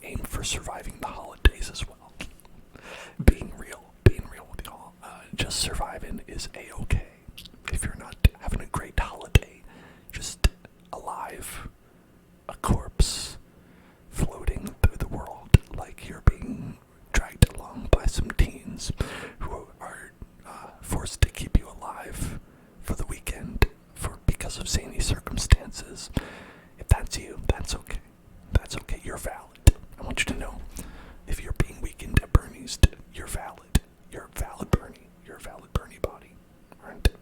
aim for surviving the holidays as well. Being real with y'all. Just surviving is a-okay. If you're not having a great holiday, just alive, a corpse, floating through the world like you're being dragged along by some teens who are forced to keep you alive for the weekend because of zany circumstances. If that's you, that's okay. That's okay. You're valid. I want you to know, if you're being weekend at Bernie's, you're valid. You're a valid Bernie. You're a valid Bernie body. Aren't it?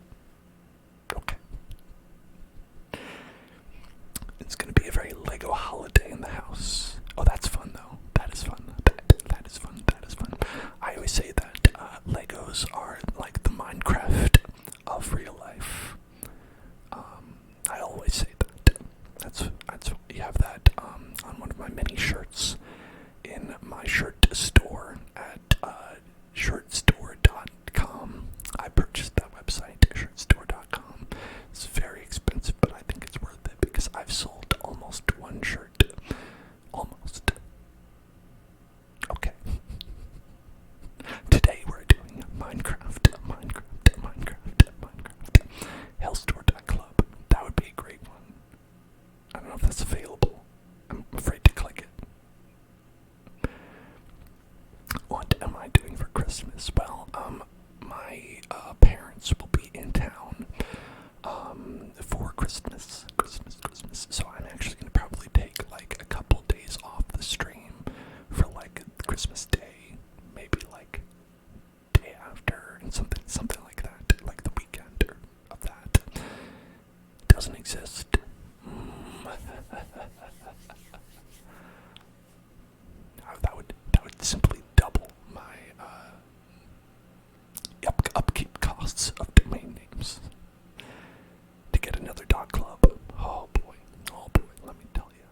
Okay. It's gonna be a very Lego holiday in the house. Oh, that's fun though. That is fun. That is fun. That is fun. I always say that Legos are like the Minecraft of real life. I always say that. That's you have that on one of my many shirts in my shirt store at shirtstore.com. I purchased that website, shirtstore.com. It's very expensive, but I think it's worth it because I've sold almost one shirt. Almost. Okay. Today we're doing Minecraft. Hellstore.club. That would be a great one. I don't know if that's available. I'm afraid to click it. What am I doing for Christmas? Well, my parents will be in town for Christmas. So I'm actually going to probably take like a couple days off the stream for like Christmas Day, maybe like day after, and something like that, like the weekend of that. Doesn't exist. That would simply double my upkeep costs of domain names to get another dot club. Oh boy, let me tell you.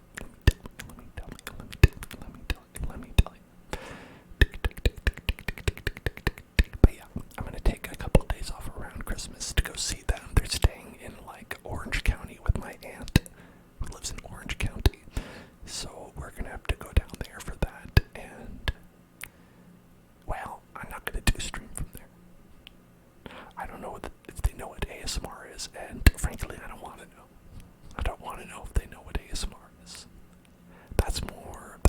But yeah, I'm gonna take a couple days off around Christmas to go see them. They're staying in like Orange County with my aunt who lives in Orange County. So we're gonna have to go down there for that, and well, I'm not gonna do a stream from there. I don't know if they know what ASMR is, and frankly, I don't want to know. I don't want to know if they know what ASMR is. That's more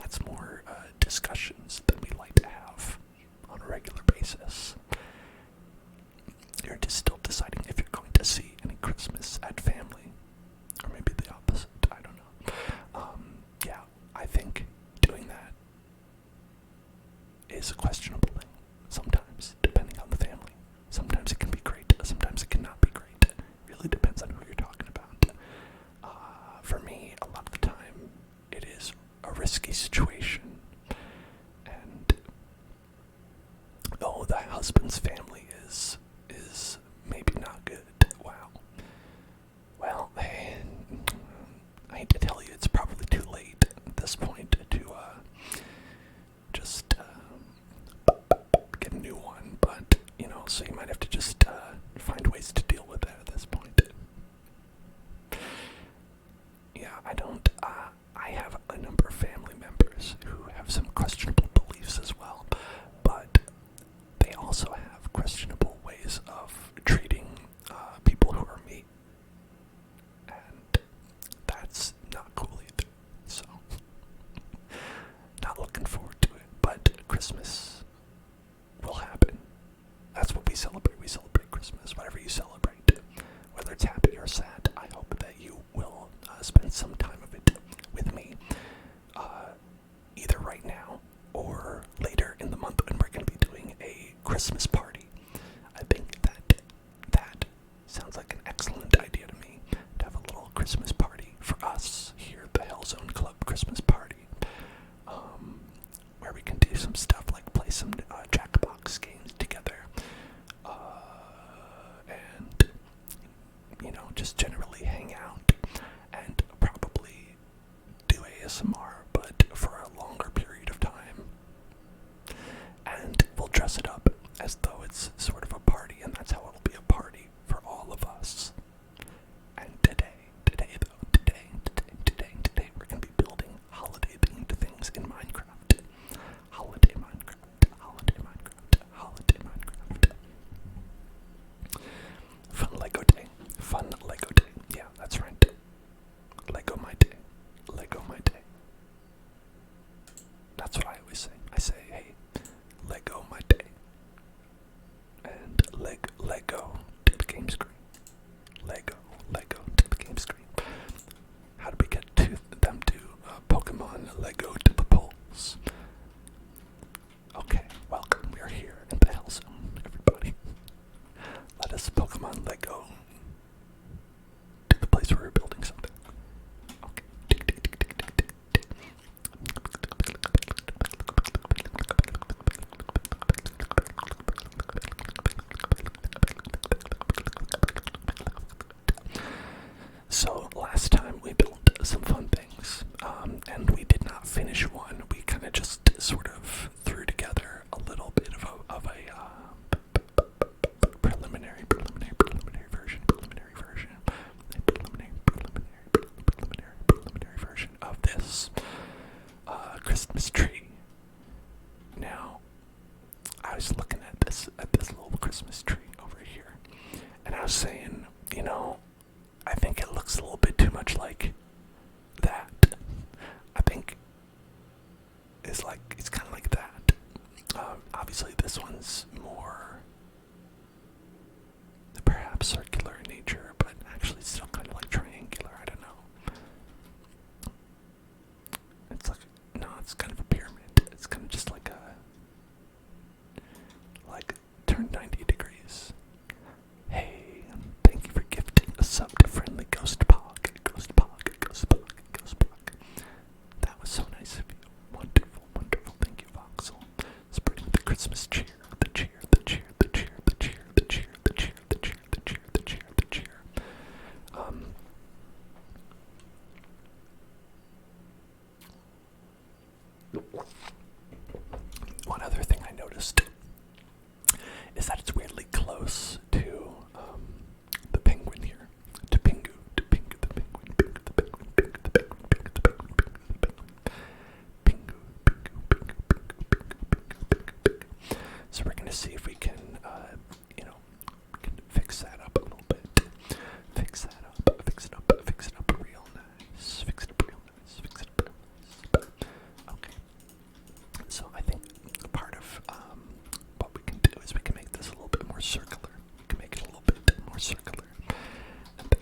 discussions that we like to have on a regular basis. You're just still deciding if you're going to see any Christmas at family, or maybe the opposite. I don't know. Yeah, I think doing that is a questionable thing sometimes, depending on the family. Sometimes it can be great, sometimes it cannot be great. It really depends on who you're talking about. For me, a lot of the time, it is a risky situation, and the husband's family is maybe not good. Wow. Well, I hate to tell you, it's probably too late at this point to just get a new one, but so you might have to just find ways to deal with that at this point. Yeah, I have a number of family members who have some questionable beliefs as well, but they also have questionable ways of treating people who are me, and that's not cool either. So, not looking forward to it, but Christmas will happen. That's what we celebrate. We celebrate Christmas, whatever you celebrate, whether it's happy or sad. I hope that you will spend some time of it with me, either right now or later in the month when we're going to be doing a Christmas party. I think that sounds like an excellent idea to me, to have a little Christmas party for us here at the Hellzone Club Christmas party, where we can do some stuff like play some Jackbox games together, and just generally hang out and probably do ASMR, but for a longer period of time. And we'll dress it up as though it's sort of a party, and that's how it'll be a party for all of us. And today, we're going to be building holiday-themed things in Minecraft. some fun things. And we did not finish one. We kind of just sort of threw together a little bit of a preliminary version of this Christmas tree. Now, I was looking at this little Christmas tree over here, and I was saying, I think it looks a little bit too much like that. I think it's kind of like that. Obviously, this one's more perhaps circular in nature, but actually still kind of like triangular. I don't know. It's kind of a pyramid. It's kind of just like turn 90 degrees. Hey, thank you for gifting a sub to friendly Ghost Pog. That was so nice of you. Wonderful. Thank you, Voxel. Spreading the Christmas cheer. The cheer. One other thing I noticed is that it's weirdly close to the penguin here. To Pingu, the penguin. Pingu. So we're gonna see if we can, fix that up a little bit. Fix it up real nice. Okay. So I think part of what we can do is we can make this a little bit more circular.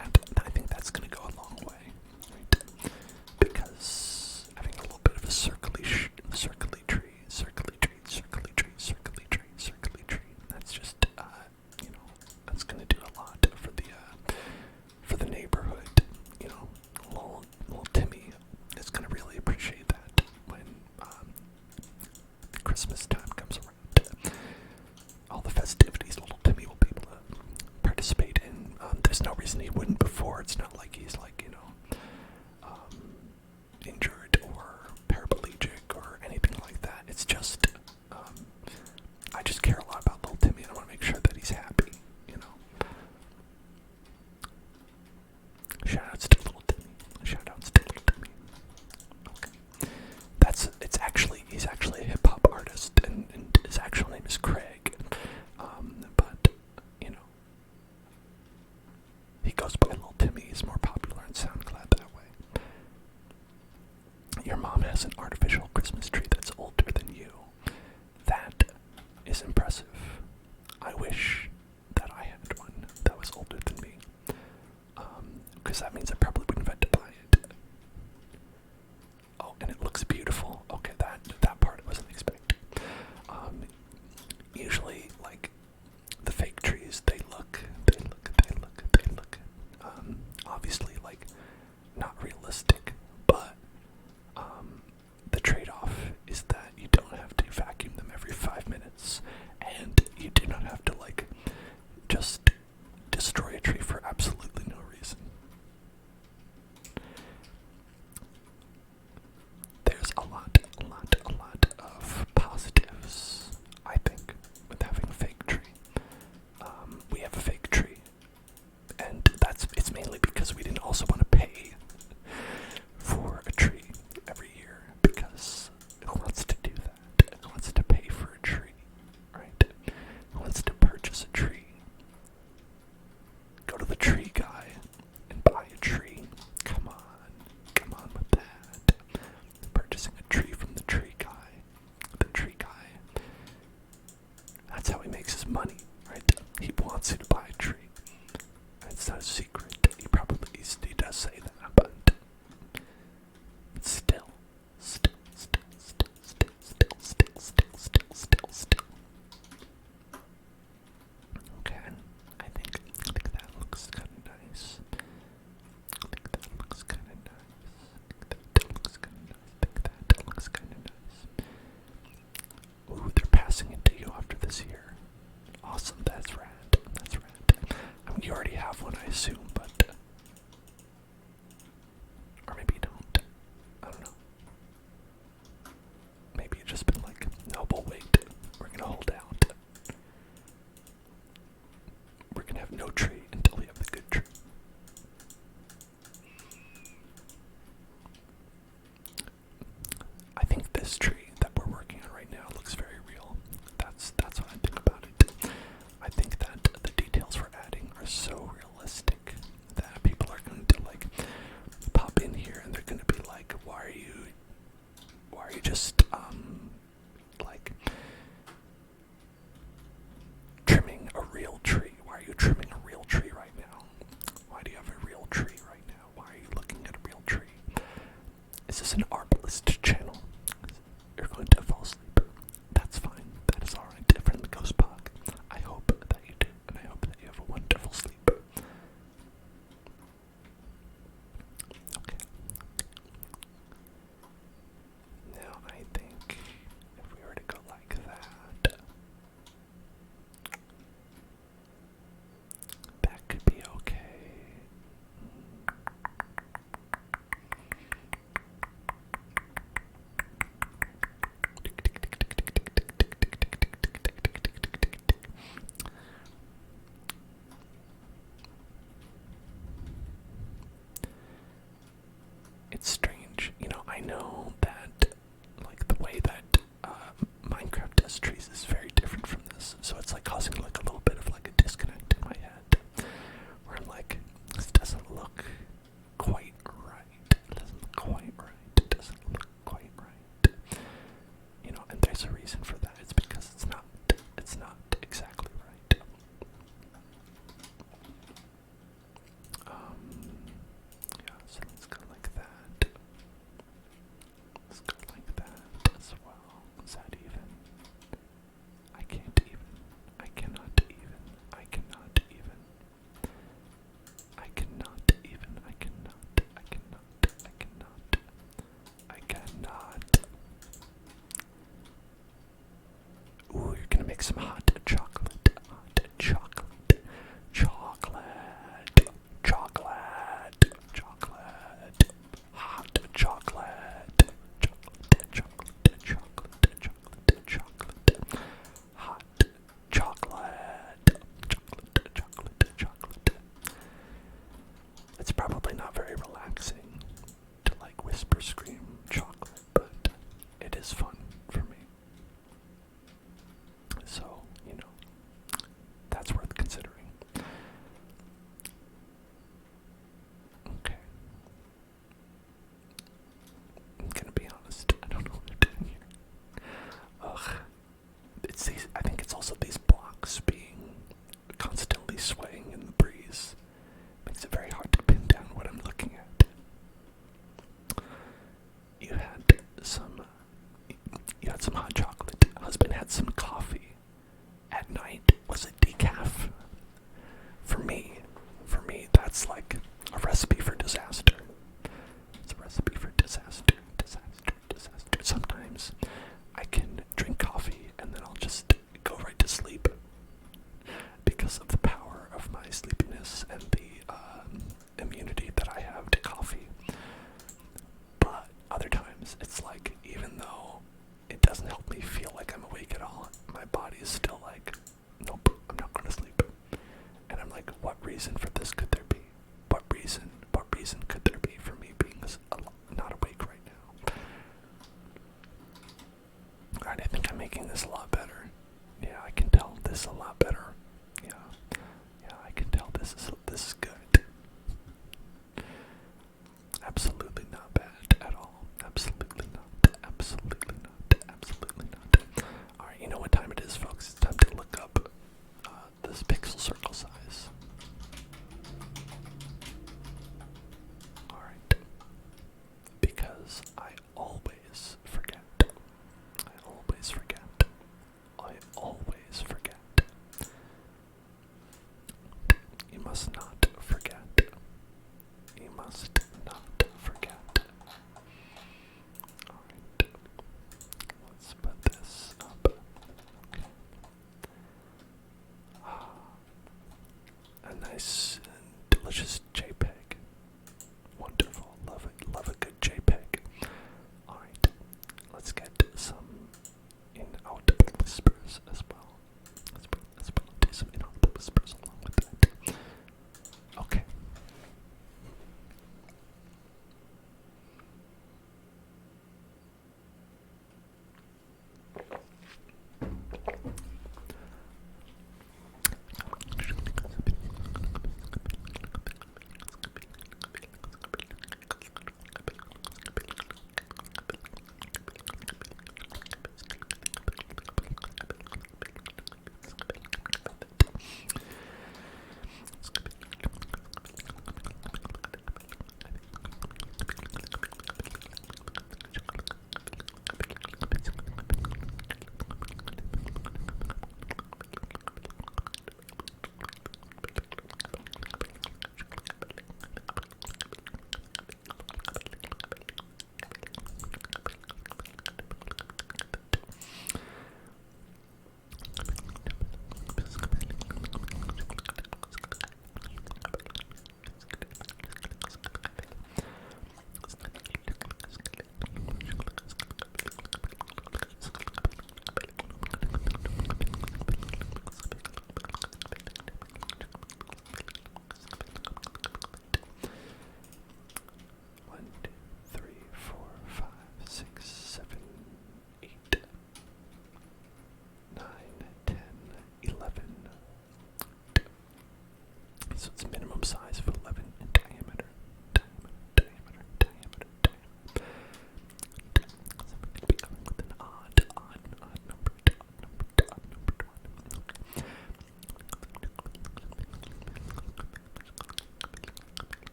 And I think that's going to go a long way, right? Because having a little bit of a circly tree. That's just, that's going to do a lot for the neighborhood. Little Timmy is going to really appreciate that when Christmas time comes around. All the festivities little Timmy will be able to participate in. There's no reason he wouldn't before. It's not like he's injured or paraplegic or anything like that. It's just, I just care a lot about little Timmy and I want to make sure that he's happy, Shoutouts to little Timmy. Okay. He's actually a hip hop artist and his actual name is Craig. But, he goes by Little Timmy. He's more popular on SoundCloud that way. Your mom has an artificial Christmas tree that's older than you. That is impressive. I wish that I had one that was older than me. Because that means I probably wouldn't have had to buy it. Oh, and it looks beautiful. Okay, that part I wasn't expecting. Usually, the fake trees, they look, obviously, not realistic, but, the Is this an arbalist channel? You're going to fall asleep. That's fine. That is alright. Friendly Ghost Pog. I hope that you do, and I hope that you have a wonderful sleep. Okay. Now I think if we were to go like that, that could be okay. It's strange, I know that, like, the way that Minecraft does trees is very different from this, so it's like causing like a little bit of like a disconnect in my head, where I'm like, this doesn't look quite right. It doesn't look quite right. It doesn't look quite right. And there's a reason for that. It's because it's not exactly right. Yeah, so let's go like that. Let's go like that as well. Is that even? I can't even. I cannot even.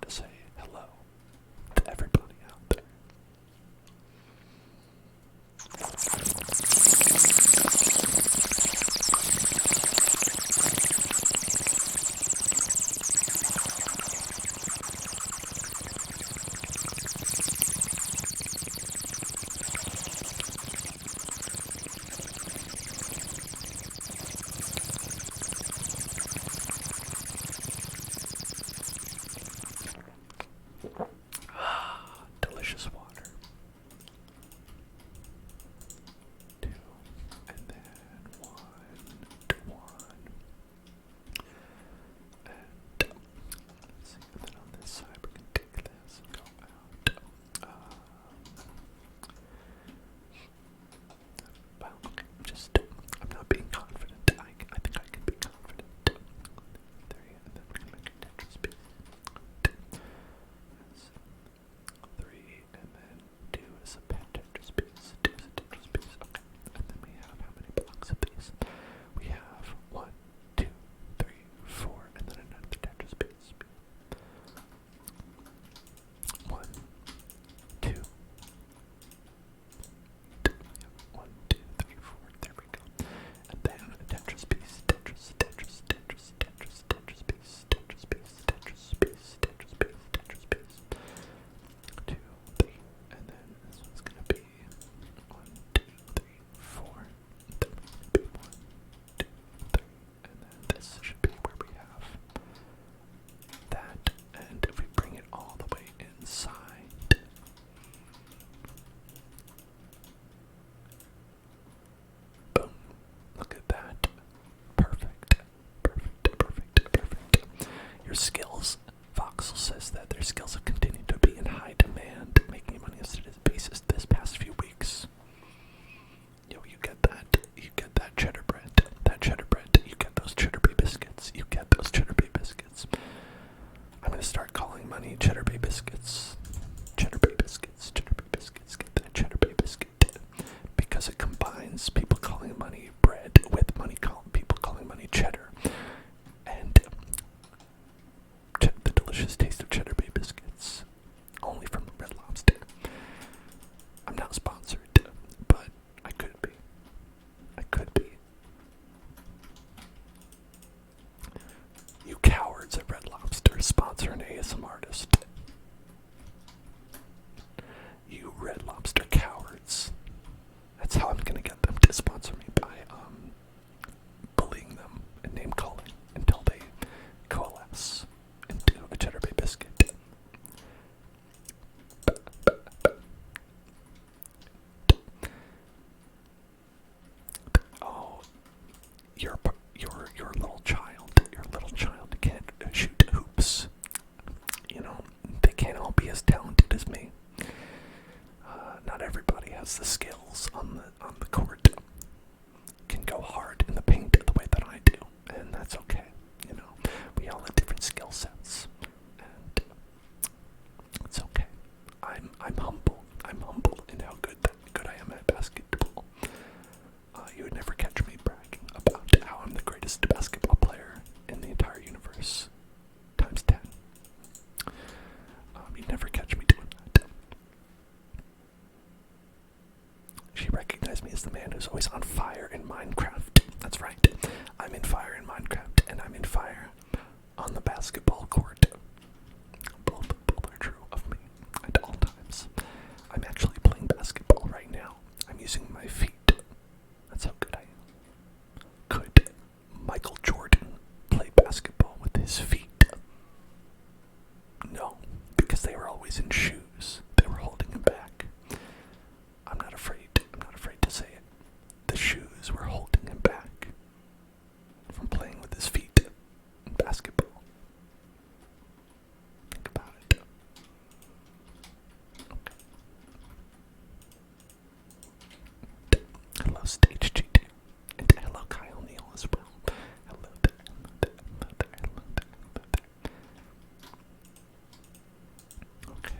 to say hello to everybody out there. Delicious water. Two, and then one. And let's see, and then on this side we can take this and go out. Well, okay, I'm not being confident. I think I can be confident. Three, and then we're gonna make a Tetris piece. Three, and then two is a Tetris piece. Two is a Tetris piece. Okay. And then we have how many blocks of these? We have 1, 2, 3, 4, and then another Tetris piece. 1, 2, 1, 2, 3, 4. There we go. And then a Tetris piece. Tetris piece. Tetris piece. Tetris piece. Tetris piece. 2, 3, and then this one's gonna be 1, 2, 3, 4. Then be 1, 2, 3, and then this should be where we have that. And if we bring it all the way inside, boom! Look at that. Perfect. Your skills. Voxel says that their skills have continued to be in high demand, making money on a steady basis this past few weeks. Yo, you get that cheddar bread. That cheddar bread. You get those cheddar bay biscuits. I'm gonna start calling money cheddar bay biscuits. Cheddar bay biscuits. Get that cheddar bay biscuit. Because it combines people calling money bread with people calling money cheddar. And the delicious taste of cheddar bay biscuits, only from Red Lobster. I'm not sponsored, but I could be. You cowards at Red Lobster, sponsor an ASM artist. You Red Lobster cowards. That's how I'm gonna get them to sponsor me, by bullying them and name calling until they coalesce into a cheddar bay biscuit. Oh, your little child can't shoot hoops. You know, they can't all be as talented as me. Not everybody has the skills on the court. Can go hard in the paint the way that I do, and that's okay. You know, we all have different skill sets, and it's okay. I'm humble. I'm humble in how good I am at basketball. You would never catch me bragging about how I'm the greatest basketball player in the entire universe, times 10. You'd never catch me doing that. She recognized me as the man who's always on fire in Minecraft. That's right. I'm in fire in Minecraft, and I'm in fire on the basketball court. Both are true of me at all times. I'm actually playing basketball right now. I'm using my feet. That's how good I am. Could Michael Jordan play basketball with his feet? No, because they were always in shoes. They were holding him back. I'm not afraid to say it. The shoes were holding him back from playing with his feet in basketball. Think about it. Okay. Hello, Stage GT. And hello, Kyle Neal as well. Hello there. Okay.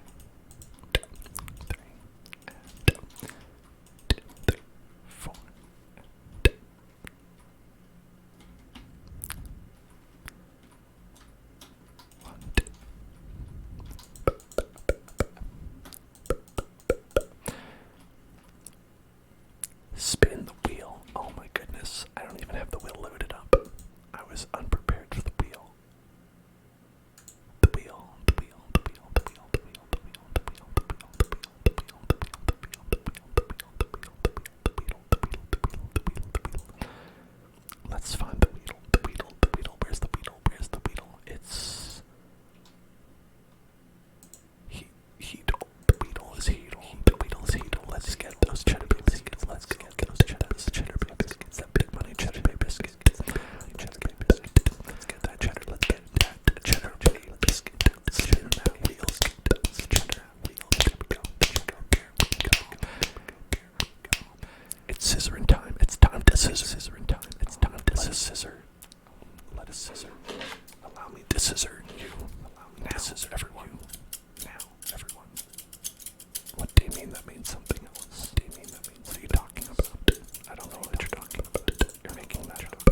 This is everyone. Now, everyone. What do you mean that means something else? What do you mean that means? What are you talking about? I don't know what you're talking about. You're making that up.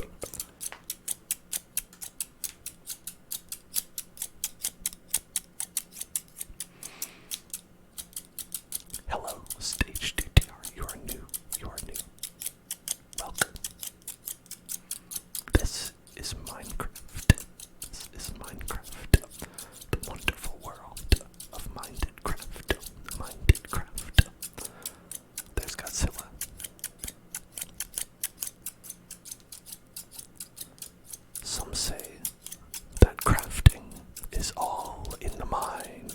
Hello, Stage 2TR. You are new. You are new. Welcome. This is Minecraft. This is Minecraft. The wonderful world of minded craft. Minded craft. There's Godzilla. Some say that crafting is all in the mind.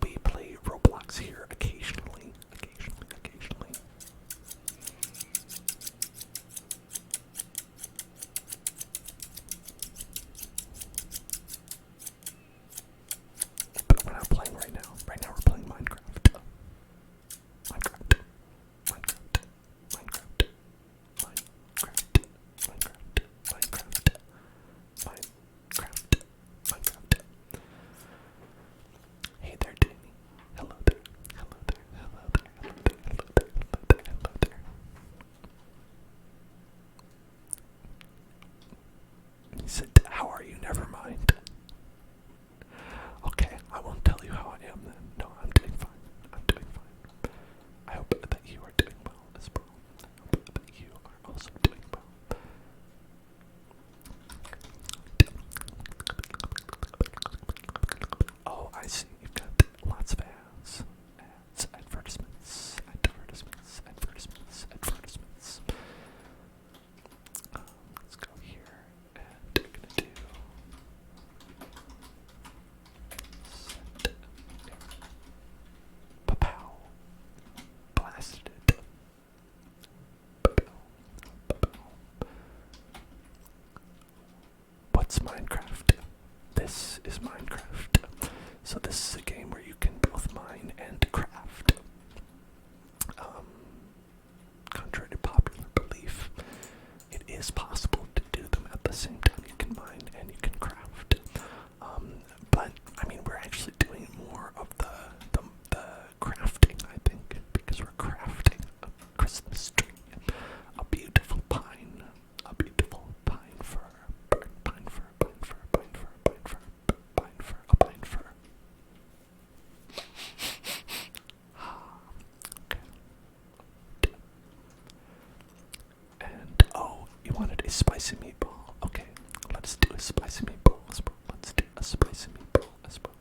We play Roblox here occasionally. But we're not playing right now. Right now we're playing Minecraft. Minecraft. Minecraft. Minecraft. Minecraft. Minecraft. Minecraft. Minecraft. Minecraft. Hey there, Danny. Hello there. Hello there. Hello there. Hello there. Hello there. Hello there. Hello there. He said, "How are you? Never mind." Okay, I won't tell you how I am then. No, I'm doing fine. I'm doing fine. I hope that you are doing well as well. I hope that you are also doing well. Oh, I see. You've got lots of ads. Ads, advertisements, advertisements, advertisements, advertisements. Let's go here and we're gonna do set. Pow. Blasted it. What's Minecraft? This is Minecraft. So this is a game where you can both mine and craft. Contrary to popular belief, it is possible to do them at the same time. You can mine and you can craft. But I mean, we're actually doing more of the crafting, I think, because we're crafting a Christmas tree, a beautiful pine, a beautiful pine fir, pine fir, pine fir, pine fir, pine fir, pine fir, a pine fir. Okay. And oh, you wanted a spicy meatball. Okay, let's do a spicy meatball as well. Let's do a spicy meatball as well.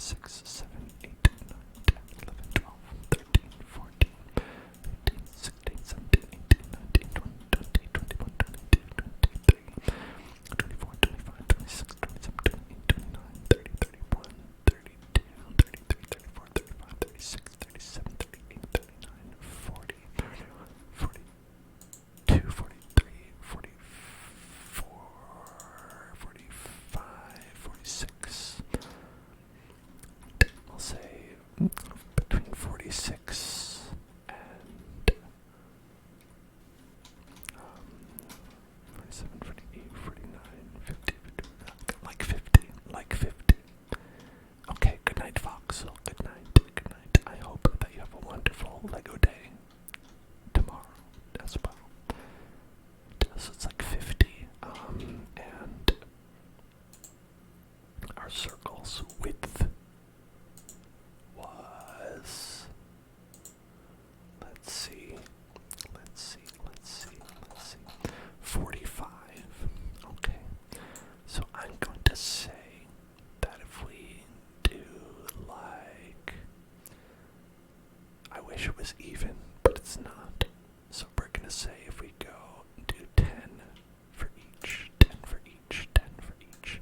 6, 7, 8, 9, 10, 11, 12, 13, 14, 15, 16, 17, 18, 19, 20, 21, 22, 23, 24, 25, 26, 27, 28, 29, 30, 31, 32, 33, 34, 35, 36, 37, 38, 39, 40, 42, 43, 44, 45, 46. I'll say between 46 and 47, 48, 49, 50, like 50, like 50. Okay, good night, Fox. Good night, good night. I hope that you have a wonderful Lego day tomorrow as well. So it's like 50, and our circle's width was, let's see, 45. Okay, so I'm going to say that if we do like, I wish it was even, but it's not. So we're gonna say if we go do 10 for each, 10 for each, 10 for each,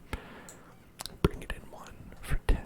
bring it in 1 for 10,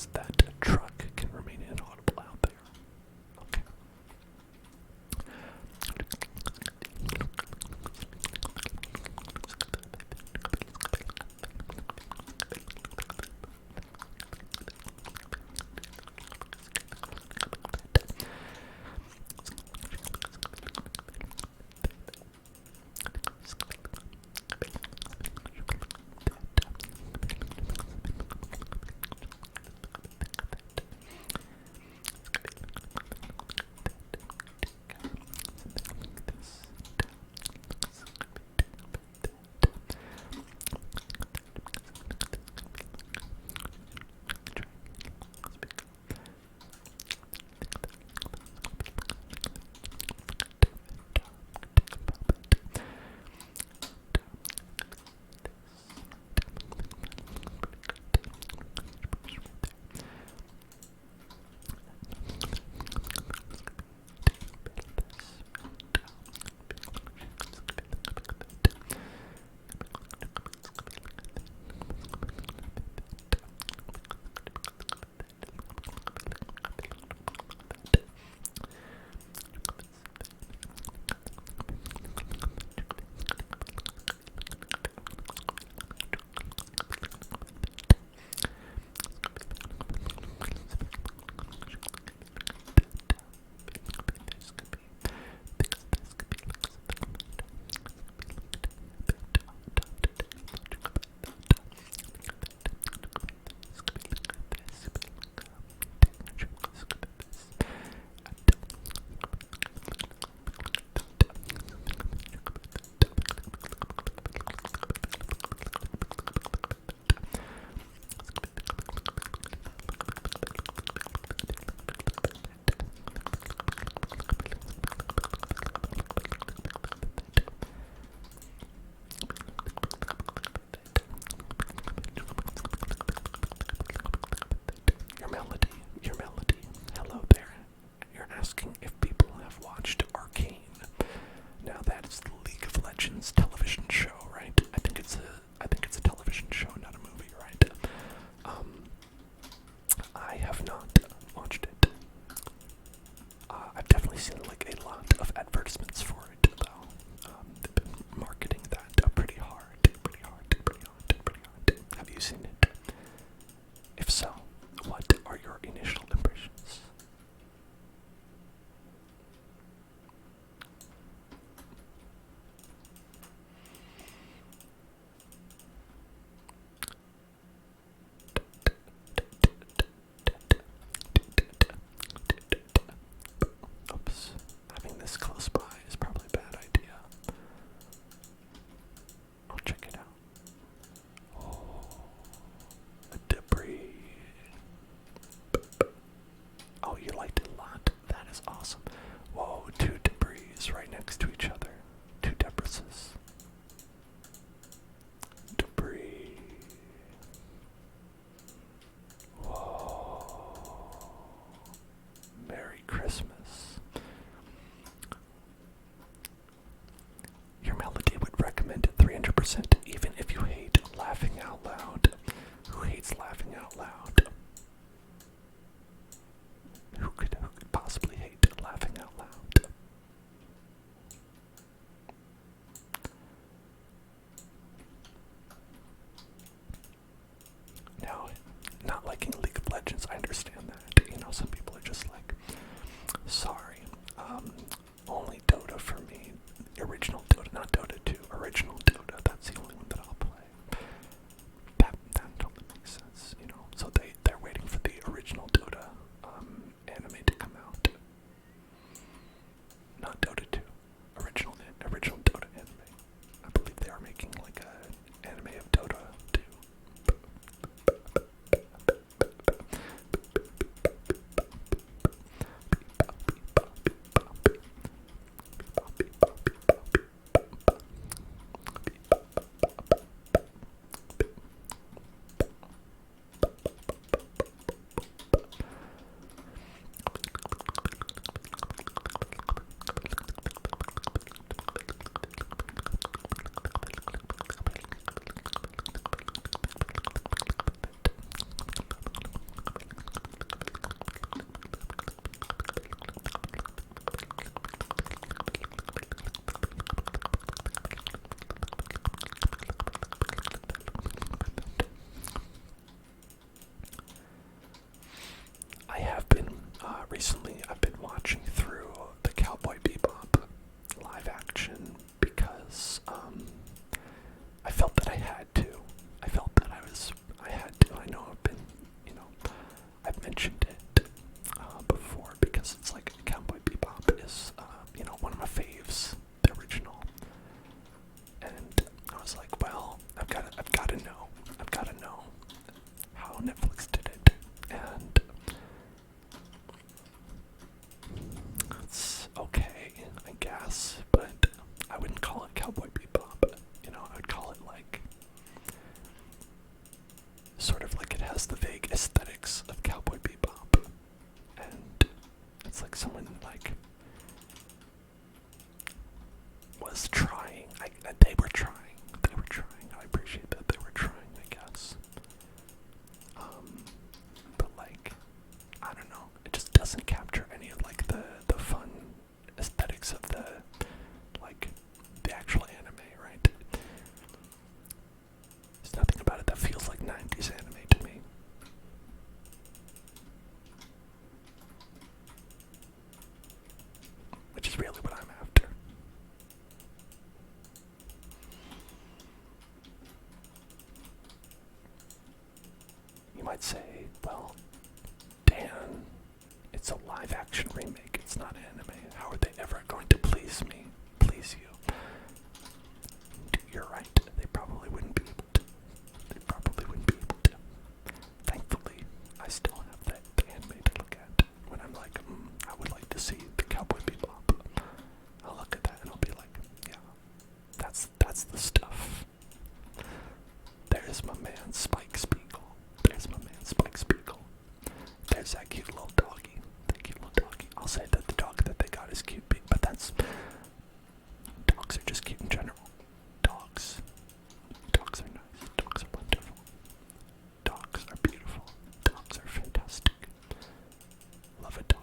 as that truck can remain inaudible out there. Okay. Your melody. Hello there. You're asking if people have watched Arcane. Now that is the League of Legends television show, right? I think it's a television show, not a movie, right? I have not watched it. I've definitely seen like a lot of advertisements for it, though. They've been marketing that pretty hard. Have you seen it? If so, what are your initial impressions? Oops, having this close by is probably a bad idea. I'll check it out. Oh, has the vague aesthetics of Cowboy Bebop, and it's like someone like was trying. They were trying. They were trying. I appreciate that they were trying, I guess. But like, I don't know. It just doesn't capture any of like the fun aesthetics of the like the actual anime, right? There's nothing about it that feels like 90s anime to me. Which is really what I'm after. You might say, well, Dan, it's a live action remake, it's not anime. How are they ever going to please me? Please you? You're right, they probably wouldn't be able to. They probably wouldn't be able to. Thankfully, I still have the anime to look at when I'm like, I would like to see the Cowboy Bebop. I'll look at that and I'll be like, yeah, that's the stuff. There's my man Spike Spiegel. There's my man Spike Spiegel. There's that cute little doggy. That cute little doggy. I'll say that the dog that they got is cute, but that's... Dogs are just cute in general. Dogs. Dogs are nice. Dogs are wonderful. Dogs are beautiful. Dogs are fantastic. Love a dog.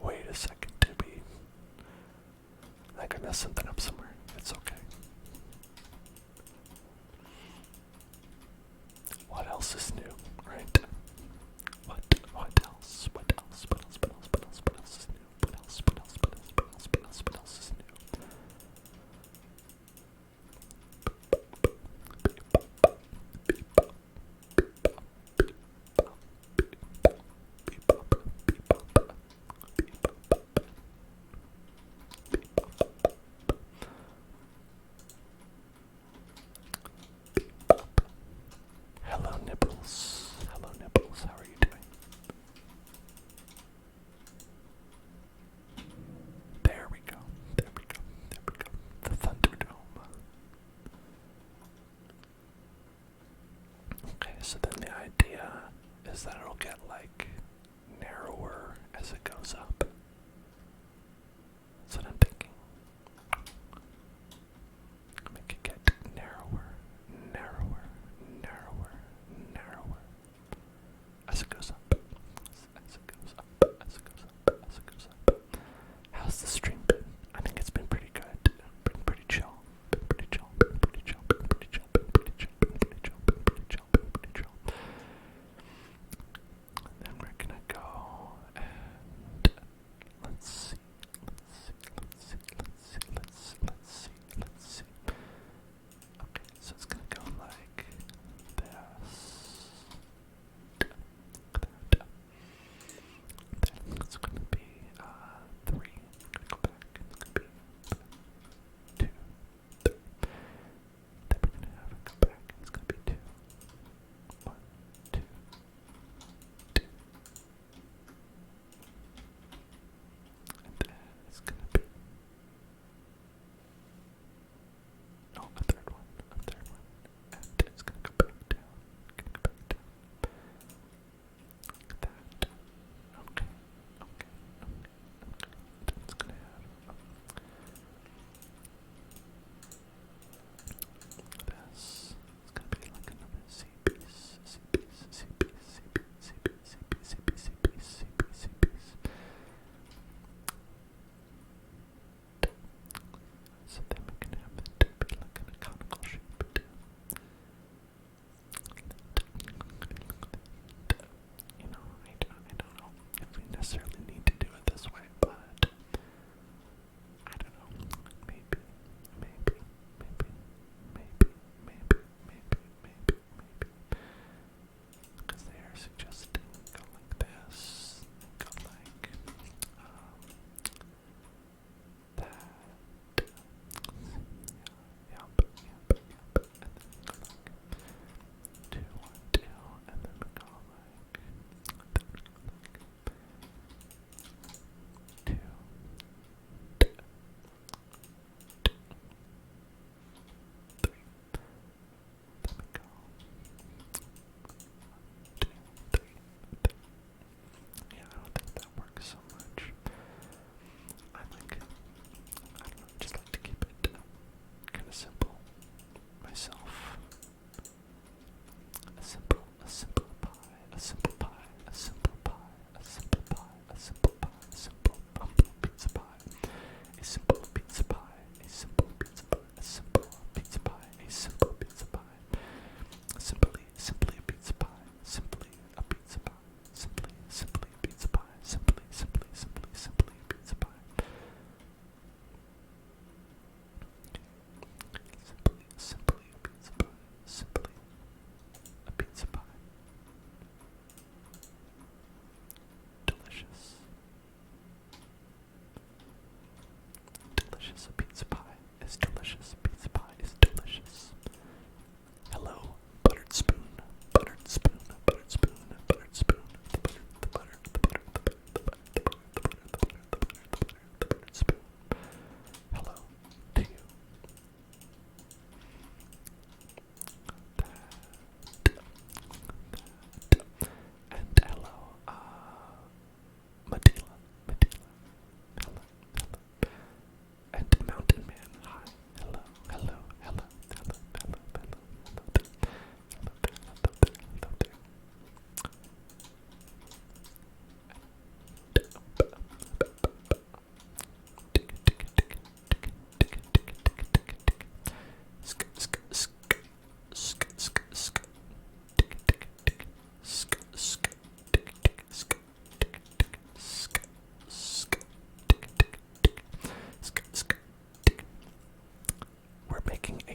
Wait a second, Tibby. I think I messed something up somewhere. It's okay. What else is new, right? What else? What else? What else? What else? What else? What else is new? What else? What else? What else? What else? What else? What else is new? Hello, Nibbles. Hello, Nibbles. How are you doing? There we go. There we go. There we go. The Thunderdome. Okay, so then the idea is that it'll get like narrower as it goes up. That's what I'm thinking. Make it get narrower, narrower, narrower, narrower as it goes up. As it goes up, as it goes up, as it goes up. How's the stream been? I think it's been pretty good. Been pretty chill. Been pretty chill. Been pretty chill. Been pretty chill. Been pretty chill. Been pretty chill. Been pretty chill. Been pretty chill.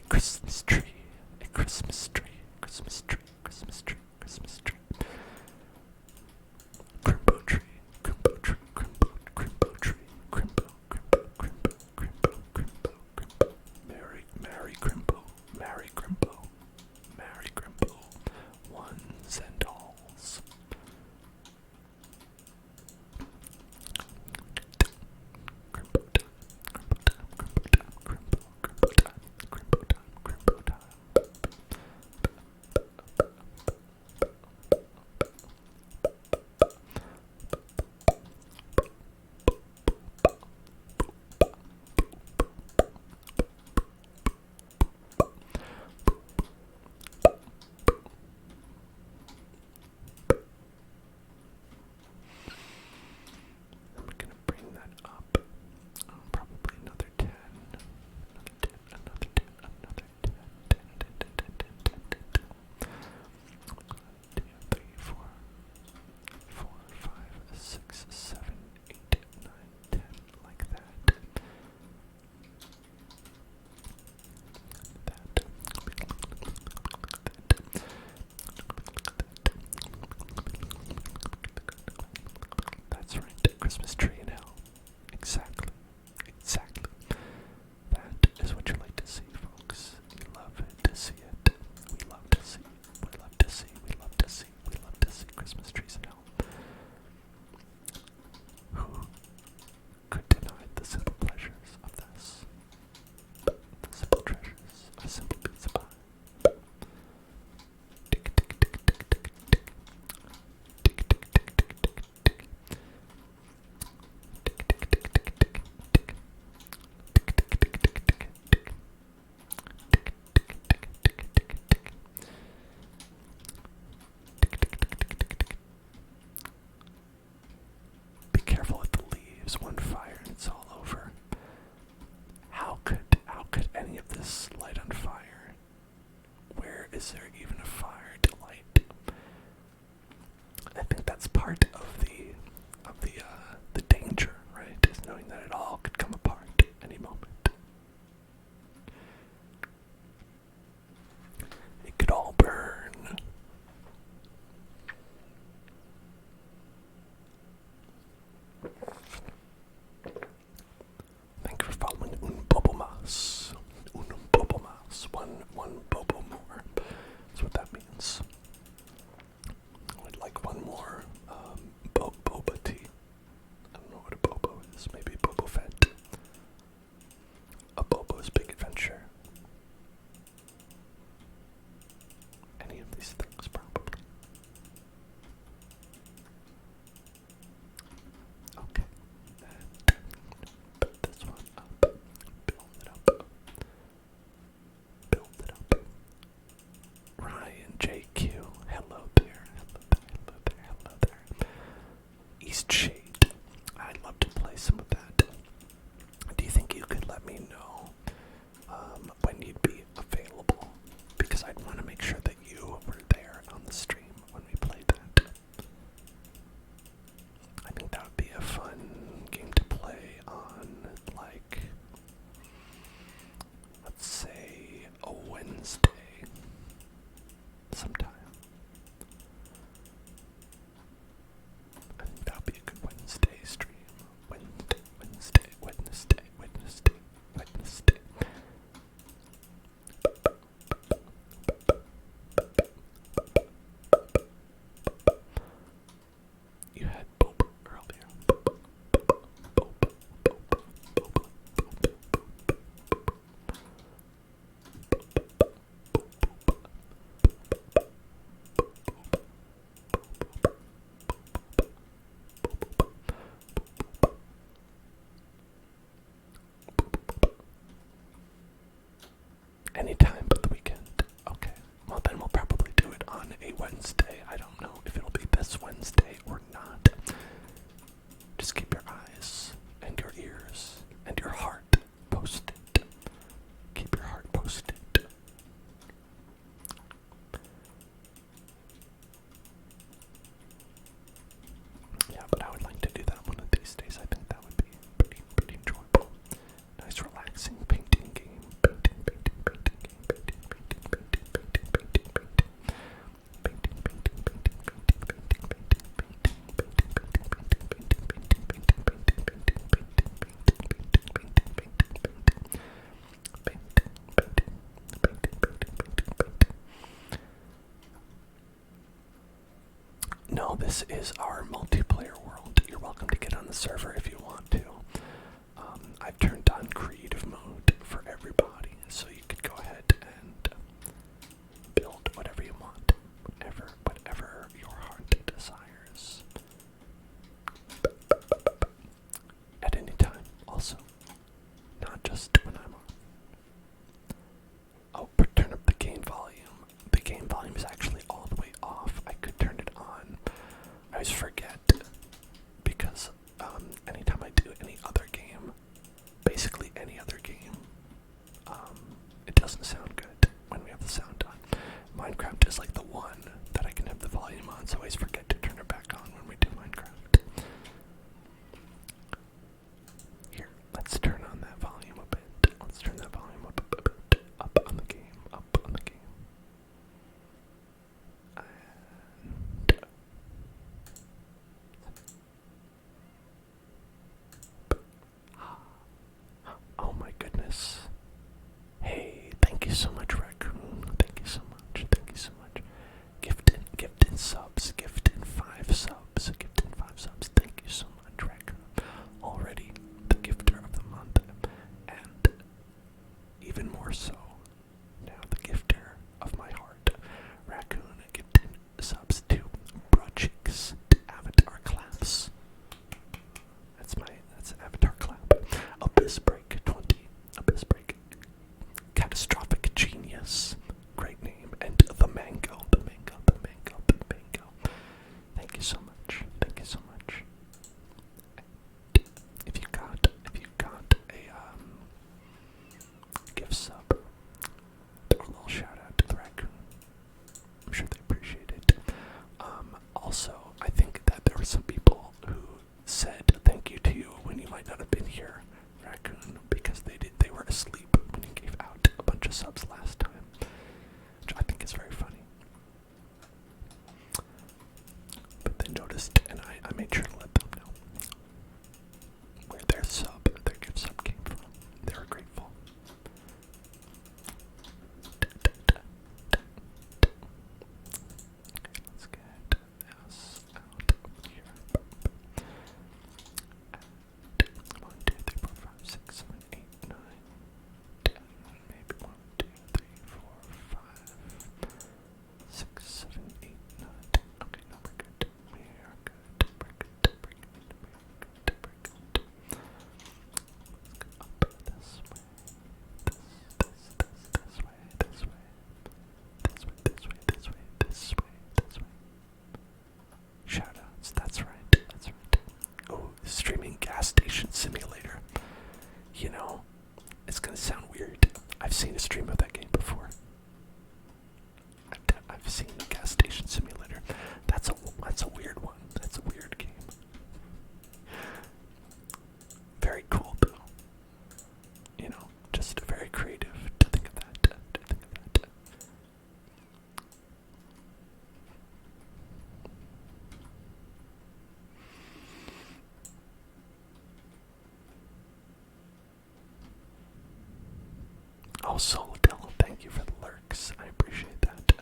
Christmas tree, a Christmas tree, Christmas tree, Christmas tree, Christmas tree. Crimbo tree, crimbo tree, crimbo, crimbo tree, crimbo, crimbo, crimbo, crimbo, crimbo, crimbo. Marry crimbo, marry crimbo, marry crimbo. Ones and alls. Crimbo time, crimbo time, crimbo time, crimbo time, crimbo time, crimbo time. I'm gonna bring that up. Probably another 10. Another 10, another 10, 10, 10, 10, 10, 10, 10, 10. 1, 2, 3, 4, 4, 5, 6, 7, 8, 9, 10, like that. That's right, Christmas tree now. Exactly, exactly. That is what you like to see, folks. You love to see it. We love to see. We love to see. We love to see. We love to see Christmas trees now. Who could deny the simple pleasures of this? The simple treasures of simple pizza pie. Tick, tick, tick, tick, tick, tick. Tick, tick, tick, tick, tick, tick. Tick, tick, tick, tick, tick, tick. Tick, tick, tick, tick, tick, tick. Tick, tick, tick, tick, tick. Tick, tick, tick, tick, tick, tick. Be careful with the leaves. One fire and it's all over. How could any of this light on fire? Where is there even a fire to light? I think that's part of the danger, right? Is knowing that it all could come apart at any moment. It could all burn. Thank you for following Un Bobo Mas. Un Bobo Mas. One Bobo more. That's what that means. I would like one more boba tea. I don't know what a bobo is. Maybe Boba Fett. A Bobo's Big Adventure. Any of these things, probably. Okay. Put this one up. Build it up. Build it up. Ryan JQ. Hello there. Hello there. Hello there. Hello there. East Shade. I'd love to play some of that. Do you think you could let me know when you'd be available? Because I'd want to make sure that you were there on the stream when we play that. I think that would be a fun game to play on, like, let's say a Wednesday sometime. I think that would be a good Wednesday stream. Wednesday, Wednesday, Wednesday, Wednesday, Wednesday. You had Boba earlier. Boba. Anytime but the weekend. Okay. Well, then we'll probably do it on a Wednesday. I don't know if it'll be this Wednesday or not. Just keep your eyes and your ears and your heart posted. Keep your heart posted. Yeah, but I would like to do that one of these days. I think that would be pretty enjoyable. Nice relaxing painting game. Painting game. this is our multiplayer world. You're welcome to get on the server if you want to. I've turned on creative mode for everybody, so you could go ahead and build whatever you want, whatever your heart desires. At any time, also, not just when I'm on. Oh, but turn up the game volume. The game volume is actually all the way off. I could turn it on. I always forget because anytime I do any other game, basically any other game, it doesn't sound good when we have the sound on. Minecraft is like the one that I can have the volume on, so I always forget to turn it back on when we do Minecraft. Here, let's turn on that volume a bit. Let's turn that volume up a bit. Up on the game. Up on the game. Oh my goodness. Hey, thank you so much, Raccoon. Thank you so much. Thank you so much. Gifted subs. Gifted 5 subs. Gifted 5 subs. Thank you so much, Raccoon. Already the gifter of the month. And even more so, now the gifter of my heart. Raccoon gifted subs to Bro Cheeks, to Avatar Claps. That's Avatar Clap. Abyss Break 20. Abyss Break. Catastrophic Genius. Great name. And the Mango. The Mango. The Mango. The Mango. Thank you so much. Thank you so much. If you got a gift sub, throw a little shout out to the Raccoon. I'm sure they appreciate it. Also, I think that there were some people who said thank you to you when you might not have been here, Raccoon, because they were asleep when you gave out a bunch of subs last time, which I think is very funny. But they noticed, and I made sure to let them know where their gift sub came from. They were grateful. Let's get this out here. 1, 2, 3, 4, 5, 6, 7, 8, 9, 10. Maybe 1, 2, 3, 4, 5, 6, 7, 8, 9, 10. Okay, no, we're good. We are good. We're good. We're good. We're good. We're good. Let's go up this way. This way. This way. This way. This way. This way. This way. This way. Shoutouts. That's right. That's right. Oh, streaming gas station simulator. You know, it's gonna sound weird. I've seen a stream of that game before. I've seen the gas station simulator. That's a weird one. That's a weird game. Very cool though. You know, just very creative to think of that. To think of that. Oh, Solodell, thank you for the lurks. I appreciate that.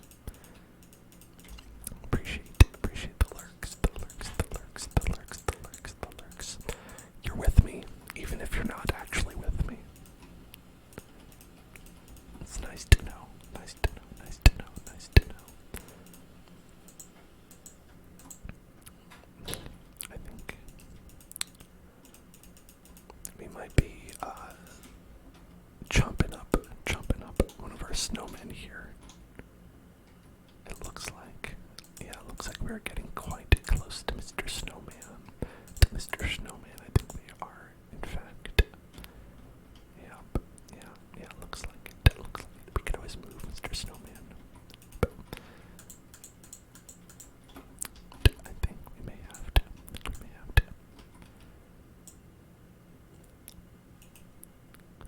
Appreciate the lurks, the lurks, the lurks, the lurks, the lurks, the lurks. You're with me, even if you're not actually with me. It's nice to know, nice to know, nice to know, nice to know. I think we might be chomping up one of our snowmen here. It looks like we're getting quite close to Mr. Snowman. Mr. Snowman, I think we are, in fact. Yep, yeah, looks like it. Looks like it. We could always move Mr. Snowman. I think we may have to.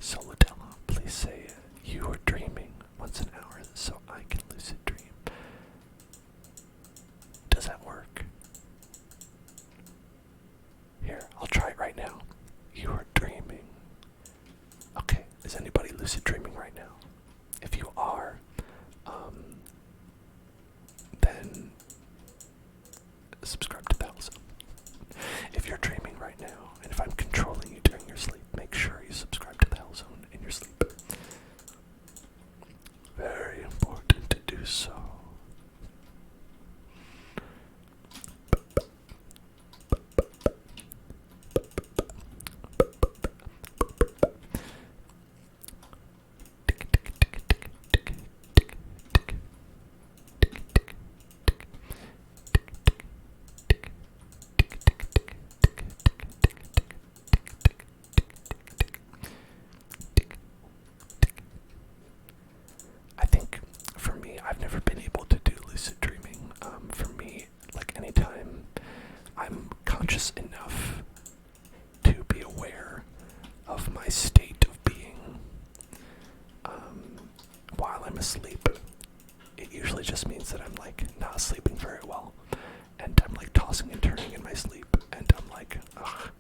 Solodella, please say you are dreaming once an hour so I can lucid dream. Does that work? Here, I'll try so. I think for me, I've never been able to do lucid dreaming. For me, like anytime I'm conscious enough to be aware of my state of being while I'm asleep, it usually just means that I'm like not sleeping very well, and I'm like tossing and turning in my sleep, and I'm like, ugh.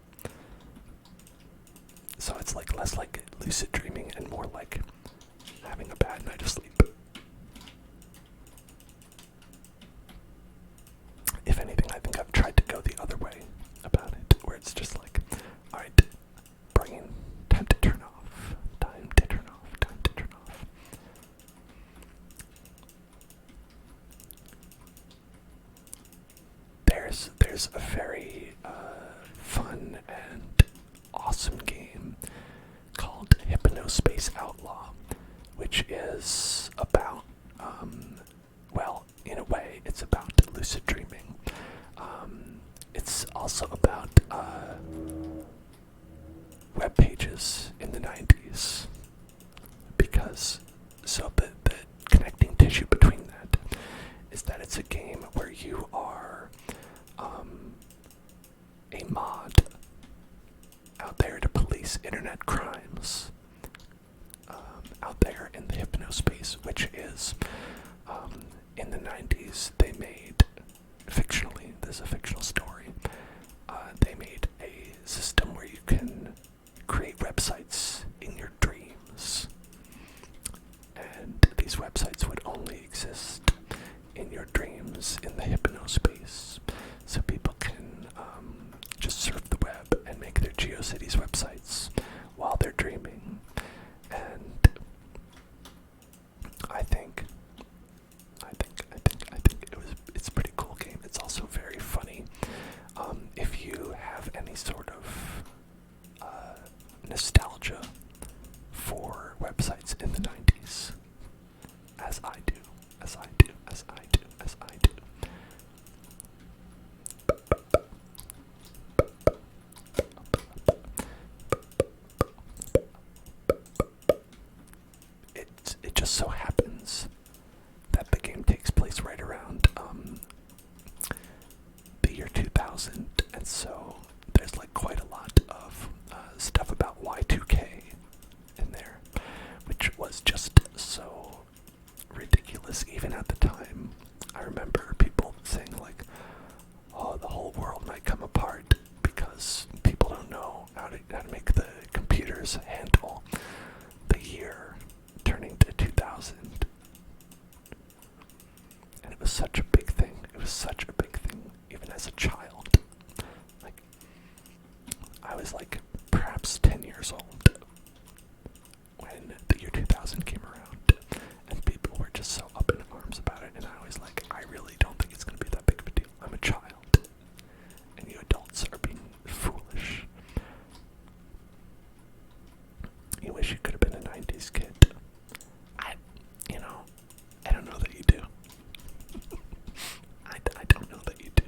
So it's like less like lucid dreaming and more like having a bad night of sleep. If anything, I think I've tried to go the other way about it, where it's just like, alright, brain, time to turn off, time to turn off, time to turn off. There's a very fun and awesome game called Hypnospace Outlaw, which is about, well, in a way, it's about lucid dreaming. It's also about web pages in the 90s, because so the connecting tissue between that is that it's a game where you are a mod out there to police internet crimes out there in the hypnospace, which is in the 90s they made, fictionally, this is a fictional story, they made a system where you can create websites in your dreams, and these websites would only exist in your dreams in the hypnospace, so people can just surf the web and make their GeoCities websites while they're dreaming. And I think it's a pretty cool game. It's also very funny. If you have any sort of nostalgia for websites in the 90s, as I do, as I do, as I do, as I do. It just so happens that the game takes place right around the year 2000, and so there's like quite a lot of stuff about Y2K in there, which was just so ridiculous even at the time. I remember people saying like, oh, the whole world might come apart because people don't know how to make the computers handle the year turning to 2000. And it was such a big thing. It was such a big thing, even as a child. Like, I was like perhaps 10 years old when the year 2000 came around, and people were just so up in arms about it, and I was like, I really don't think it's going to be that big of a deal. I'm a child, and you adults are being foolish. You wish you could have been a 90s kid. I don't know that you do. I don't know that you do.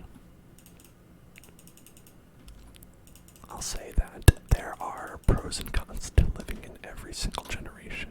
I'll say that there are pros and cons to living in every single generation.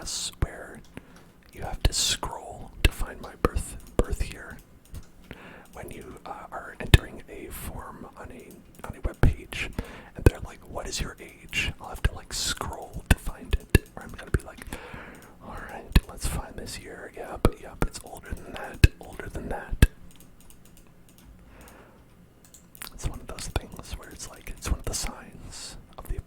guess where you have to scroll to find my birth year when you are entering a form on a web page, and they're like, "What is your age?" I'll have to like scroll to find it, or I'm gonna be like, "All right, let's find this year. Yep, it's older than that. Older than that." It's one of those things where it's like it's one of the signs of the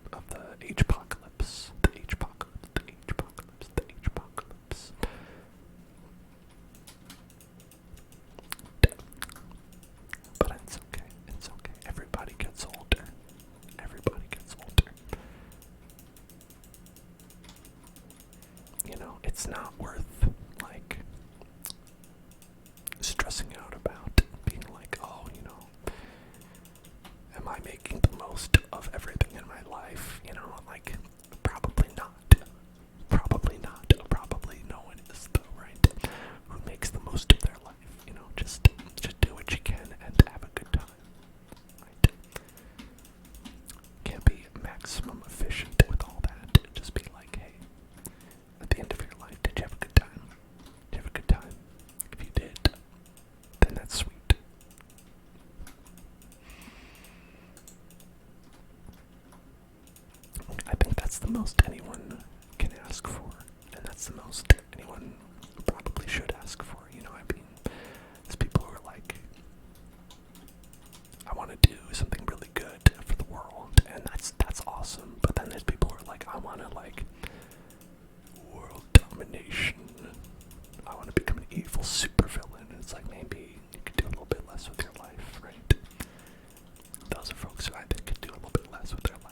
age apocalypse. The age apocalypse. The age apocalypse. The age apocalypse. But it's okay. It's okay. Everybody gets older. Everybody gets older. You know, it's not worth like stressing out about being like, oh, you know, am I making the most of everything in my life? You know, like, probably not. Probably not. Probably no one is, though, right? Who makes the most of their life? You know, just do what you can and have a good time, right? Can't be maximum efficient with all that. Just be like, hey, at the end of your life, did you have a good time? Did you have a good time? If you did, then that's sweet. I think that's the most anyone can ask for, and that's the most anyone probably should ask for. You know, I mean, there's people who are like, I want to do something really good for the world, and that's awesome. But then there's people who are like, I want to like world domination. I want to become an evil supervillain. And it's like, maybe you could do a little bit less with your life, right? Those are folks who I think could do a little bit less with their life.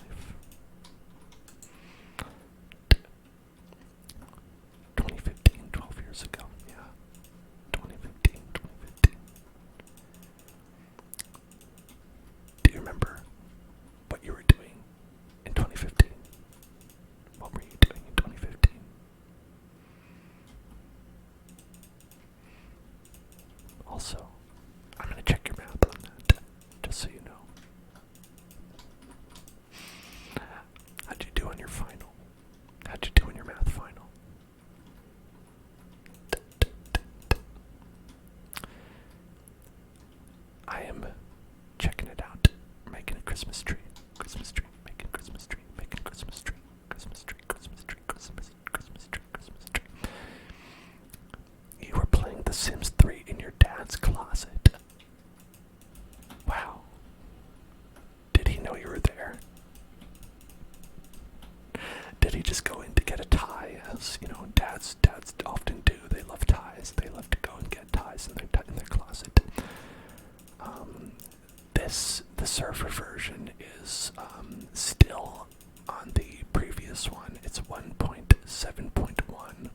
2015, 12 years ago, yeah. 2015. Do you remember what you were doing in 2015? What were you doing in 2015? Also, I'm gonna check your math on that, just so you know. How'd you do on your final? How'd you do on your math final? I am checking it out. Making a Christmas tree. Christmas tree. Making Christmas tree. Making Christmas tree. Christmas tree. Christmas tree. Christmas tree. Christmas tree. You were playing The Sims 3 in your dad's closet. Wow. Did he know you were there? Did he just go in to get a tie, as you know, dads often do? They love ties. They love to go and get ties in their closet. The server version is still on the previous one. It's 1.7.1,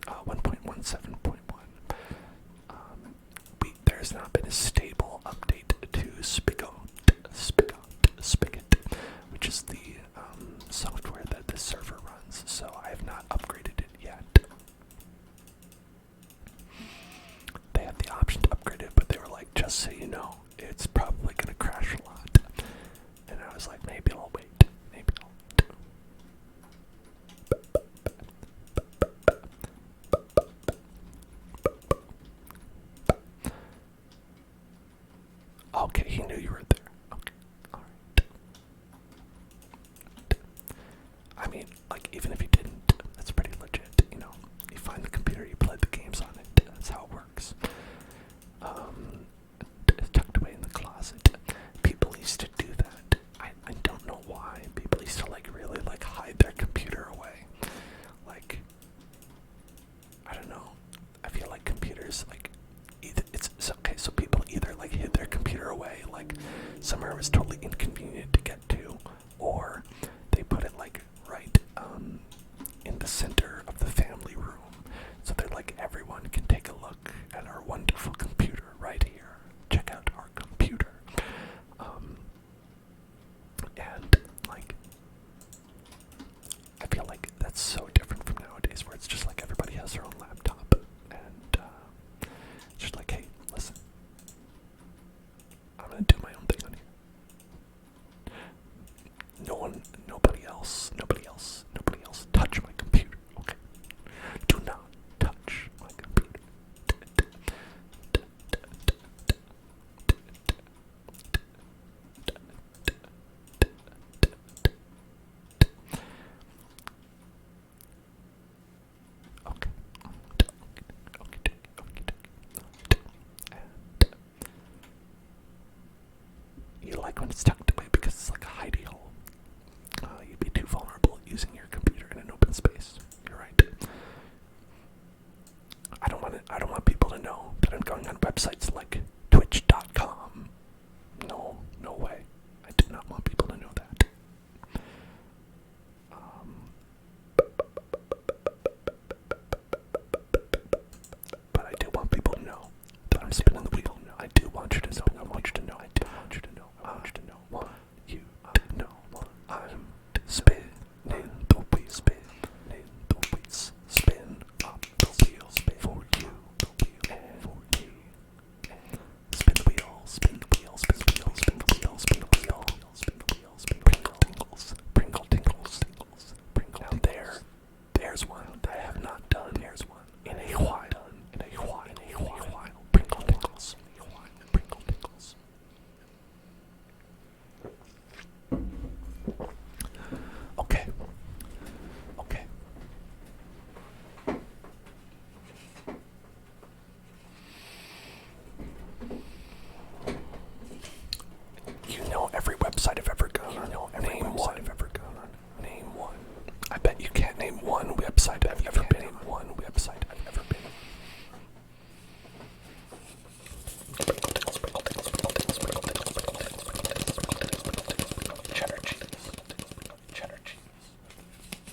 1.17.1. There's not been a stable update to Spigot, which is the software that the server runs, so I have not upgraded it yet. They had the option to upgrade it, but they were like, just so you know, it's probably going to crash a lot. And I was like, maybe I'll wait. Maybe I'll wait. Okay, he knew you were there. Okay, alright. I mean, like, even if you didn't, that's pretty legit, you know. You find the computer, you play the games on it. That's how it works. Tucked away in the closet. People used to do that. I don't know why. People used to, like, really, like, hide their computer away. Like, I don't know. I feel like computers, like, okay, so people either, like, hid their computer away, like, somewhere it was totally inconvenient to get to, or they put it, like, right, in the center of the family room, so that, like, everyone can take a look at our wonderful computer right here. Check out our computer. And, like, I feel like that's so different from nowadays, where it's just like everybody has their own laptop, and it's just like, hey, listen, I'm gonna do my own thing on here. Nobody else touch my computer, okay? want it's tucked away because it's like a hidey hole. You'd be too vulnerable using your computer in an open space. You're right. I don't want people to know that I'm going on websites like twitch.com. No way. I do not want people to know that. But I do want people to know that I'm spinning the wheel. I do want you to know. I want you to know. I do want you to know. I want you to know. Want you to know. I'm spinning the wheel. Spinning the wheels. Spin up the wheel. Spin for you. And for you. Spin the wheel. Spin the wheel. Spin the wheel. Spin the wheel. Spin the wheel. Spin the wheel. Spin the wheel. Tingles. Pringle tingles. Tingles. Pringle. Now there's one that I have not done. There's one in a while. In a while. Pringle tingles. Pringle tingles. Okay. You know every website I've ever gone on. Name one. Name one. I bet you can't name one website I've ever been.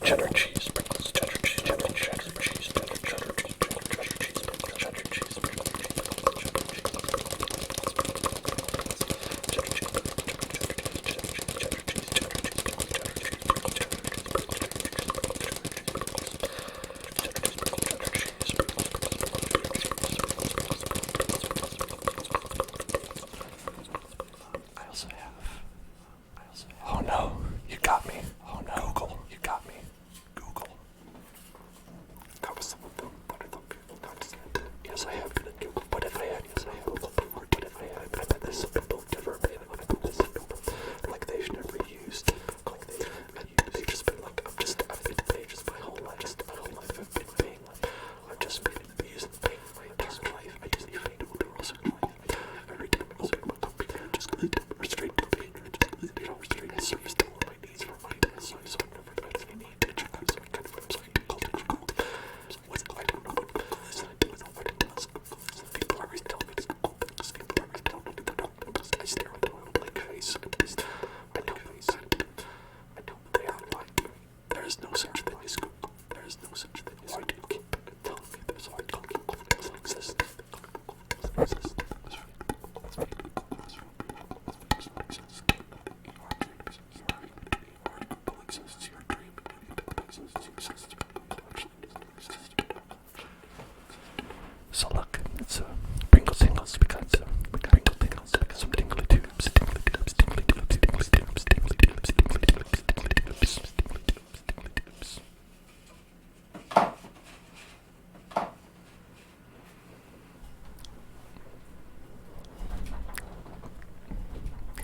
Cheddar cheese, sprinkles, cheddar cheese, cheddar cheese, cheddar cheese, cheddar cheese, cheddar cheese, cheddar cheese, I also have. Oh no, you got me. Oh no, Google, you got me. Google. That was some of them. Yes, I have been at Google. What if I had? Yes, I have Google. What if I had? I bet there's some people who've never been on Google. Like they've never used. They've just been like, I've been to pages my whole life. I've been paying. I've just been using paying my entire life. I just need to know the rules of life. Every time I open my computer, I just go straight to paying. Straight to service to all my needs for my life. So I've never had any need to check out some kind of website called Google. I don't know what Google is. I don't know what it does. People always tell me it's Google. People always tell me they're not. I stare into a blank face. I don't. They are lying. There is no such thing as Google. There is no such thing as Google. Why do you keep telling me there's a Google doesn't exist? Google doesn't exist. So look, it's Pringle tingles because Pringle tingles because some tingly tubes, tingly tubes, tingly tubes, tingly tubes, tingly tubes, tingly tubes, tingly tubes, tingly tubes, tingly tubes.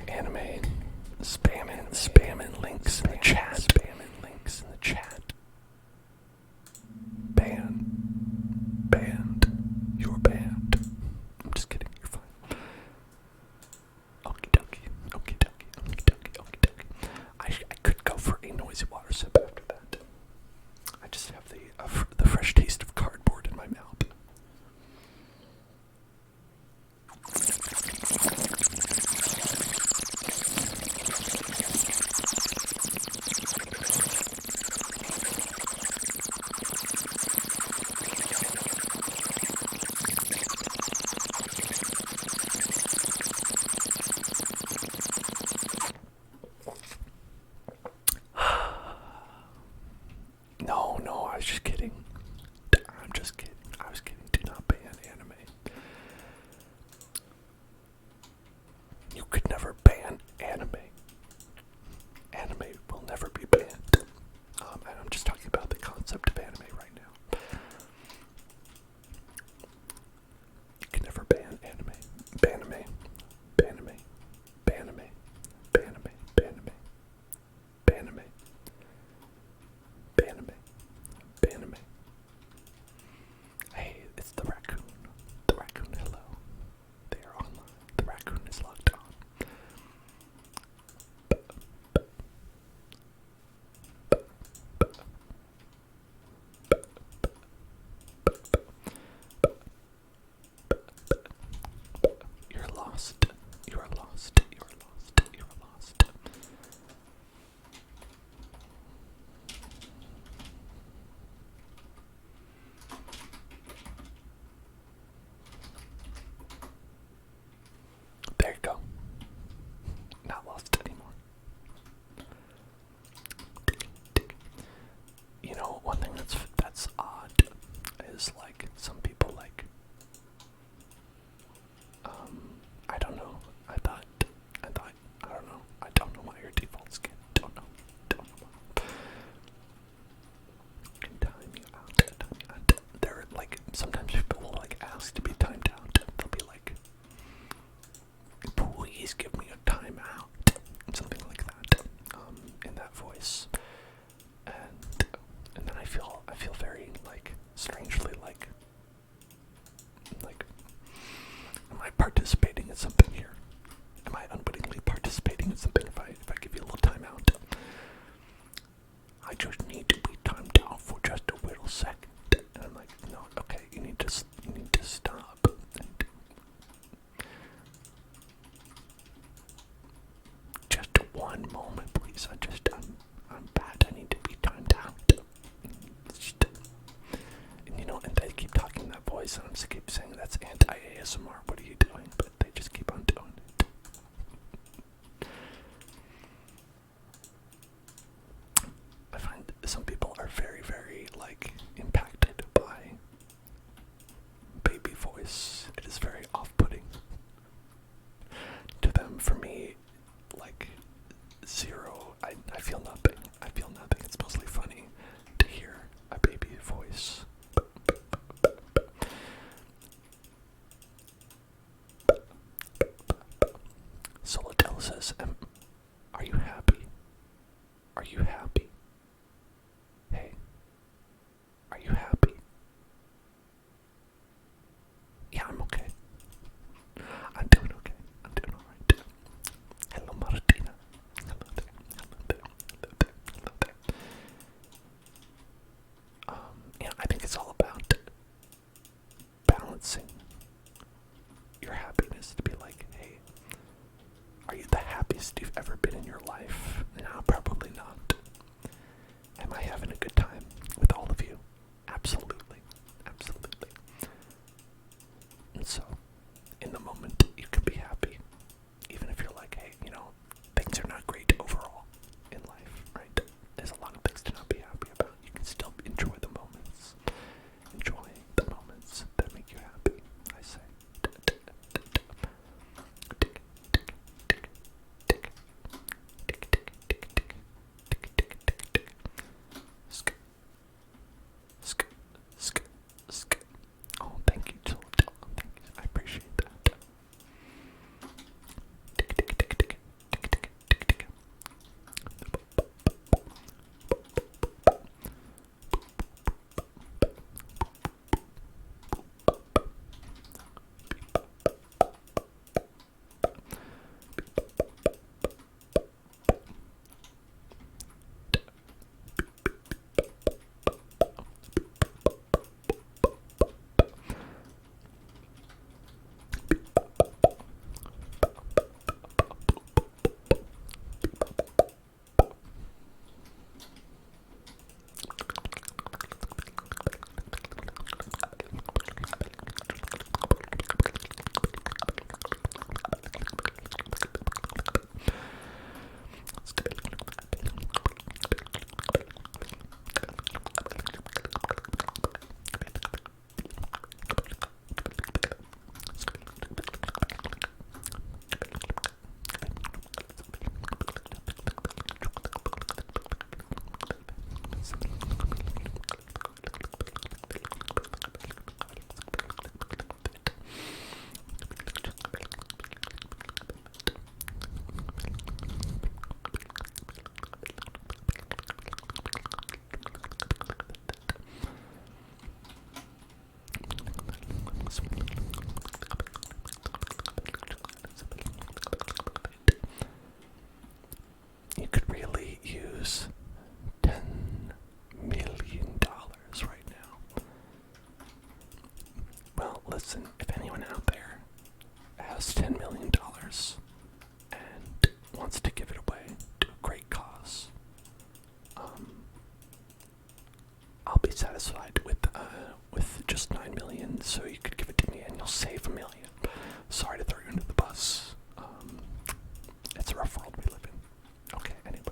Anime, spamming links in the chat, spamming links in the chat. Banned. You're banned. I'm just kidding, you're fine. Okie dokie. I could go for a noisy water sip after that. I just have the fresh taste of cardboard in my mouth. some people are very, very, like, impacted by baby voice. It is very off-putting to them. For me, like, zero. I feel nothing. I feel nothing. It's mostly funny to hear a baby voice. Solotella says, are you happy? Are you happy? Hey, are you happy? Yeah, I'm okay. I'm doing okay. I'm doing alright. Hello, Martina. Hello there. Hello there. Hello there. Hello there. I think it's all about balancing your happiness to be like, hey, are you the happiest you've ever been in your life? No, probably not. Am I having a good time with all of you? Absolutely. Absolutely. And so, in the moment, you can be happy. Even if you're like, hey, things are not great overall in life, right? There's a lot of things to not be happy about. You can still enjoy the moments. Enjoy the moments that make you happy, I say. Oh, thank you, Jill. Thank you. I appreciate that. You could really use $10 million right now. Well, listen, if anyone out there has $10 million and wants to give it away to a great cause, I'll be satisfied with just $9 million, so you could give it to me and you'll save $1 million. Sorry to throw you under the bus. It's a rough world we live in. Okay, anyway.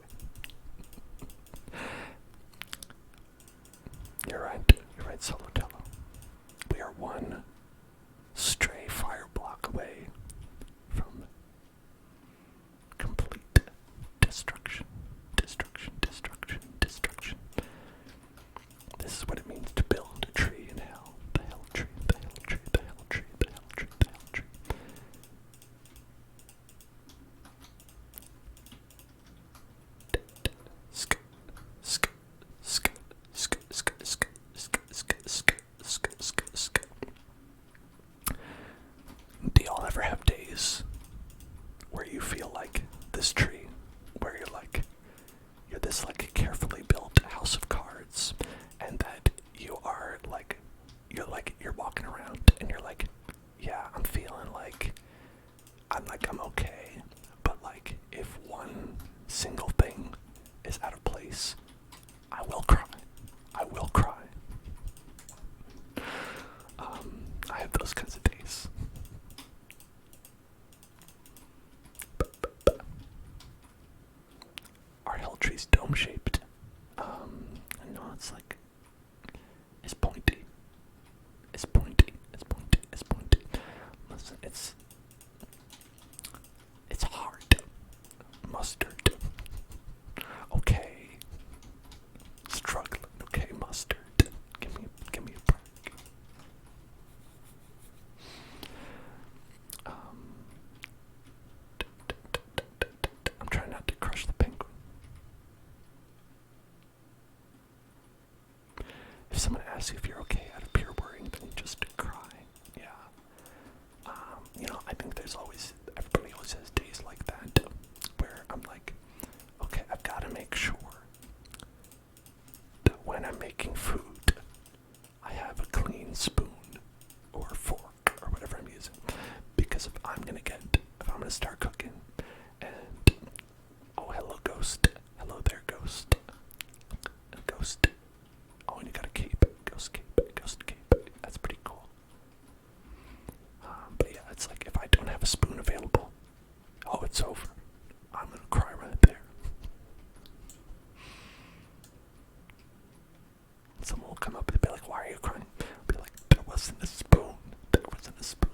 You're right, Solotello. We are one stray fire block away from complete destruction. Destruction. This is what it means to build a tree in hell. The hell tree. Do y'all ever have days where you feel like this tree, where you're this like carefully built house of cards, and that you're walking around and you're like, yeah, I'm feeling like I'm okay, but like if one single thing is out of place, I will cry. I have those kinds of days. Our hell tree's dome-shaped. mustard. Okay. Struggling. Okay, mustard. Give me a break. I'm trying not to crush the penguin. If someone asks you if you're okay out of pure worrying, then you just cry. Yeah. I think everybody always has days like that where I'm like, okay, I've got to make sure that when I'm making food, I have a clean spoon or fork or whatever I'm using. Because if I'm going to start cooking and, oh, hello, ghost. Hello there, ghost. Ghost. Oh, and you got a cape. Ghost cape. That's pretty cool. But yeah, it's like if I don't have a spoon available, oh, it's over. I'm gonna cry right there. Someone will come up and be like, "Why are you crying?" I'll be like, "There wasn't a spoon. There wasn't a spoon.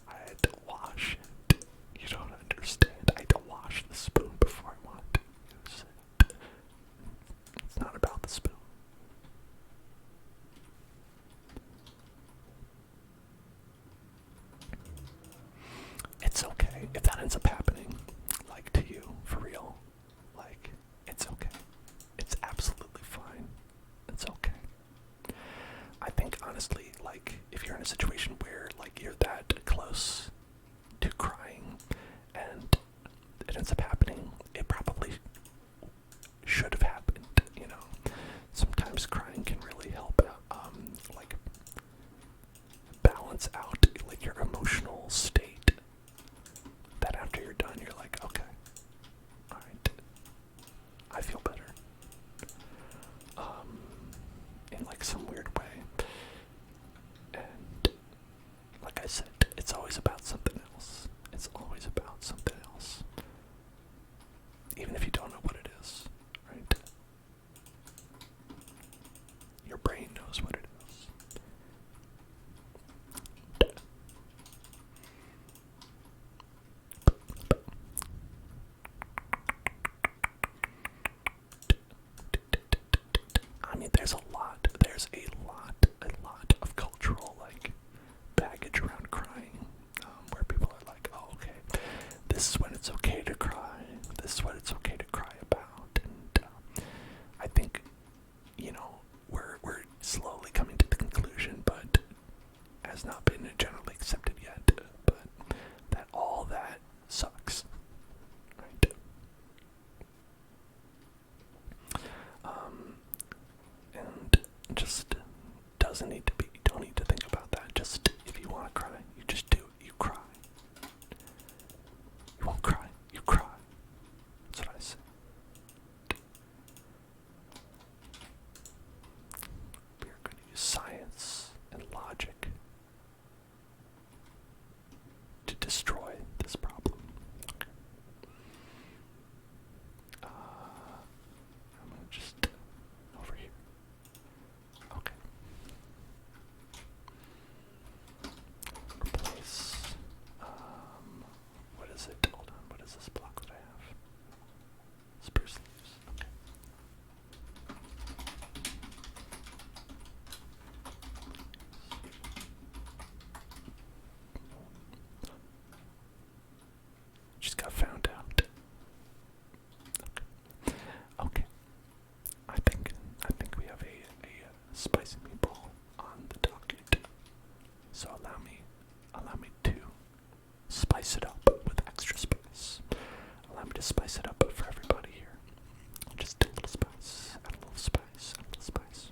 I had to wash it. You don't understand. I had to wash the spoon before I wanted to use it. It's not about the spoon." It's okay if that ends up happening, like to you, for real. Like, it's okay. It's absolutely fine. It's okay. I think honestly, like, if you're in a situation where, like, you're that close to crying and it ends up happening, it probably should have happened, you know. Sometimes crying can really help, like, balance out, like, your emotional state. That after you're done, you're like, okay, alright, I feel better. In like some weird way. And like I said, it's always about something else. It's always about something else. Even if you don't know what it is, right? Your brain knows what it is. I mean, there's a lot of cultural, like, baggage around crying, where people are like, oh, okay, this is when it's okay to cry, this is what it's okay to cry about, and, I think, we're slowly coming to the conclusion, but has not been generally accepted yet, but that all that sucks, right? And just doesn't need to be, you don't need to think about that. Just, if you want to cry, you just do it, you cry. You won't cry, you cry. That's what I say. We are going to use science and logic to destroy this problem. I'm going to just, over here. Okay. Replace, what is it? Hold on, what is this block that I have? Spruce leaves, okay. Just got found out. Okay. I think we have a spicy meatball on the docket. So allow me to spice it up with extra spice. Allow me to spice it up for everybody here. Just a little spice, add a little spice, add a little spice.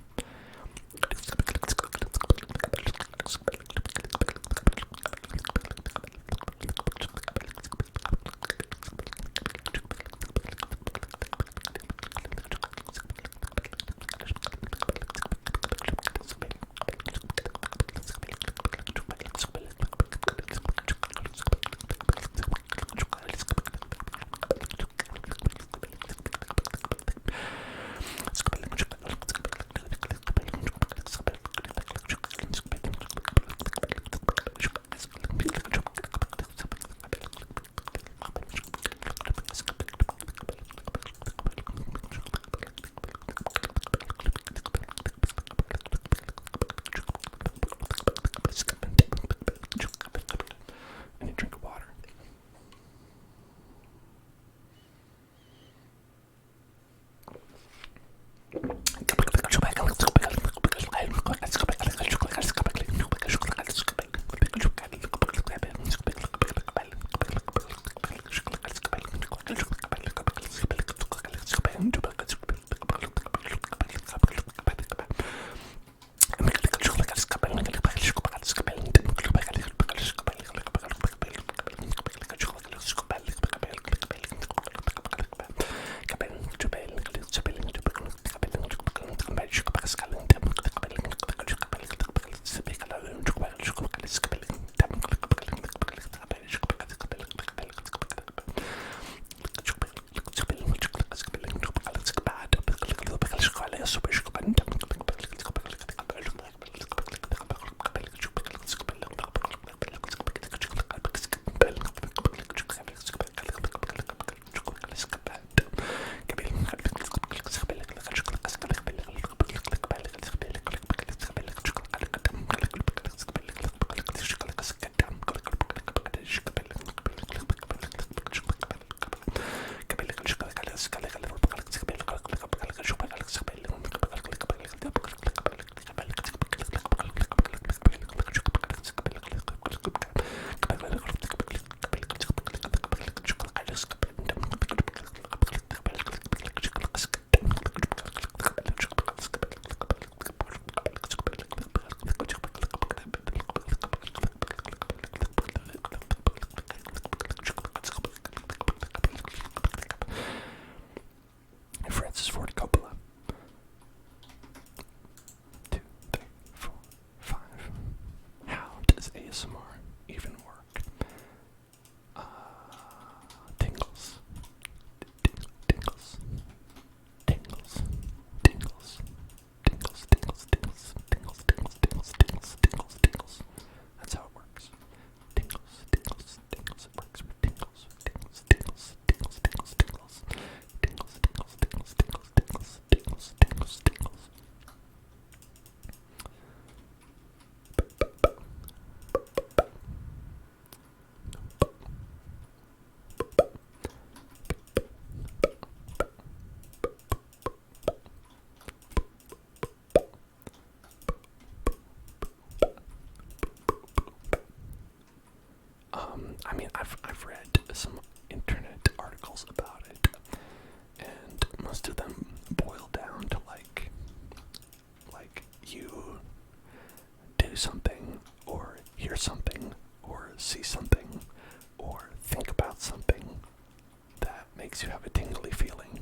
makes you have a tingly feeling.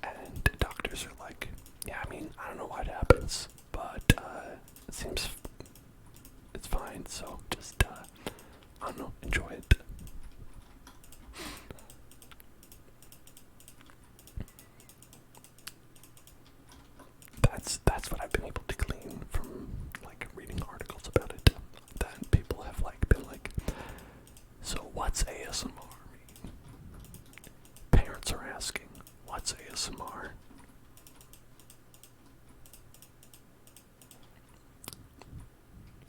And doctors are like, yeah, I mean, I don't know what happens, but it seems it's fine, so just, I don't know, enjoy it. That's what I've been able to glean from, like, reading articles about it. That people have, like, been like, so what's ASMR mean? Parents are asking, what's ASMR?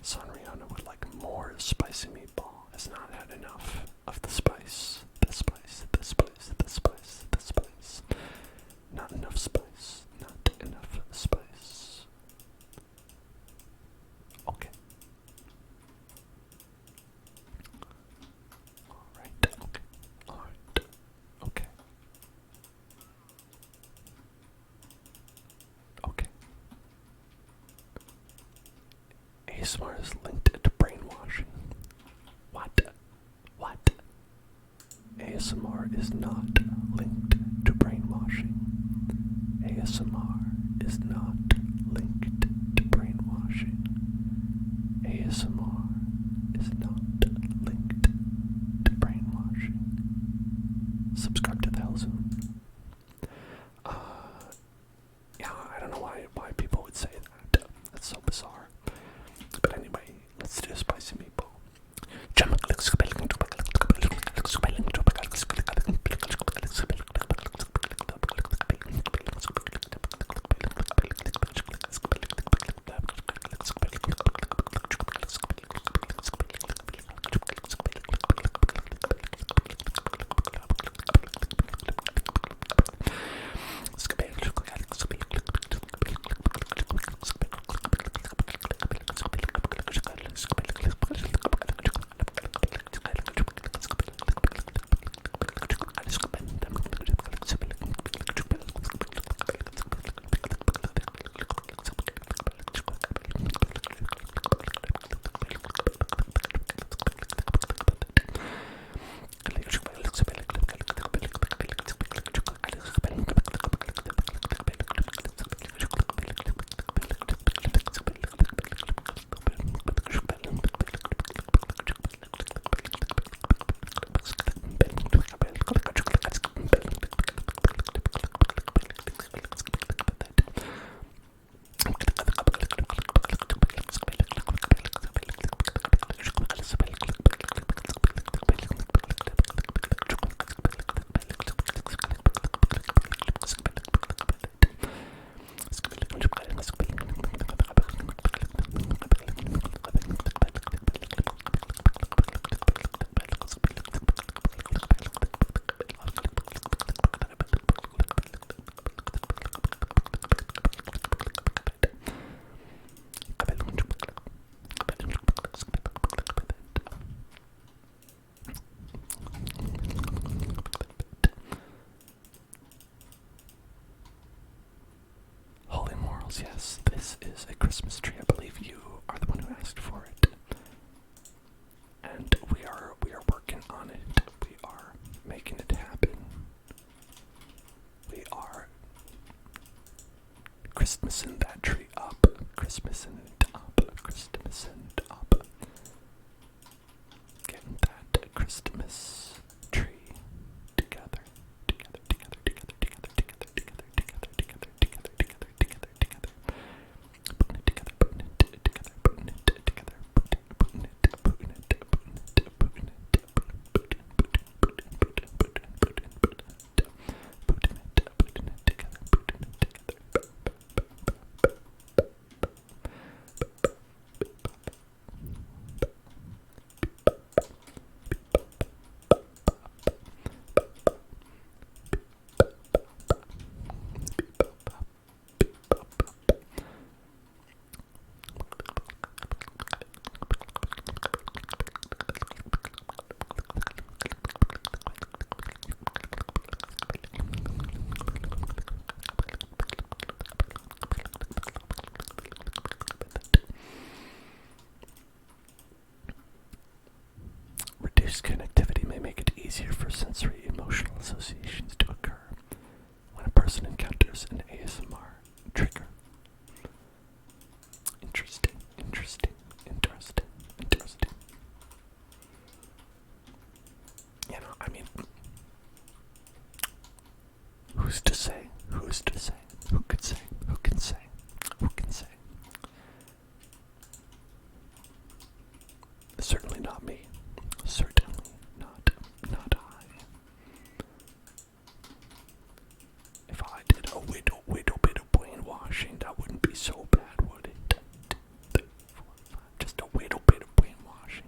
Sanriana would like more spicy meatball, has not had enough of the spice. The spice, the spice, the spice, the spice. Not enough spice, not enough spice. Okay. Alright, okay. Alright, okay. Okay. ASMR is linked to brainwashing. What? What? ASMR is not linked to brainwashing. ASMR is not linked to brainwashing. ASMR is not linked to brainwashing. Subscribe to the hell soon. Yeah, I don't know why people would say that. That's so bizarre. But anyway, let's do a spicy meatball. Yes, this is a Christmas tree. I believe you are the one who asked for it. And we are working on it. We are making it happen. We are Christmasing that tree up. Christmasing it up. Christmasing it up. Getting that Christmas tree together. Together, together, together, together, together, together, together, together, together, together, together, together. Putting it together, putting it together, putting it together, putting it, putting it, putting it, putting it, putting it together, putting it together. Who's to say? Who's to say? Who could say? Who can say? Who can say? Certainly not me. Certainly not I. If I did a little bit of brainwashing, that wouldn't be so bad, would it? 3, 4, 5, just a little bit of brainwashing.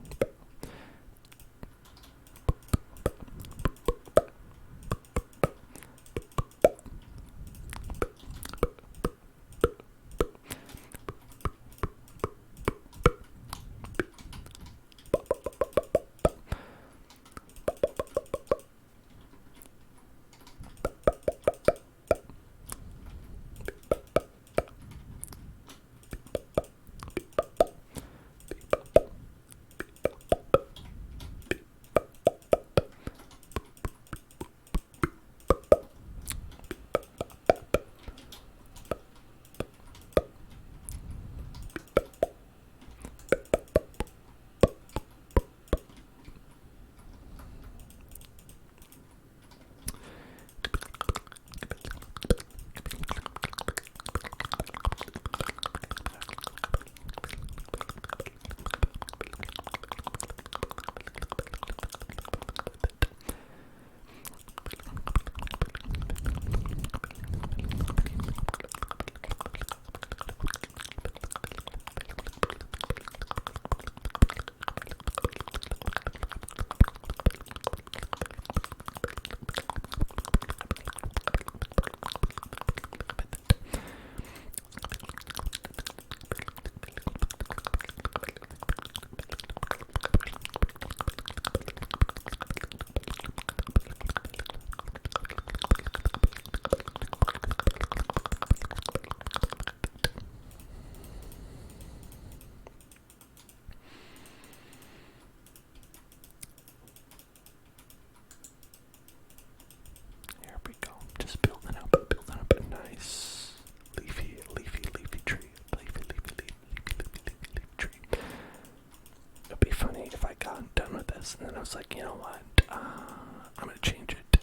And then I was like, you know what? I'm gonna change it.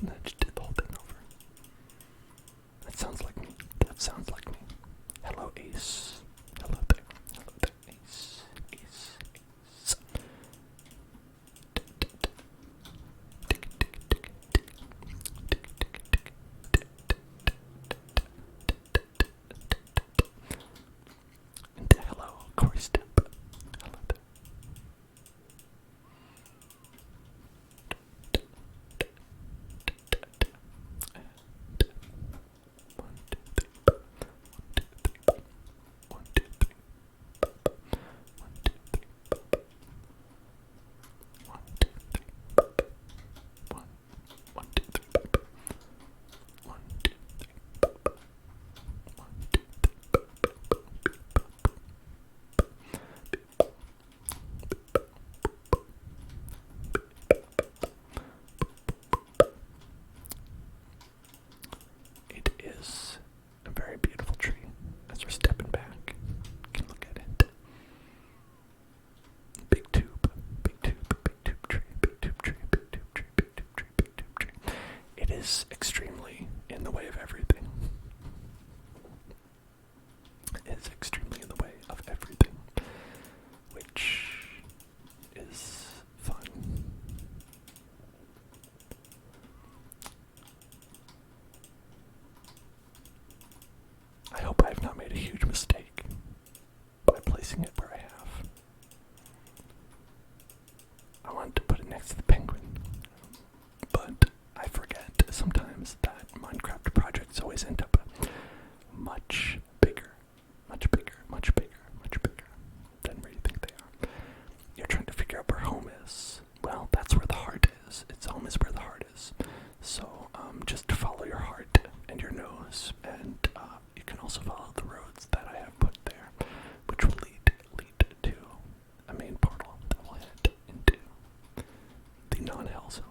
And I just did the whole thing over. That sounds like me. That sounds like me. Hello, Ace. Hello there. Hello there, Ace. Ace. Ace. And hello, Corey Step. Hello there. Is extremely in the way of everything. Is extremely in the way of everything, which is fun. I hope I have not made a huge mistake by placing it where I have. I wanted to put it next to the penguin, but I forget sometimes that Minecraft projects always end up much bigger than where you think they are. You're trying to figure out where home is. Well, that's where the heart is. Its home is where the heart is. So just follow your heart and your nose, and you can also follow the roads that I have put there, which will lead to a main portal that will head into the non-hell zone.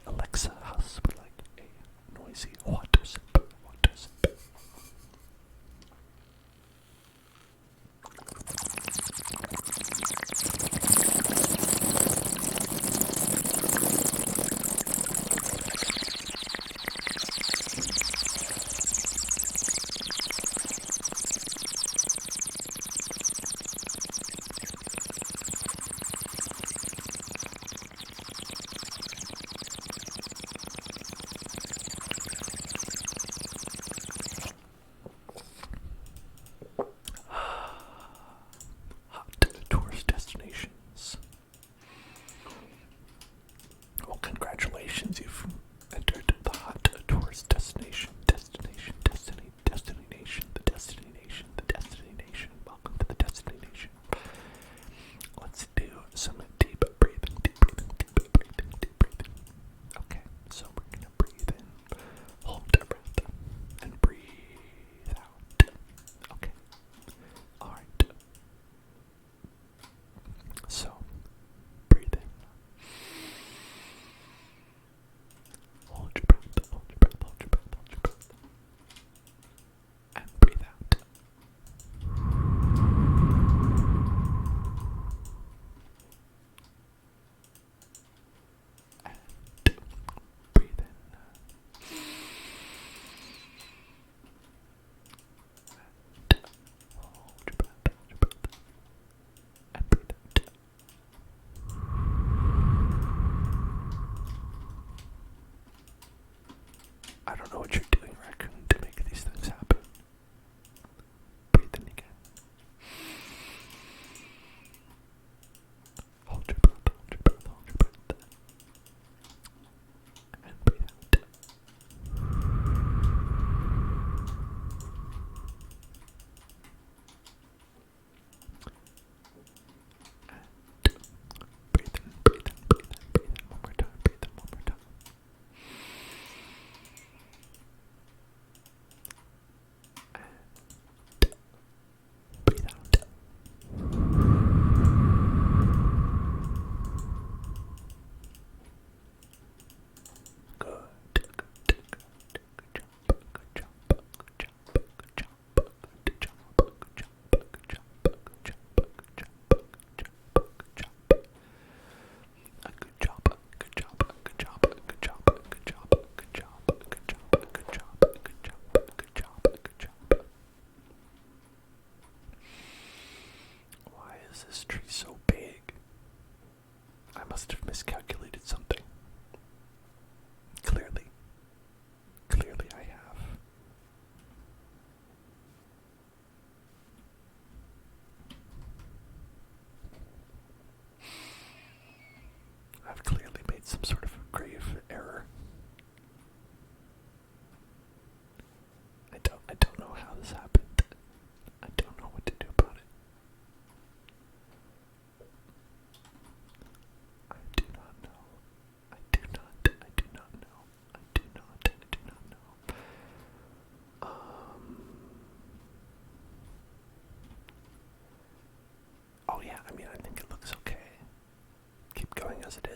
Alexa, house would like a noisy water sip. Water sip.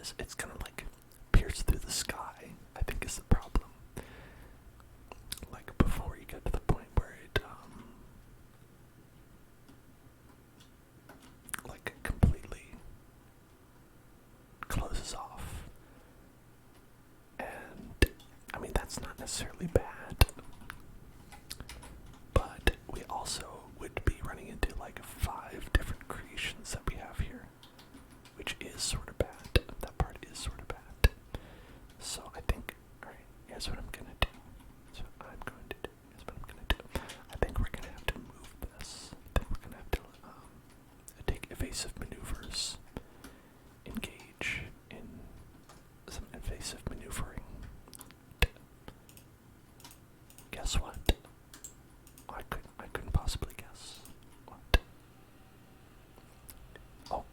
is, it's gonna like pierce through the sky, I think is the problem. Like before you get to the point where it like completely closes off. And I mean, that's not necessarily bad, but we also would be running into like 5 different creations that we have here, which is sort of bad. That part is sort of bad. So I think, alright, here's what I'm gonna do. I think we're gonna have to move this. I think we're gonna have to take evasive maneuvers, engage in some evasive maneuvering. Guess what? I couldn't possibly guess. What? Oh,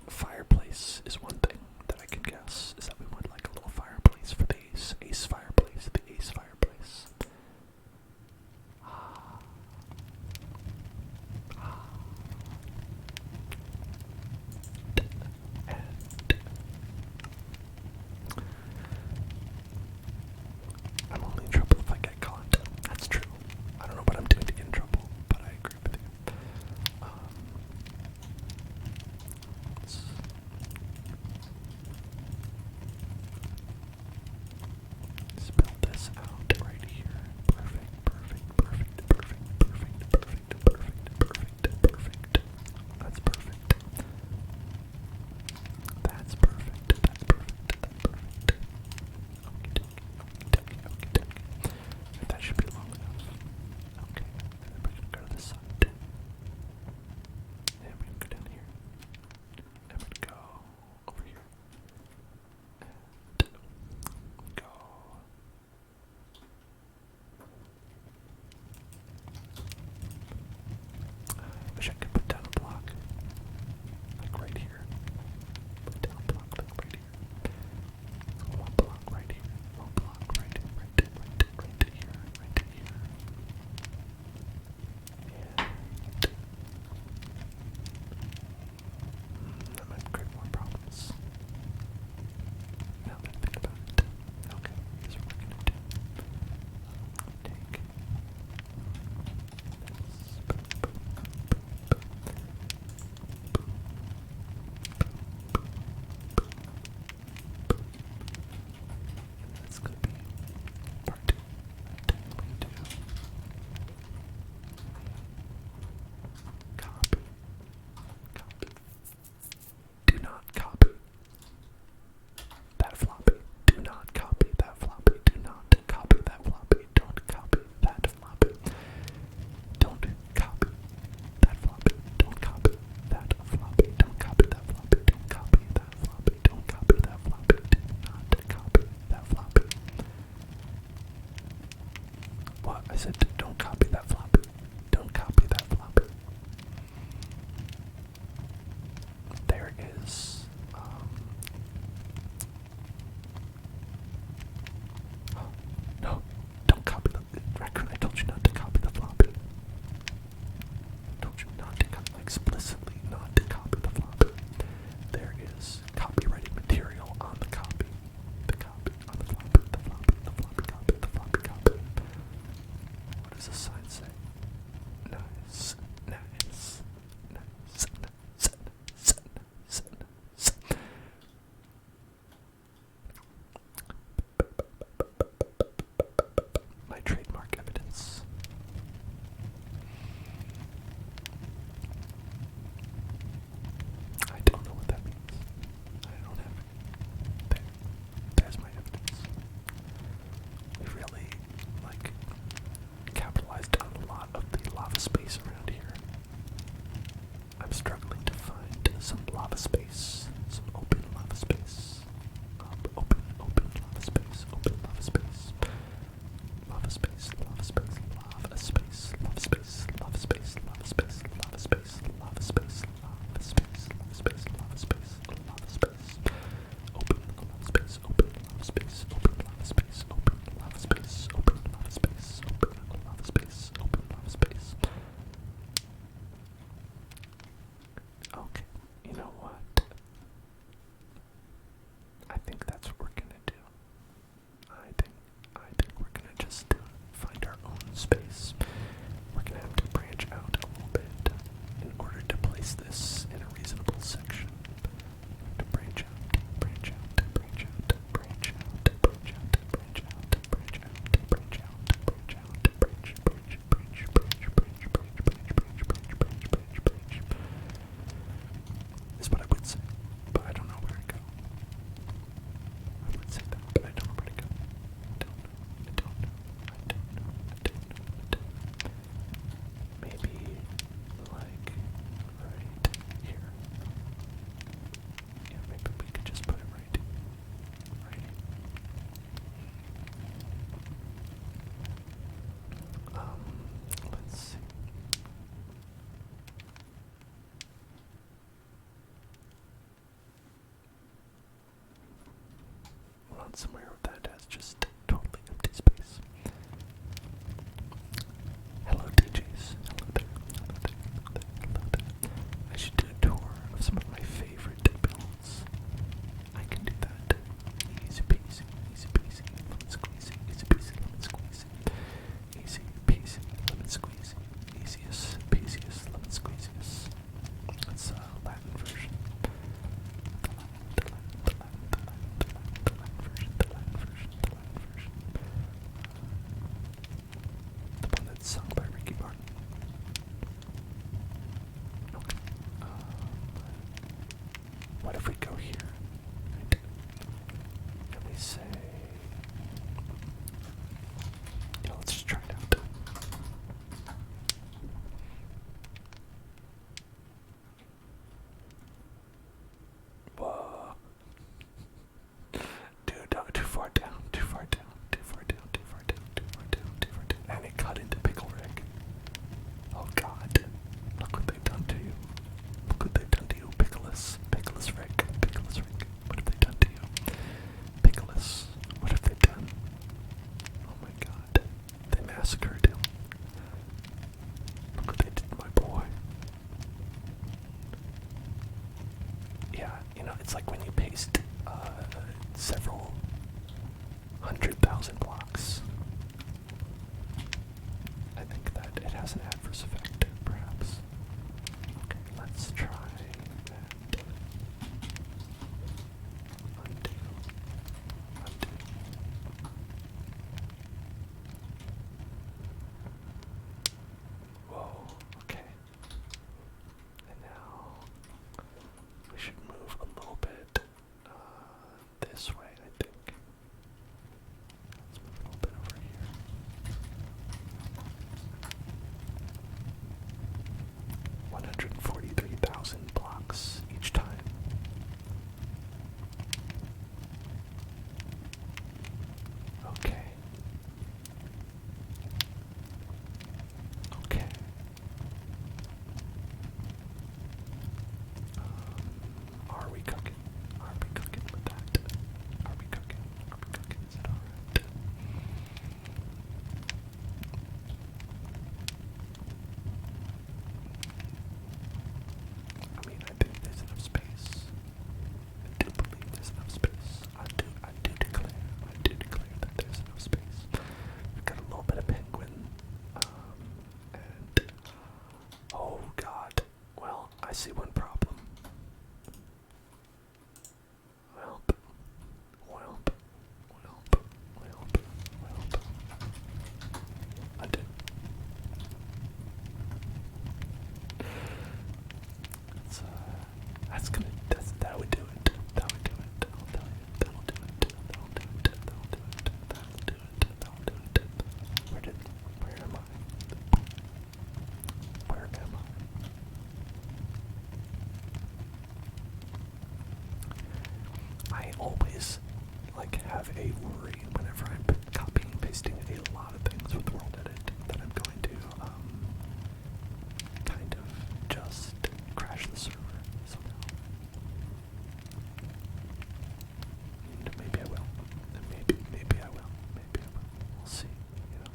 fireplace is one thing that I can guess. Is that we want like a little fireplace for the ace fireplace, the ace fireplace. And I'm only in trouble if I get caught. That's true. I don't know what I'm doing to get in trouble, but I agree with you. Let's build this out right here. Perfect, perfect, perfect, perfect, perfect, perfect, perfect, perfect, perfect. That's perfect. That's perfect. That's perfect. That's perfect. Okay. That should be long enough. Okay. And then we're gonna go to this side. And we're gonna go down here. And we're gonna go over here. And go. I wish I could put down a block. Like right here. Put down a block like right here. One block right here. One block right here. Right here. Right here. And that might create more problems. Now that I think about it. Okay, here's what we're gonna do. Take this. And that's gonna be part 2. Copy. Copy. Do not copy that floppy. Do not copy that floppy. Do not copy that floppy. Don't copy that floppy. Don't copy that floppy. Don't copy that floppy. Don't copy that floppy. Don't copy that floppy. Don't copy that floppy. Do not copy that floppy. What? I said don't copy that floppy. Don't copy that floppy. There is no, don't copy the raccoon. I told you not to copy the floppy. I told you not to copy, explicitly not to copy the floppy. There is copyrighted material on the copy. The copy on the floppy, the floppy, the floppy copy, the floppy copy. What down somewhere that has just totally empty space. Hello, DJs. Hello there. Hello there. Hello there. Hello there. I should do a tour of some of my favorite builds. I can do that. Easy peasy, easy peasy, lemon squeezy, easy peasy, lemon squeezy. Easy peasy, lemon squeezy. Easiest, peasiest, lemon squeeziest. That's Latin version. The Latin version. The one that's sung by Ricky Martin. Okay. What if we go here? Right? And we say, yeah, let's just try it out. Whoa. Dude, too far down, too far down, too far down, too far down, too far down, too far down. And it cut into Pickle Rick. Oh god. Look what they've done to you. Look what they've done to you, Pickles. Pickles Rick. Pickles Rick. What have they done to you? Pickles. What have they done? Oh my god. They massacred him. Look what they did to my boy. Yeah, you know, it's like when you paste several 100,000 blocks. I think that it has an adverse effect, perhaps. Okay, let's try that. Undo. Undo. Whoa, okay. And now we should move a little bit this way, I think. Let's move a little bit over here. 143,000 blocks each time. Okay. Okay. Are we cooking? Are we cooking with that? Are we cooking? Are we cooking? Is it alright? I mean, I think there's enough space. I do believe there's enough space. I do declare that there's enough space. We've got a little bit of penguin, and oh god. Well, I see one problem. Welp, welp, welp, welp, welp. I did. That would do it. That would do it. I'll tell you. That'll do it. That'll do it. That'll do it. That'll do it. That'll do it. Where am I? Where am I? I always have a worry whenever I'm copying and pasting a lot of things with World Edit that I'm going to kind of just crash the server somehow. Maybe I will. Maybe I will. Maybe I will. We'll see. You know.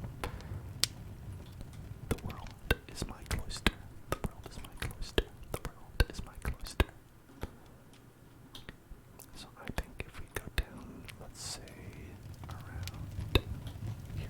The world is my cloister. The world is my cloister. The world is my cloister. So I think if we go down, let's say around here.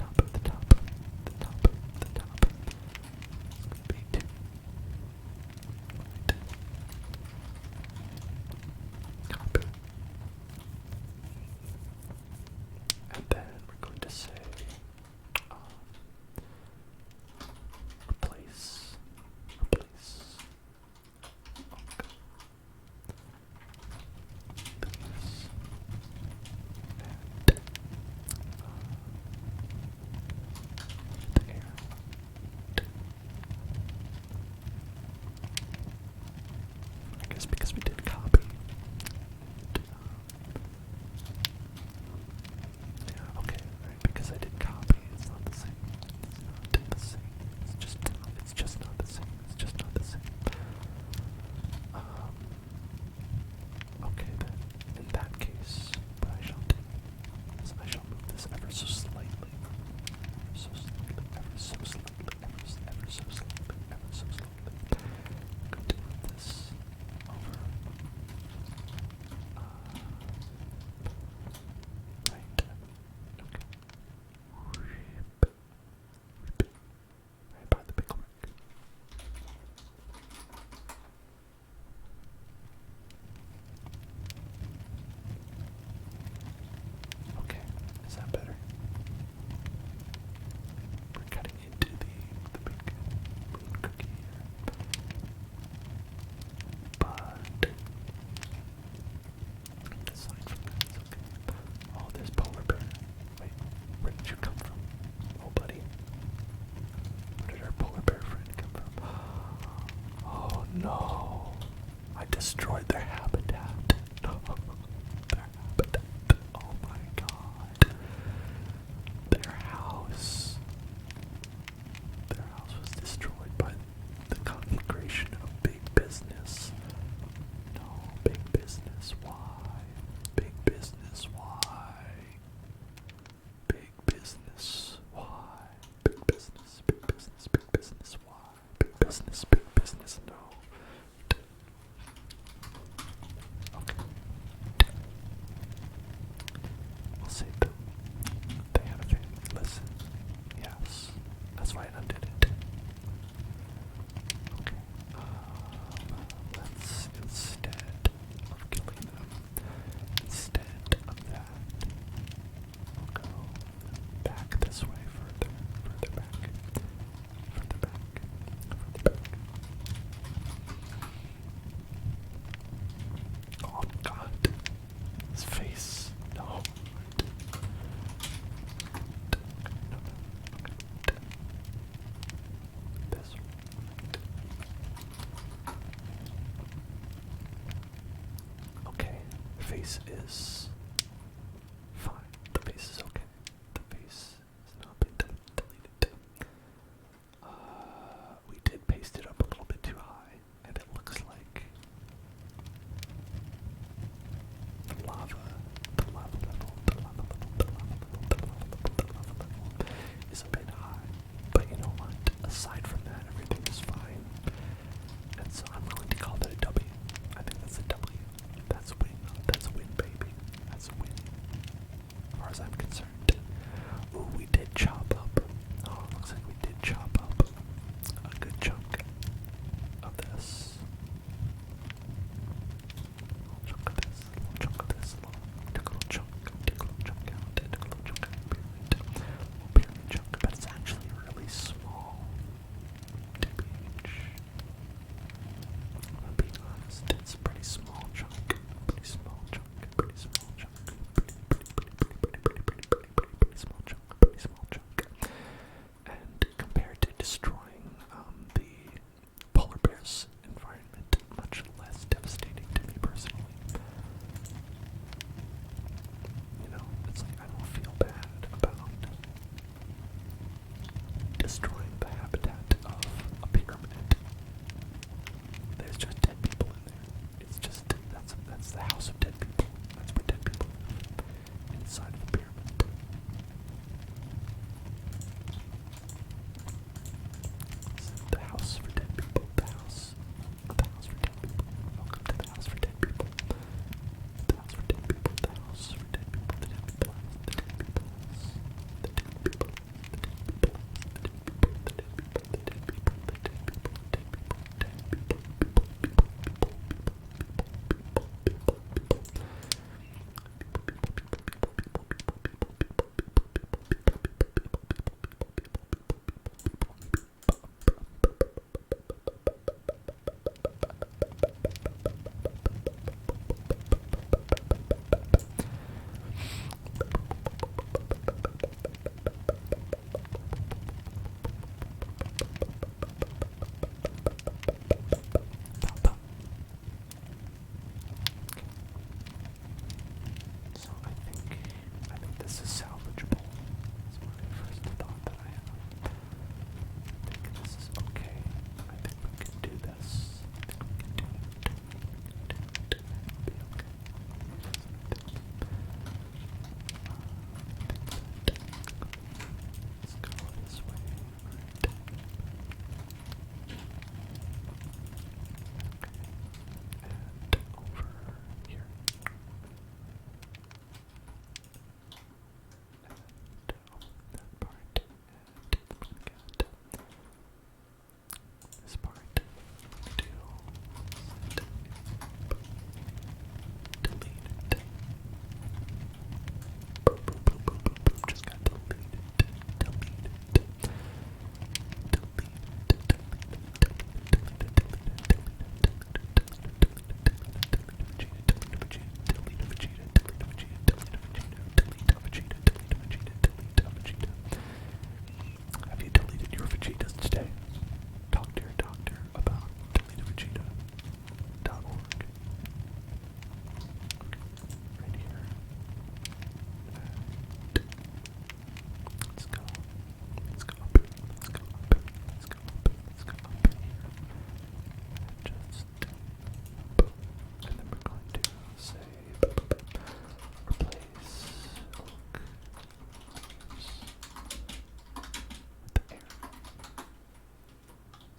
top, the top, the top, the top. It's gonna be 2. Right. Copy. And then we're going to say replace. Okay. These. And there. I guess because we did copy. Yeah, okay, right, because I did copy, it's not the same. It's not the same. It's just not the same. It's just not the same. Okay then, in that case, what I shall do is I shall move this ever so slightly. Ever so slightly, ever so slightly, ever so slightly, ever so slightly. I'm going to move this over. Right. Okay. Right by the big rock. Okay, is that better? We're cutting into the big moon cookie here. But aside from that, it's okay. Oh, there's polar bear. Wait, where did you come from? Oh, buddy. Where did our polar bear friend come from? Oh no. I destroyed their habitat. No. Their habitat. Oh my god. Their house. Their house was destroyed by the conflagration of big business. No, big business. Why? Big business. Why? Big business. Why? Big business. Big business. Big business. Why? Big business. Big business. No. Okay. We'll save them. They had a family. Listen. Yes. That's why I undid it. Okay. Let's, instead of killing them, instead of that, we'll go back this way further, further back, further back, further back. Oh god. His face. No. No. This. Okay. The face is fine. The face is okay. The face has not been deleted. We did paste it up a little bit too high, and it looks like the lava level, the lava level, the lava level, the lava level, the far as I'm concerned. Ooh, we did chop up. Oh, it looks like we did chop up a good chunk of this. A little chunk of this, a little chunk of this, took a little chunk out, took a little chunk out of pyramid. A little pyramid chunk, but it's actually really small to be I'm being honest, it's a pretty small chunk, pretty small chunk, pretty small chunk, pretty small chunk, pretty small chunk. And compared to destroying the polar bear's environment, much less devastating to me personally. You know, it's like I don't feel bad about destroying the habitat of a pyramid. There's just dead people in there. It's just that's the house of dead people. That's where dead people live inside of the pyramid. It's the house for dead people. The house for dead people. Welcome to the house for dead people. The house for dead people. The house for dead people. The dead people house. The dead people house. The dead people. The dead people. The dead people. The dead people. The dead people. The dead people. The dead people. The dead people. So I think this is salvageable. That's my first thought that I have. I think this is okay. I think we can do this. I think we can do it. Be okay. Let's go this way. Right. And over here. That part, and this part, delete it. Boom, boom, boom, boom, boom, boom, just got deleted. Have you deleted your Vegetas today? Talk to your doctor about deletevegeta.org. Right here. Let's go. Let's go up. Let's go up. Let's go up. Let's go up here. And just boom. And then we're going to say replace oak with the air.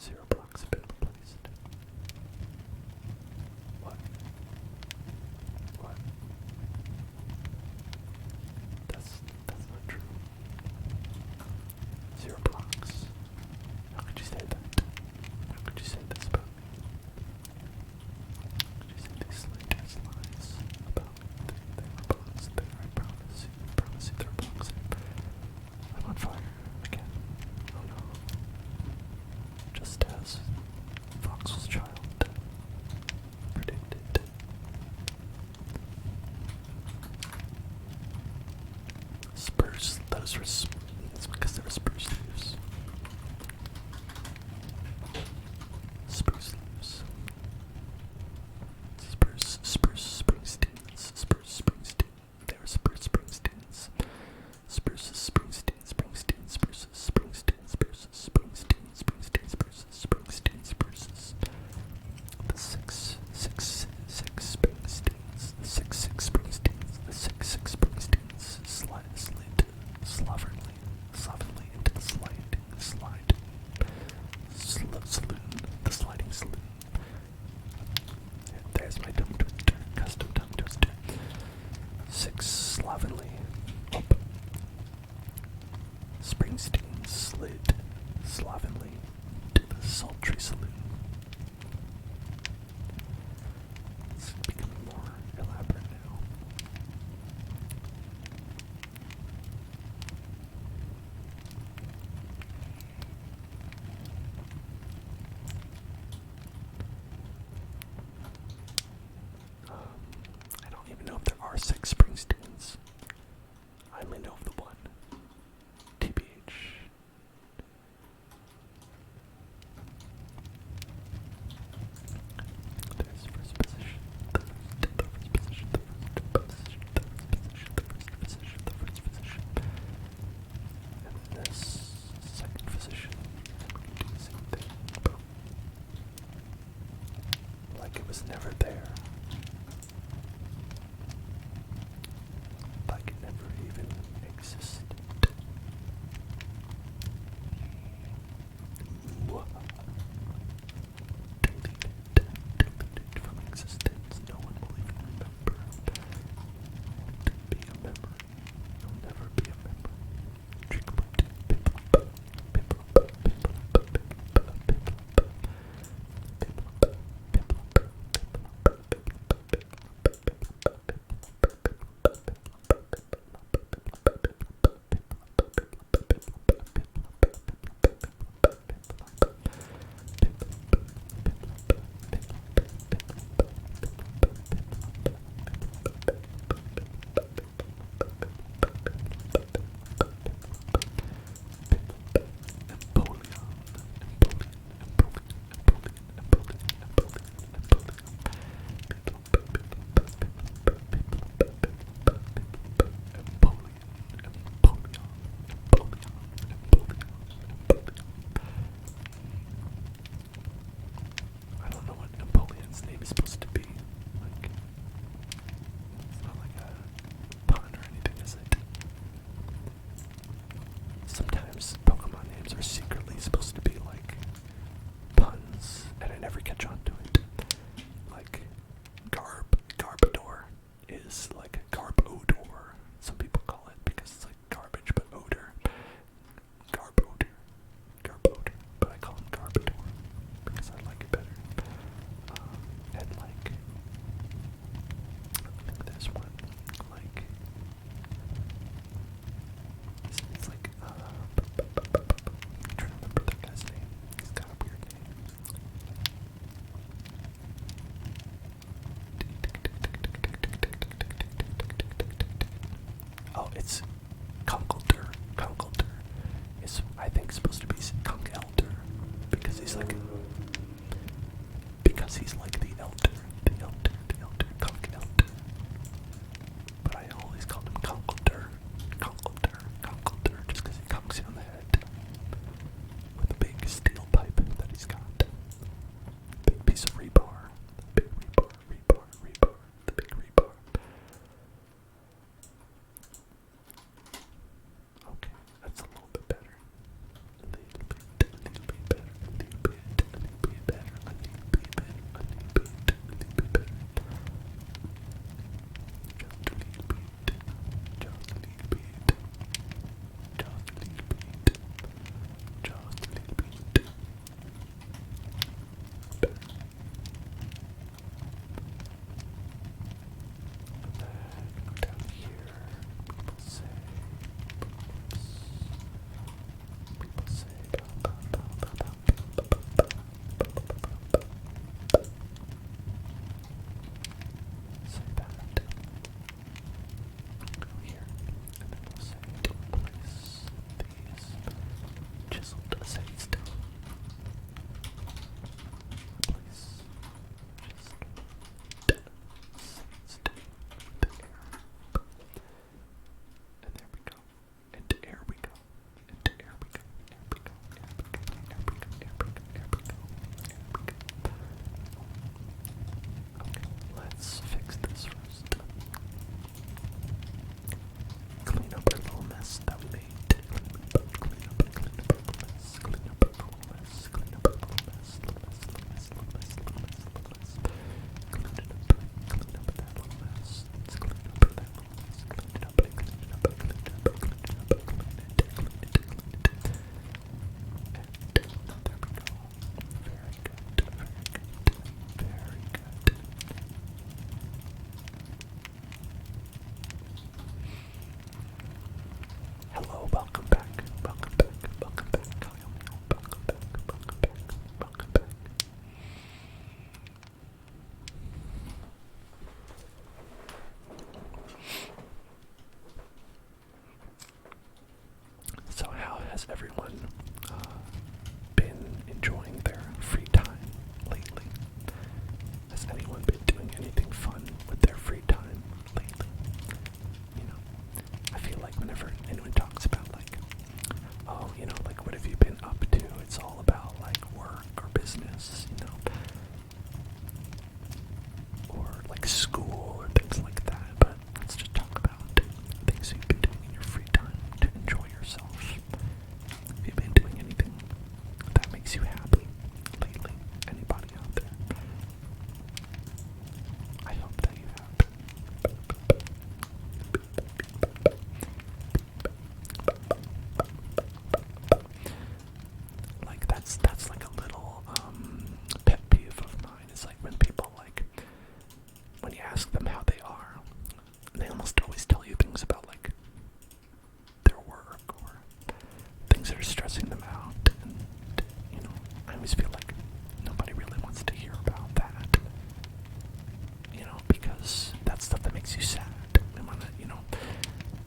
0 blocks have been replaced. What? What? That's not true. 0 blocks. How could you say that? How could you say this about me? How could you say these slanderous lies about me? There are blocks there, I promise you there are blocks there. I'm on fire again. Oh no. Just as Fox's child predicted. Spurs, those were it's because they were spruce leaves. Spruce leaves. Spruce Springsteens. Spruce Springsteen. They were Spruce Springsteens. Spruces Springsteen. Spruces Springsteen. Spruces Springsteen. Spruces. The six Springsteens. The six Springsteens. The six Springsteens. Slovenly it's Kunkelter. Kunkelter is, I think, supposed to be Kunkelter because he's like the elder, Kunkelter. But I always called him Kunkelter, just because he conks you on the head with a big steel pipe that he's got. Big piece of rebar, the big rebar. Okay, that's a little bit better. A little bit better. Down here, people say, say that. Go here, and then we'll say place these chiseled essays down. Place chiseled essays down. And there we go. And there we go. And there we go. There we go. Okay, let's fix this first. Clean up our little mess that we made. Clean up our little mess. Clean up our little mess. Clean up our little mess. Little mess. Clean it up. Clean up that little mess. Let's clean up that little mess. Clean it up. Clean it up. Clean it up. Clean it up. Clean it. And there we go. Very good. Very good. Very good. Hello, welcome back. Welcome back. Welcome back. Welcome back. Welcome back. Welcome back. So how has everyone been enjoying their free time lately? Has anyone been doing anything fun with their free time lately? You know, I feel like whenever anyone talks about like, oh, you know, like what have you been up to? It's all about like work or business, you know, or like school or things like that. But let's just talk about things you've been doing in your free time to enjoy yourself. Have you been doing anything that makes you happy lately? Anybody out there? I hope that you have. Like that's like a little pet peeve of mine. It's like when people like when you ask them how they are, they almost always tell you things about like their work or things that are stressing them out. And you know, I always feel like nobody really wants to hear about that. You know, because that's stuff that makes you sad. We wanna, you know,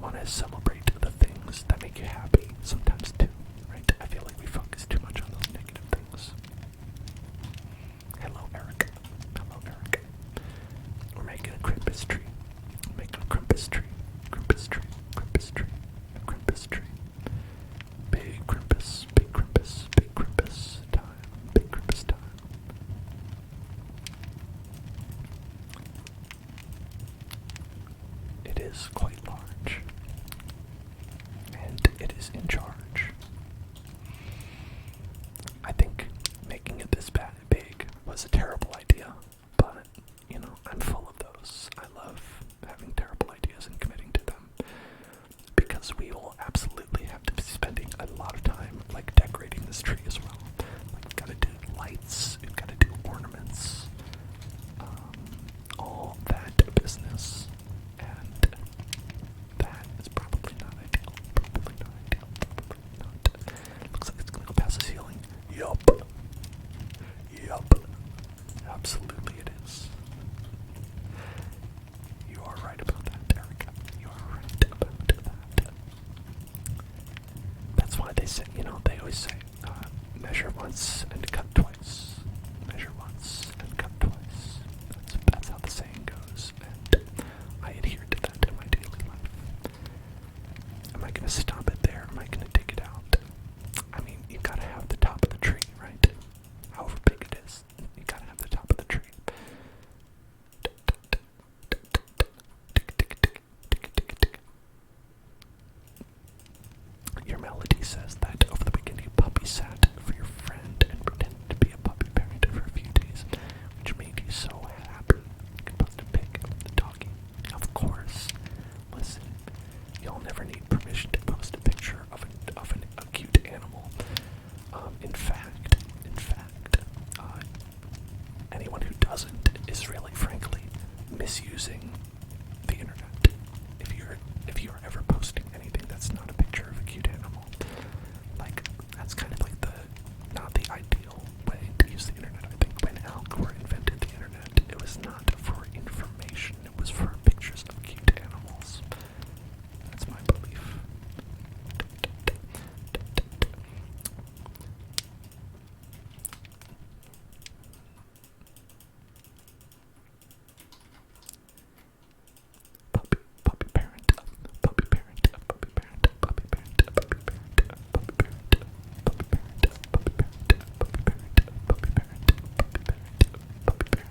wanna celebrate the things that make you happy sometimes too, right? I feel like we focus too much on those negative things. Hello, Eric. Hello, Eric. We're making a Krampus tree. Making a Krampus tree. Krampus tree. Krampus tree. Krampus tree. Big Krampus. Big Krampus. Big Krampus time. Big Krampus time. It is quite large. And it is in charge. I think making it this big was a terrible idea, but, you know, I'm full of those. I love having terrible ideas and committing to them, because we will absolutely have to be spending a lot of time, like, decorating this tree as well. Like, we've got to do lights, we've got to do ornaments, all that business, and that is probably not ideal. Probably not ideal. Probably not. Looks like it's gonna go past the ceiling. Yup. Yup. Absolutely it is. You are right about that, Erica. You are right about that. they say, they always say, measure once and cut twice. Measure once and cut twice. That's how the saying goes, and I adhere to that in my daily life. Am I going to stop it there? Am I going to dig it out? I mean, you gotta have the top of the tree, right? However big it is, you gotta have the top of the tree. Your melody says that over the weekend you puppy sat for your friend and pretended to be a puppy parent for a few days, which made you so happy. You can post a pic of the doggy. Of course. Listen, you'll never need permission to post a picture of a cute animal. In fact, anyone who doesn't is really, frankly, misusing the internet. If you're ever posting anything that's not a picture of a cute animal, like that's kind of like not the ideal way to use the internet. I think when Al Gore invented the internet, it was not for information; it was for pictures of cute animals. That's my belief. Puppy parent, puppy parent, puppy parent, puppy parent, puppy parent, puppy parent, puppy parent, puppy parent, puppy parent, puppy parent, puppy parent, puppy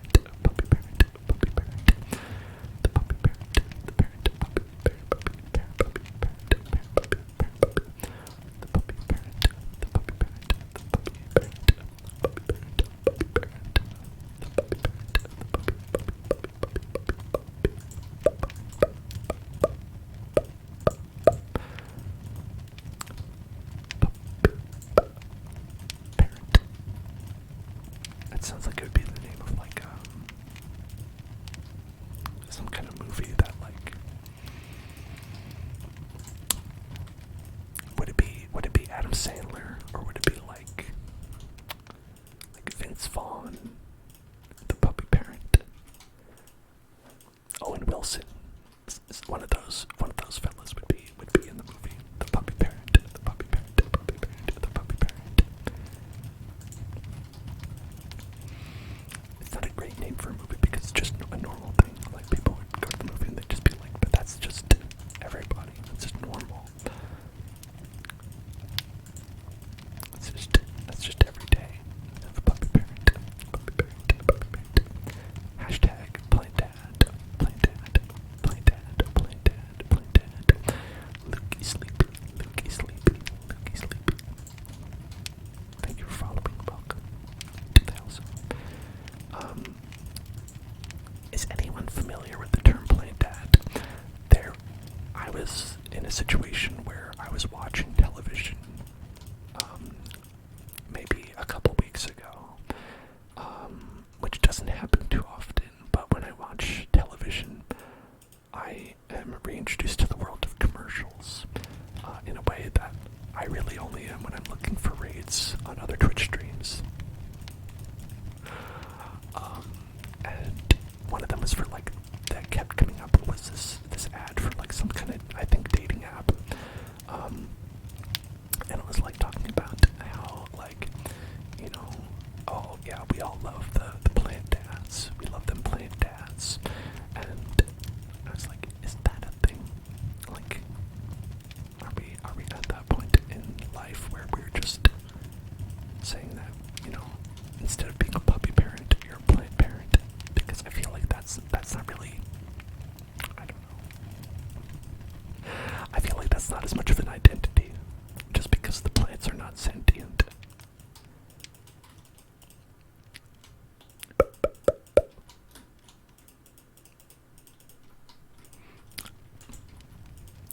parent, puppy parent, puppy parent, the puppy parent, the parent, puppy parent, puppy parent, puppy parent, parent, puppy parent, puppy, the puppy parent, the puppy parent, the puppy parent, puppy parent, puppy parent, the puppy parent, the puppy, parent. That sounds like it would be the name of like some kind of movie that like would it be Adam Sandler, or would it be like Vince Vaughn, the puppy parent? Owen Wilson, one of those fellas would be in the movie. The puppy parent, the puppy parent, the puppy parent, the puppy parent. It's not a great name for a movie because it's just a normal thing. Like people would go to the movie and they'd just be like, but that's just everybody. That's just normal. That's just every day. The puppy parent, puppy parent, puppy parent. Hashtag plain dad, plain dad, plain dad, plain dad, plain dad. Lukey sleepy, Lukey sleepy, Lukey sleepy. Thank you for following. Welcome to the house. Is anyone familiar with the term plain dad? I was in a situation where I was watching television, maybe a couple weeks ago, which doesn't happen too often, but when I watch television, I am reintroduced to the world of commercials, in a way that I really only am when I'm looking for raids on other Twitch streams. And one of them was for like, that kept coming up, was this ad for like some kind of, I think, dating app. And it was like talking about how, like, oh yeah, we all love the plant dads. We love them plant dads. And I was like, is that a thing? Like, are we at that point in life where we're just saying that, instead of being a puppy parent, you're a plant parent? Because I feel like that's not really, I don't know. I feel like that's not as much of an identity, just because the plants are not sentient.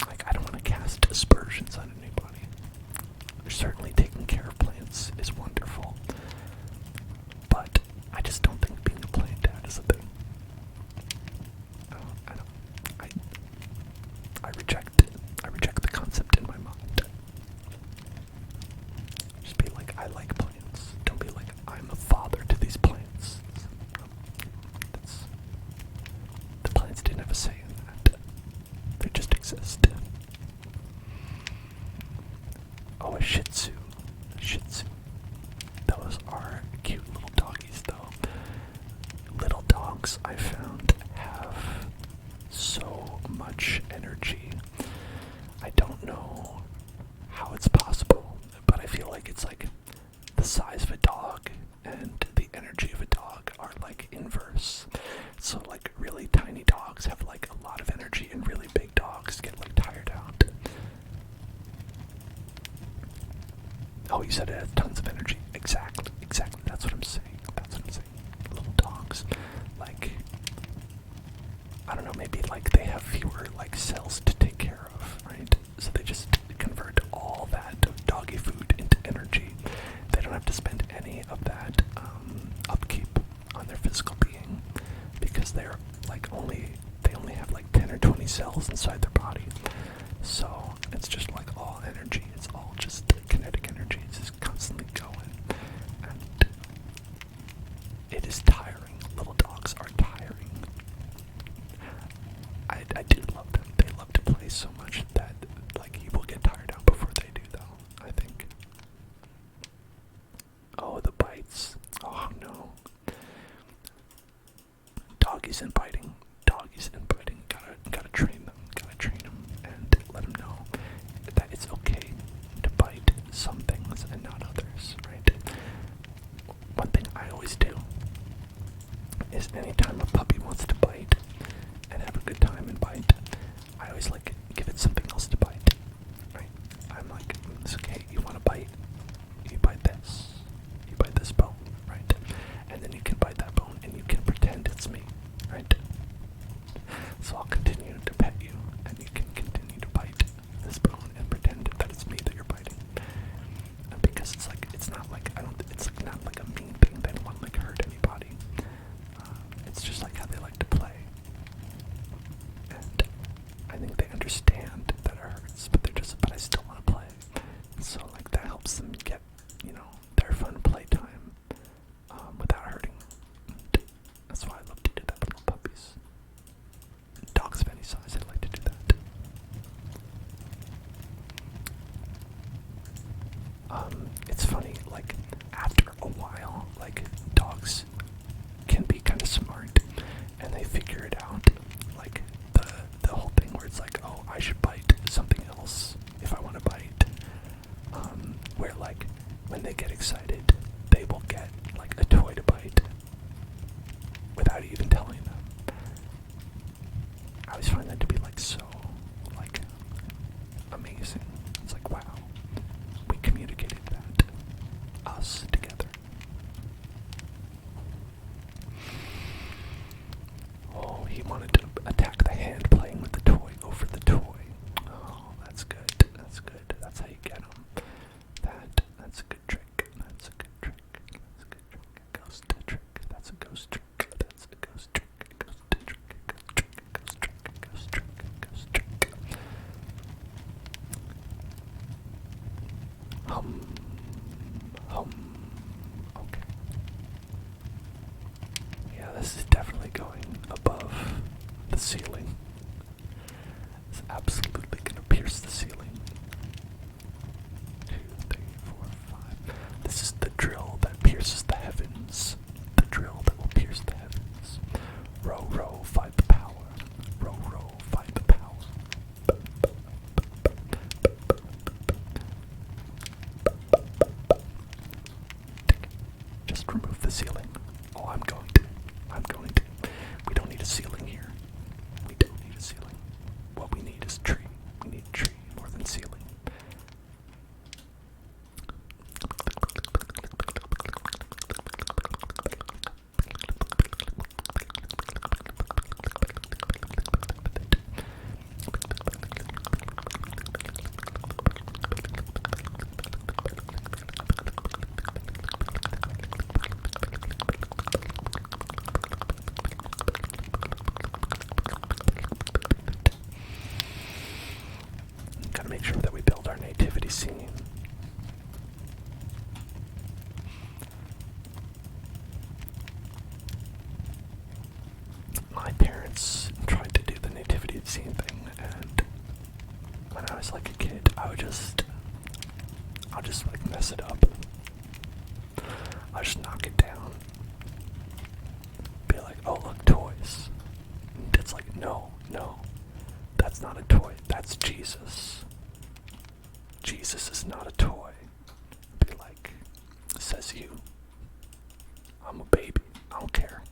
Like, I don't want to cast aspersions on anybody. Certainly taking care of plants is wonderful, but I just don't think being a plant dad is a thing. I reject it. I reject the concept in my mind. Oh, a Shih Tzu. A Shih Tzu. Those are cute little doggies, though. Little dogs, I found, have so much energy. I don't know how it's possible, but I feel like it's like the size of a dog and the energy of a dog are like inverse. So like really tiny dogs have like a lot of energy and really big dogs get like tired out. Oh, you said it has tons of energy. Exactly. That's what I'm saying. Little dogs, like, I don't know, maybe like they have fewer like cells to take care of, right? So they just convert all that doggy food into energy. They don't have to spend any of that upkeep on their physical being because they're like they only have like 10 or 20 cells inside their body. So it's just like all energy. It's all just kinetic energy. It's just constantly going. And it is tiring. Little dogs are tiring. I do love them. They love to play so much that like you will get tired out before they do, though, I think. Oh, the bites. Oh no. Doggies and biting. Gotta train them. And let them know that it's okay to bite some things and not others, right? One thing I always do is anytime a puppy wants to bite and have a good time and bite, I always like give it something else to bite, right? I'm like, it's okay, you want to bite? You bite this. You bite this bone, right? And then you can bite that bone and you can pretend it's me, right? So I'll continue to pet you and you can continue to bite this bone and pretend that it's me that you're biting. And because it's like, it's not like, it's like not like a mean thing. They don't want to like hurt anybody. It's just like how they like to play. And I think they understand that it hurts, but but I still want to play. So like that helps them get, their fun playtime without hurting. And that's why I love to do that with little puppies. Dogs of any size, I like to do that. It's funny, like after a while, like dogs can be kind of smart and they figure it out. Like the whole thing where it's like, oh, I should bite something else if I want to bite. Where like when they get excited, they will get like a toy to bite without even telling them. I always find that to be like so like amazing. It's like, wow, we communicated that, us together. Oh, he wanted to attack the hand playing with the toy over the toy. Oh, that's good. That's how you get him. That's a good trick. Ghost trick. That's a ghost trick. Okay. Yeah, this is definitely going above the ceiling. It's absolutely gonna pierce the ceiling. 2, 3, 4, 5. This is the drill that pierces the heavens. The drill that will pierce the heavens. Row, row, fight the power. Row, row, fight the power. Just remove the ceiling. Oh, I'm going to. We don't need a ceiling here. We don't need a ceiling. What we need is tree. We need tree more than ceiling. Gotta make sure that we build our nativity scene. My parents tried to do the nativity scene thing, and when I was like a kid, I would just I'll just like mess it up. I'll just knock it down. Be like, oh look, toys. And it's like, no, that's not a toy. That's Jesus. Jesus is not a toy. Be like, says you. I'm a baby. I don't care.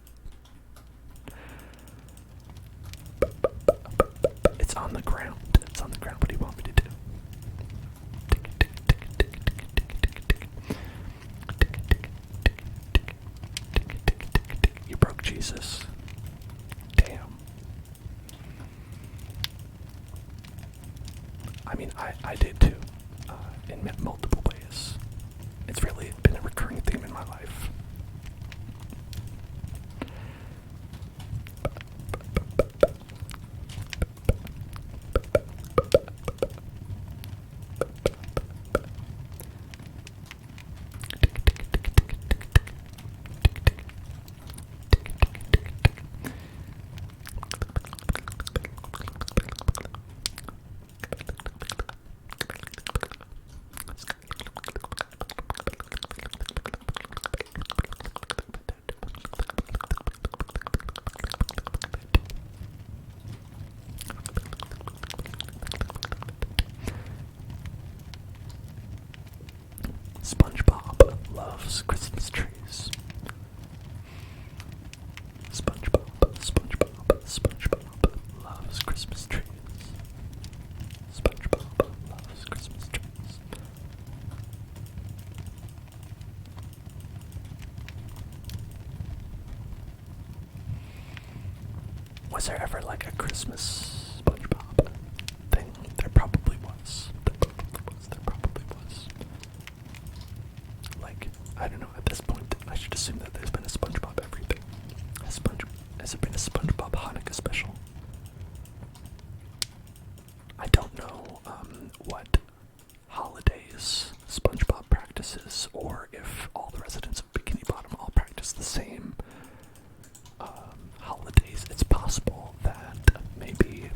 It's on the ground. It's on the ground. What do you want me to do? You broke Jesus. Damn. I mean, I did too. In multiple ways. It's really been a recurring theme in my life. SpongeBob loves Christmas trees. SpongeBob loves Christmas trees. SpongeBob loves Christmas trees. Was there ever like a Christmas SpongeBob thing? There probably was. There probably was. Like, I don't know, at this point, I should assume that there's been a SpongeBob everything. Has there been a SpongeBob Hanukkah special? I don't know what holidays SpongeBob practices, or if all the residents of Bikini Bottom all practice the same holidays. It's possible that maybe,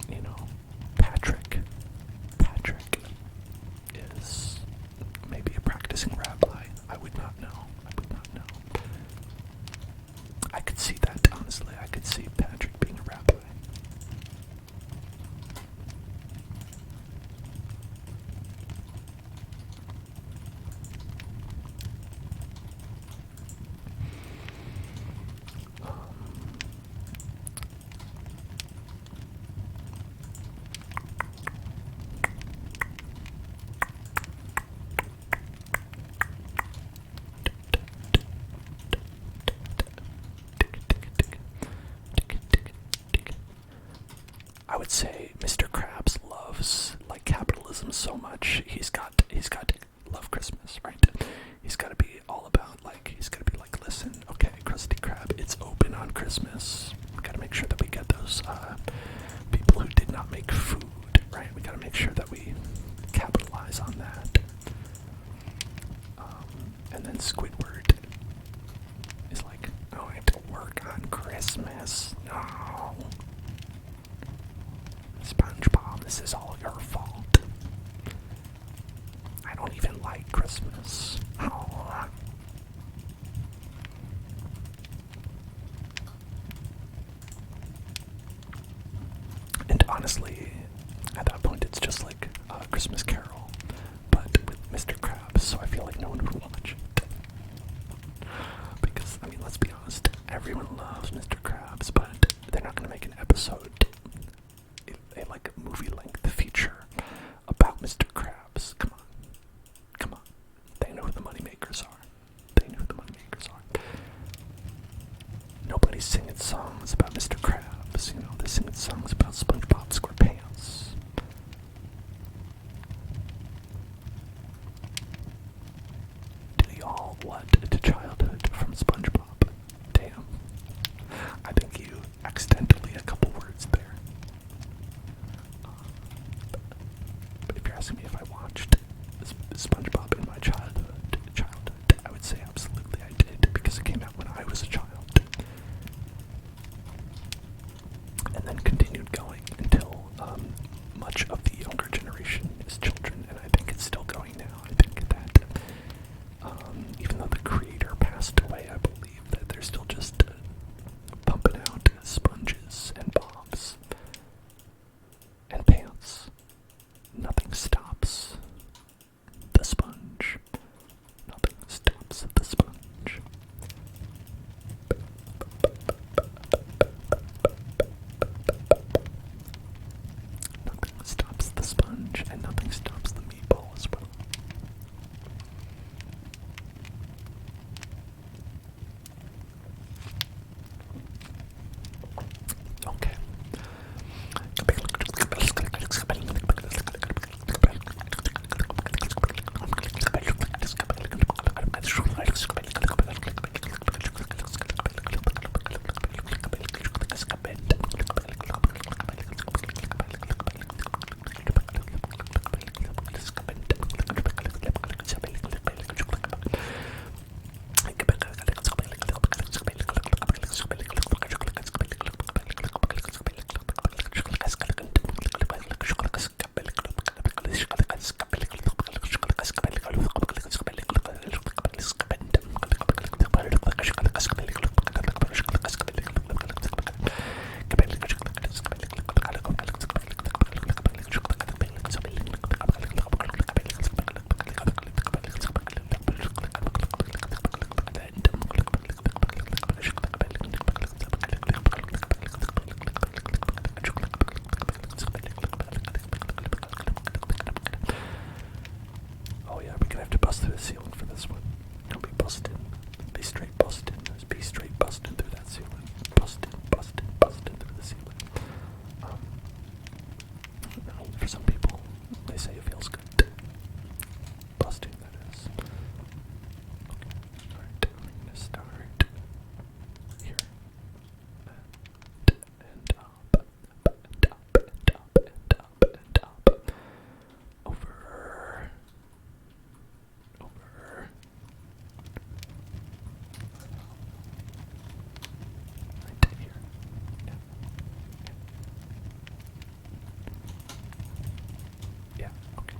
you know, Patrick is maybe a practicing rabbi. I would not know. I could see that, honestly. I could see Patrick being a rabbi. I would say Mr. Krabs loves like capitalism so much. He's got to love Christmas, right? He's got to be all about like, he's got to be like, listen, okay, Krusty Krab, it's open on Christmas. We got to make sure that we get those people who did not make food, right? We got to make sure that we capitalize on that. And then Squidward is like, oh, I have to work on Christmas. No. SpongeBob, this is all your fault. I don't even like Christmas. Oh. And honestly, at that point, it's just like a Christmas Carol, but with Mr. Krabs, so I feel like no one would watch it. Because, I mean, let's be honest, everyone loves Mr. Krabs, but they're not going to make an episode, a like movie-length feature about Mr. Krabs. Come on. They know who the moneymakers are. Nobody's singing songs about Mr. Krabs, you know, they're singing songs about SpongeBob SquarePants. Do y'all want to childhood from SpongeBob? Damn. I think you accidentally a couple words there. But if you're asking me if I watched SpongeBob in my childhood, I would say absolutely I did, because it came out when I was a child. And then continued going until much of the younger generation is children the ceiling for this one. Don't be busting. Be straight busting. Be straight busting through that ceiling. Busting, busting, busting through the ceiling. For some people, they say it feels good. Busting, that is. Okay, alright, I'm gonna start here. And up, and up, and up, and up, and up. Over. Right here. Yeah, okay.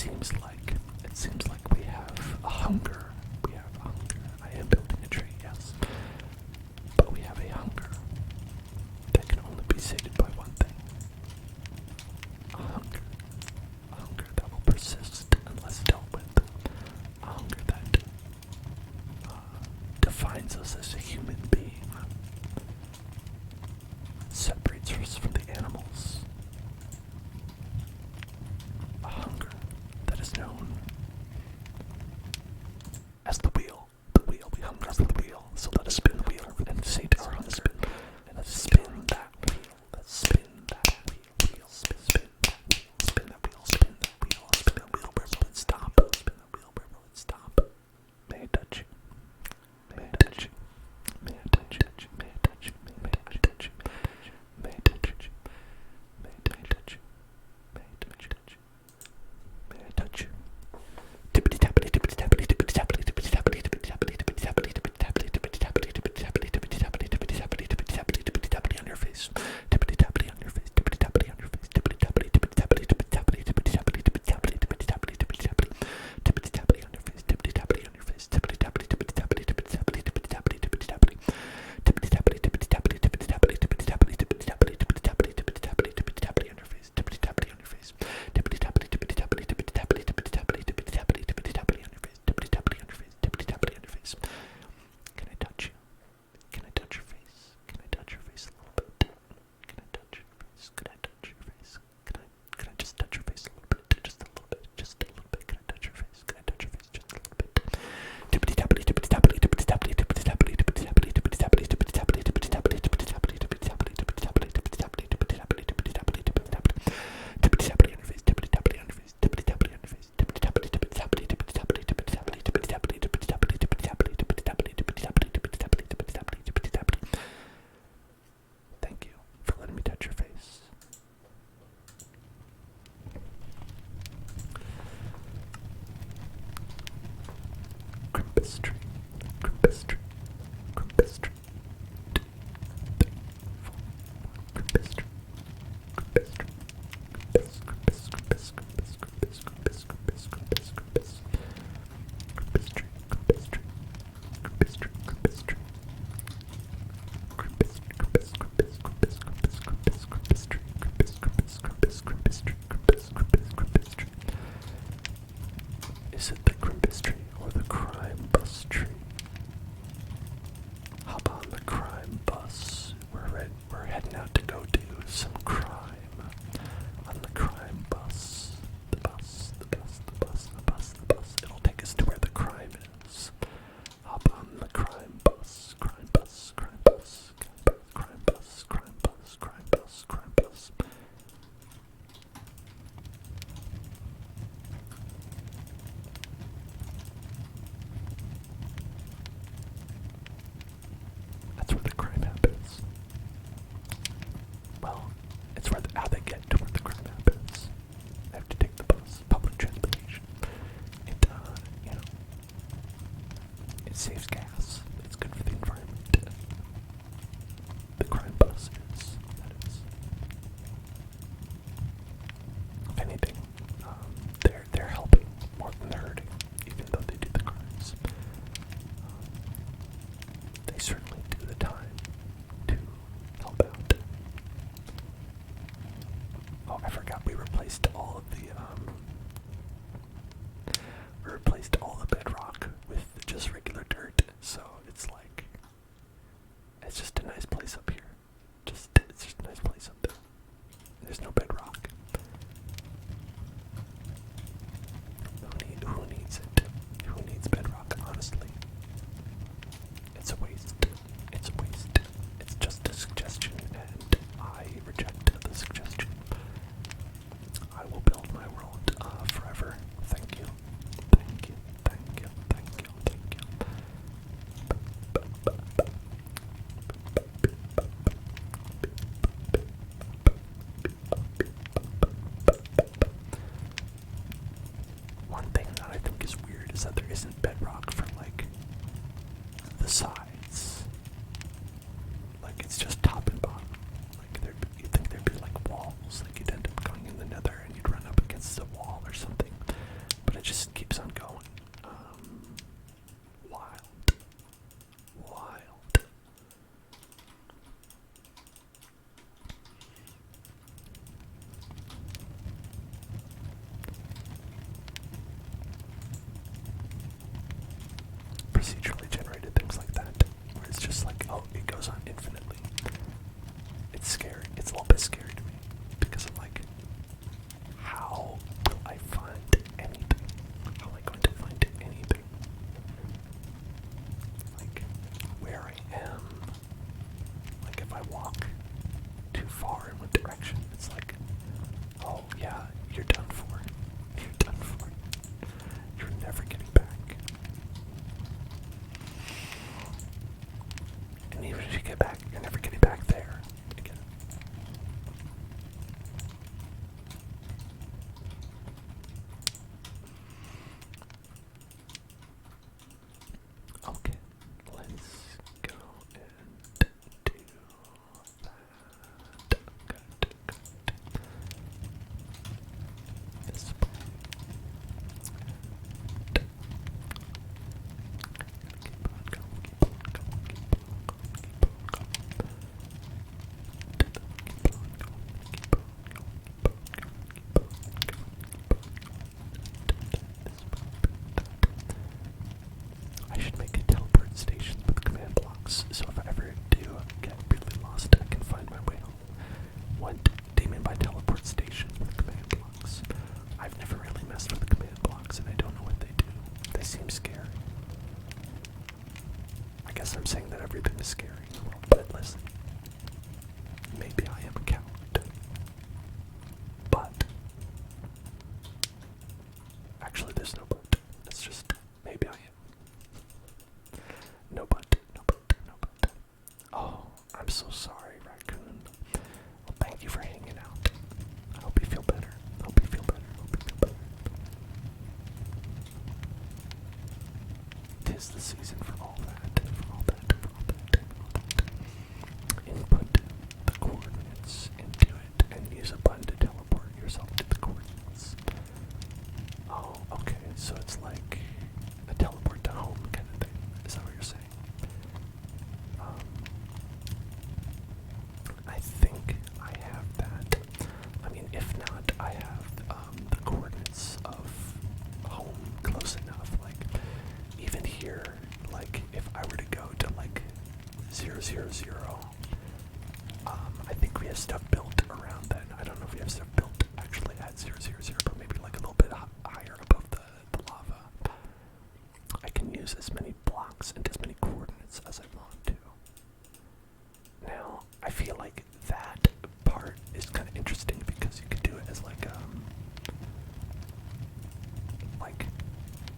seems like we have a hunger. We have a hunger. I am building a tree, yes. But we have a hunger that can only be sated by one thing. A hunger. A hunger that will persist unless dealt with. A hunger that defines us as a human being. Separates us from the animals. A hunger that is known as the wheel. The wheel. We hunger for the wheel. So let us spin the wheel and sate our hunger. And let's spin that wheel. Let's spin that wheel. Spin that wheel. Spin that wheel. Spin that wheel. Spin that wheel. Where will it stop? Spin that wheel. Where will it stop? May I touch you? May I touch you? May I touch you? May I touch you? May I touch you? May I touch you? May I touch you? May I touch you? May I touch you? Tippity tappity tippity tappity tippity tappity tippity tappity tippity tappity tippity tappity tippity tappity tippity tappity tippity tappity tippity tappity tippity tappity tippity tappity tippity tappity on your face. Tippity tappity on your face. Tippity tappity on your face. Tippity tappity tippity tappity tippity tappity tippity tappity tippity tappity tippity tappity tippity tappity tippity tappity on your face. Tippity tappity on your face. Tippity tappity tippity tappity tippity tappity tippity tappity tippity tappity tippity tappity tippity tappity tippity tappity tippity tappity tippity tappity tippity tappity tippity tappity tippity tappity on your face. Tippity tappity on your face. Tippity tappity tippity tappity tippity tappity tippity tappity tippity tappity tippity tappity on your face. Tippity tappity on your face. Tippity tappity on your face. Can I touch you? Can I touch your face? Can I touch your face a little bit? Can I touch your face? Can I touch your face? Can I just touch your face a little bit? Just a little bit. Just a little bit. Can I touch your face? Can I touch your face just a little bit? Tippity tappity tippity tappity tippity tappity tippity tappity tippity tappity tippity tappity tippity tappity tippity tappity tippity tappity tippity tappity tippity tappity tippity tappity tippity tappity tippity tappity tippity tappity tippity tappity on your face. Tippity tappity on your face. Tippity tappity on your face. Tippity tappity tippity tappity tippity tappity tippity tappity tippity tappity tippity tappity tippity tappity tippity tappity tippity tappity tippity tappity tippity tappity tippity tappity. Thank you for letting me touch your face. Crimpistry, crimpistry, crimpistry. 2, 3, 4. Crimpistry, crimpistry, crimpis, crimpis, crimpis, crimpis, crimpis, crimpis, crimpis, crimpis, crimpis. Crimpistry, crimpistry, crimpistry, crimpistry. Crimpis, crimpis, crimpis, crimpis, crimpis, crimpis, crimpistry, crimpis, crimpis, crimpis, crimpistry, crimpis, crimpis, crimpistry. Is it the crimpistry or the crime bus tree? Hop on the crime bus. We're heading out to go do some crime. On the crime bus. The bus, the bus, the bus, the bus, the bus. It'll take us to where the crime is. Hop on the crime bus. Crime bus, crime bus, crime bus, crime bus, crime bus, crime bus. That's where the crime happens. Well, it's how they get to where the crime happens. They have to take the bus, public transportation. It, it saves gas. It's good for the environment. The crime bus is, that is. If anything, they're helping more than they're hurting, even though they do the crimes. They certainly do the time to help out. Oh, I forgot we replaced all of the bedrock with just regular dirt, so it's like, it's just a nice place up here. It's just a nice place up there. There's no bedrock. Who needs it? Who needs bedrock, honestly? It's a waste. It's a waste. It's just a suggestion, and I reject the suggestion. I will build my world forever. Thank you. Thank you. Thank you. Thank you. Thank you. One thing that I think is weird is that there isn't bedrock for, like, the sides. Like, it's just top and bottom. Like, you'd think there'd be, like, walls. Like, you'd end up going in the Nether and you'd run up against a wall or something. is the season for all that, for all that, for all that, for all that. Input the coordinates into it and use a button to teleport yourself to the coordinates. Oh, okay, so it's like a teleport to home kind of thing. Is that what you're saying? I think I have that. I mean, if not, I have the coordinates of home close enough. Like, even here, like, if I were to go to like 000, I think we have stuff built around then. I don't know if we have stuff built actually at 000, but maybe like a little bit higher above the lava. I can use as many blocks and as many coordinates as I want to. Now, I feel like that part is kind of interesting because you could do it as like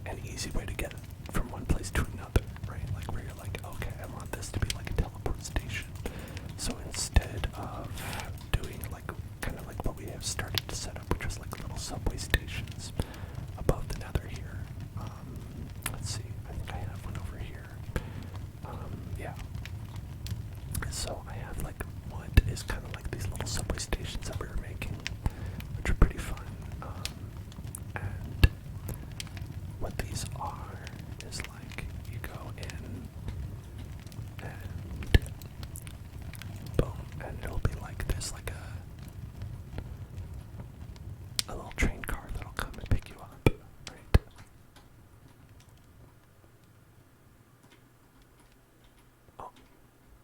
an easy way to get from one place to another, right? Like where you're like, okay, I want this to be like a teleport station. So instead of doing like kind of like what we have started to set up, which was like little subway stations above the Nether here. Let's see, I think I have one over here. Yeah. So I have like what is kind of like these little subway stations that we were making, which are pretty fun. And what these are is like you go in and boom, and it'll be like there's like a little train car that'll come and pick you up, right? Oh,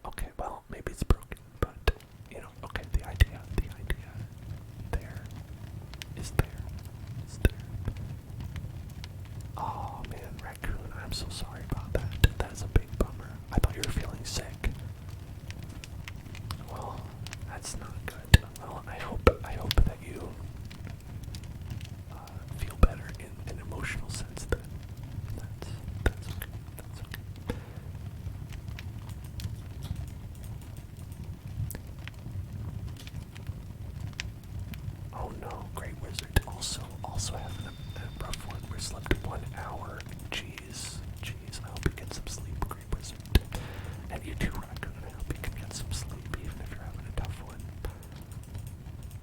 okay, well, maybe it's broken, but, you know, okay, the idea there is there, is there. Oh, man, Raccoon, I'm so sorry about that. That is a big bummer. I thought you were feeling sick. Well, that's not good. Well, I hope that you feel better in an emotional sense then. That's okay, that's okay. Oh no, Great Wizard also having a rough one. We slept 1 hour. Jeez. I hope you get some sleep, Great Wizard. And you too, Raccoon. I hope you can get some sleep, even if you're having a tough one.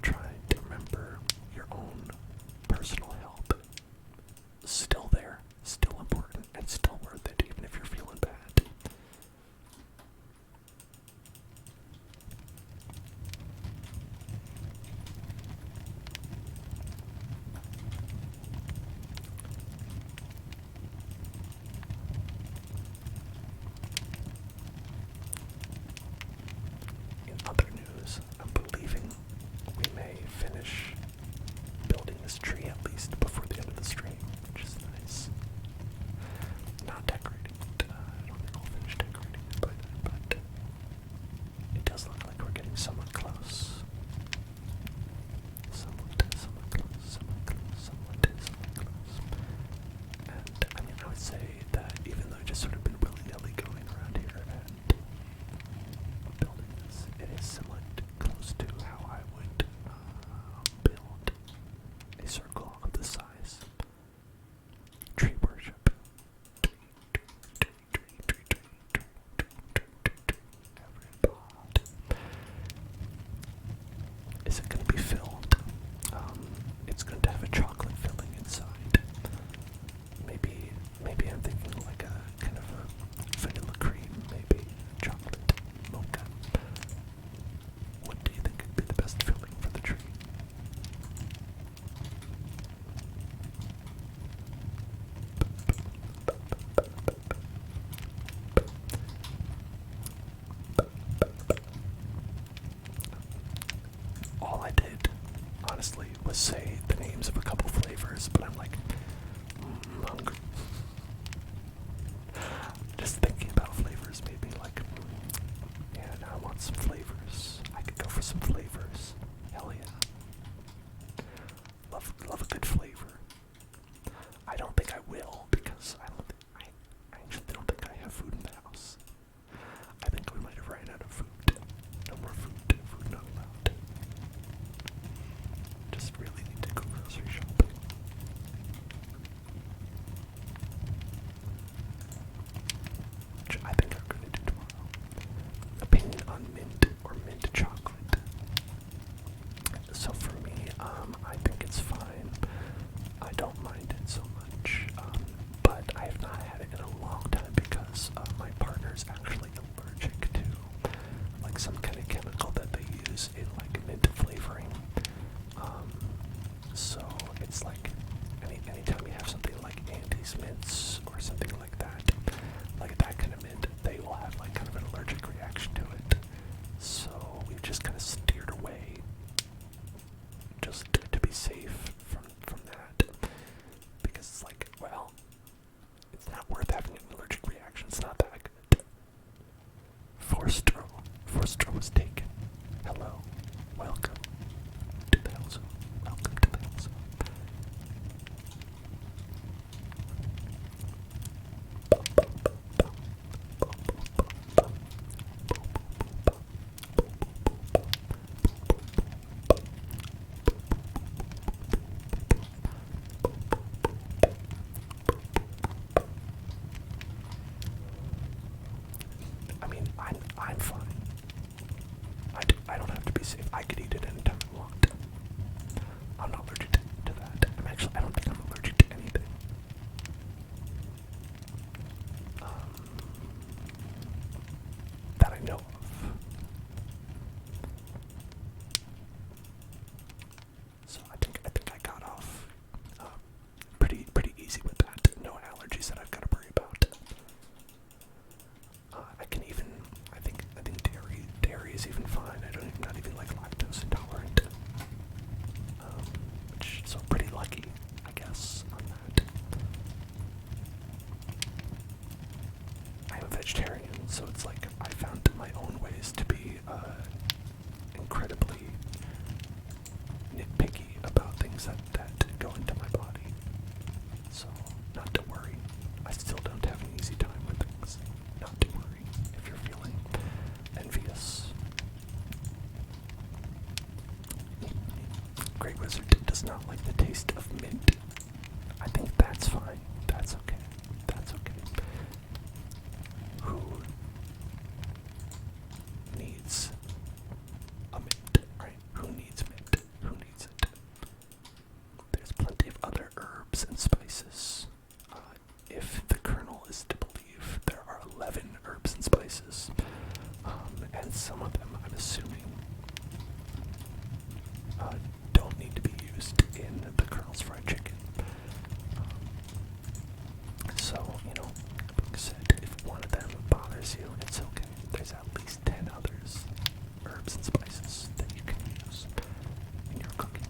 Try to remember your own personal health. Still there, still important, and still worth it, even if you're feeling bad. In other news, I'm believing we may finish building this tree at least before the end of the stream, which is nice. Not decorating it. I don't think I'll finish decorating it by then, but it does look like we're getting somewhat close. Somewhat close. And I mean, I would say that even though I've just sort of been willy-nilly going around here and building this, it is somewhat close to how I would build a circle of this size. Tree worship. Every pod. Is it going to be filled? It's going to have a chocolate filling inside. Maybe I'm thinking like a kind of a vanilla cream, maybe chocolate mocha. What do you think would be the best filling for the tree? All I did, honestly, was say the names of a couple flavors, but I'm like, I'm hungry. Just thinking about flavors made me like, yeah, now I want some flavors. I could go for some flavors. Hell yeah. Love a good flavor. I don't think I will because I actually don't think I have food in the house. I think we might have ran out of food. No more food. Food not allowed. Just really need to go grocery shopping. that go into my body. So, not to worry. I still don't have an easy time with things. Not to worry if you're feeling envious. Great Wizard does not like the taste of mint. I think that's fine. That's okay. That's okay. Who needs a mint, right? Who needs mint? Who needs it? There's plenty of other herbs and spices. If the kernel is to believe, there are 11 herbs and spices. And some of them, I'm assuming, don't need to be used in the Colonel's Fried Chicken. So, like I said, if one of them bothers you, it's okay. There's at least 10 others, herbs and spices, that you can use in your cooking.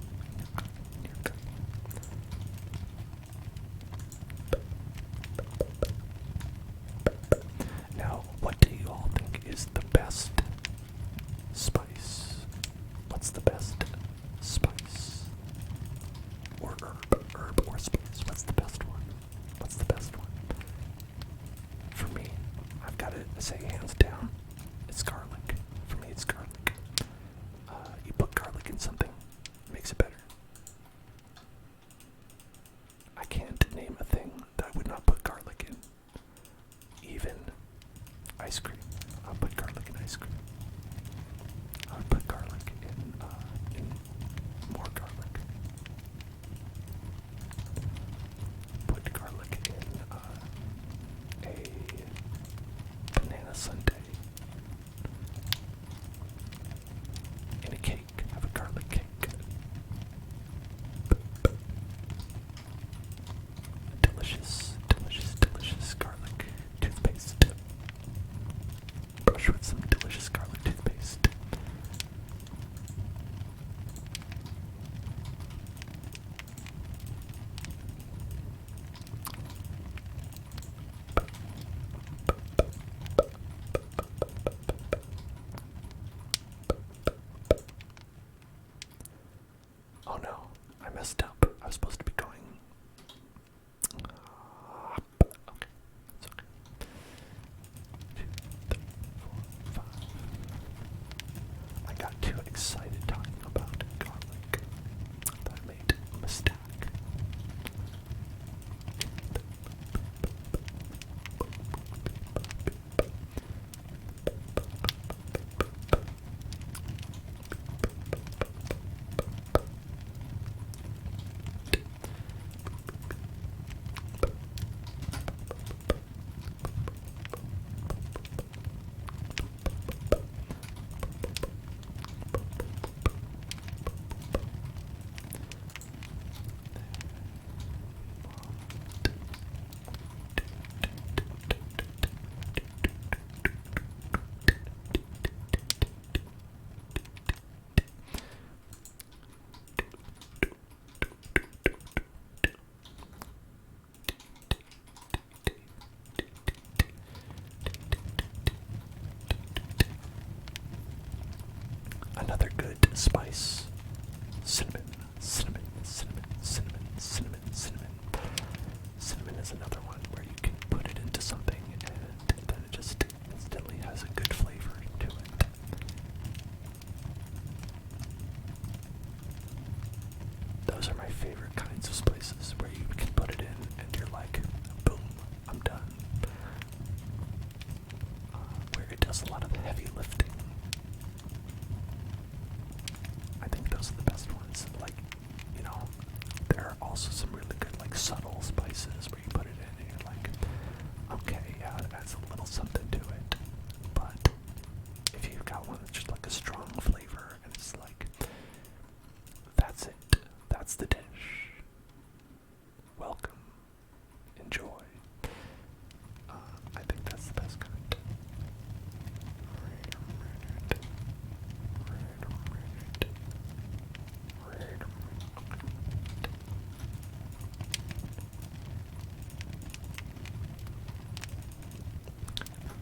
Now, what do you all think is the best spice? What's the best spice? Or herb or spice? What's the best one? What's the best one? For me, I've got to say hands down, it's garlic. For me, it's garlic. You put garlic in something, it makes it better. I can't name a thing that I would not put garlic in. Even ice cream. I'll put garlic in ice cream. I would put garlic in more garlic. Put garlic in a banana sundae. In a cake. Have a garlic cake. Delicious, delicious, delicious garlic toothpaste. Brush with some delicious garlic toothpaste. Oh no, I messed up. I was supposed to be going. Okay, it's okay. 2, 3, 4, 5. I got too excited talking about garlic that I made a mistake. Another good spice. Cinnamon, cinnamon, cinnamon, cinnamon, cinnamon, cinnamon. Cinnamon is another one where you can put it into something and then it just instantly has a good flavor to it. Those are my favorite kinds of spices where you can put it in and you're like, boom, I'm done. Where it does a lot of the heavy lifting. I think those are the best ones. Like, there are also some really good, like, subtle spices where you put it in and you're like, okay, yeah, it adds a little something to it. But if you've got one that's just like a strong flavor and it's like, that's it. That's the dish. Welcome. Enjoy. I think that's the best kind.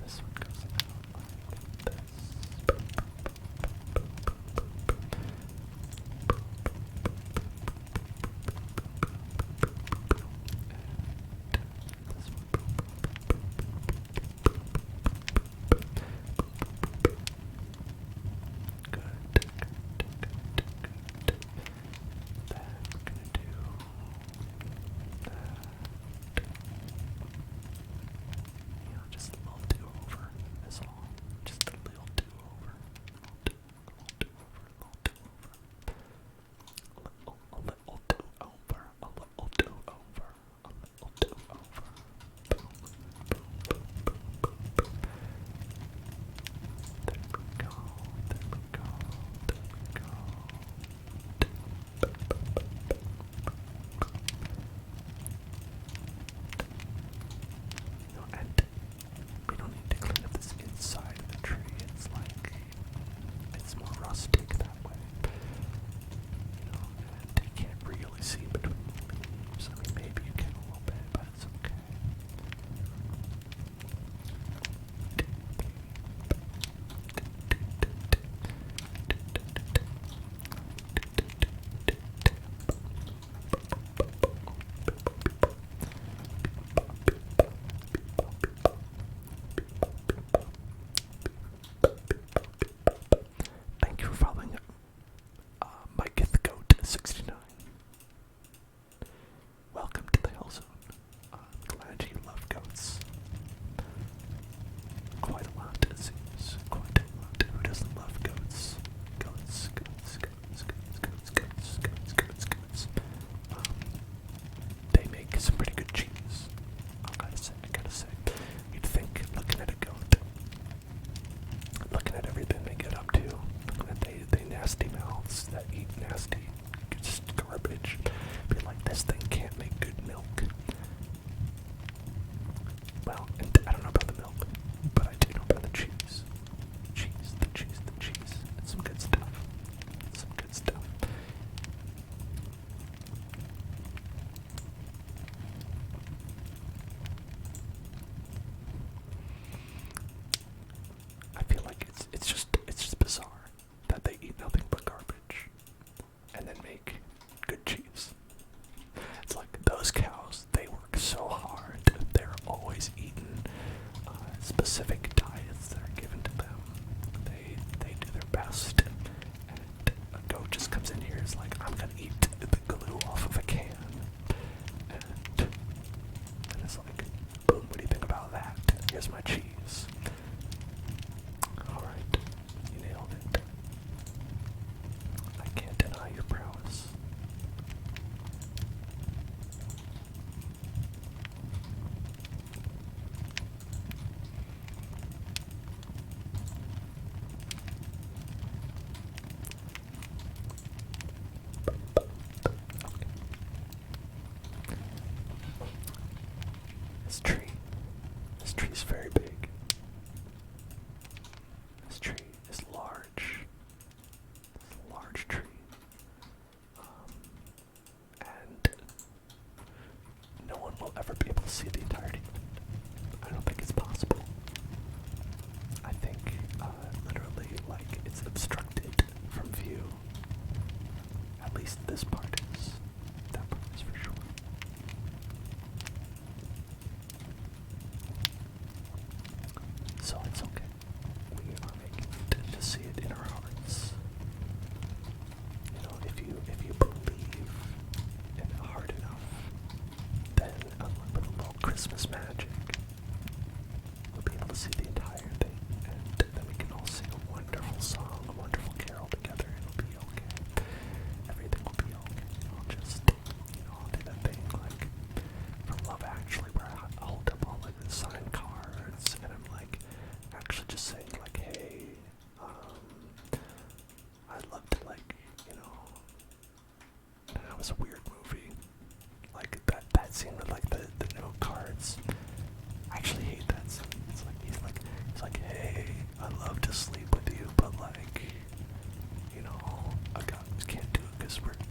This one goes out like this. this tree. This tree is very big. This tree is large. It's a large tree. And no one will ever be able to see the entirety of it. I don't think it's possible. I think, literally, like, it's obstructed from view. At least this part is. That part is for sure. So it's okay. We are making it to see it in our hearts. You know, if you believe in it hard enough, then with a little Christmas magic, we'll be able to see the entire thing, and then we can all sing a wonderful song, a wonderful carol together, and it'll be okay. Everything will be okay. I'll just, I'll do that thing like from Love Actually, where I hold up all like the signed cards, and I'm like actually just saying like, hey, I'd love to like, that was a weird movie. Like that scene with like the note cards. I actually hate that scene. It's like he's like, hey, I'd love to sleep with you, but like, I can't do it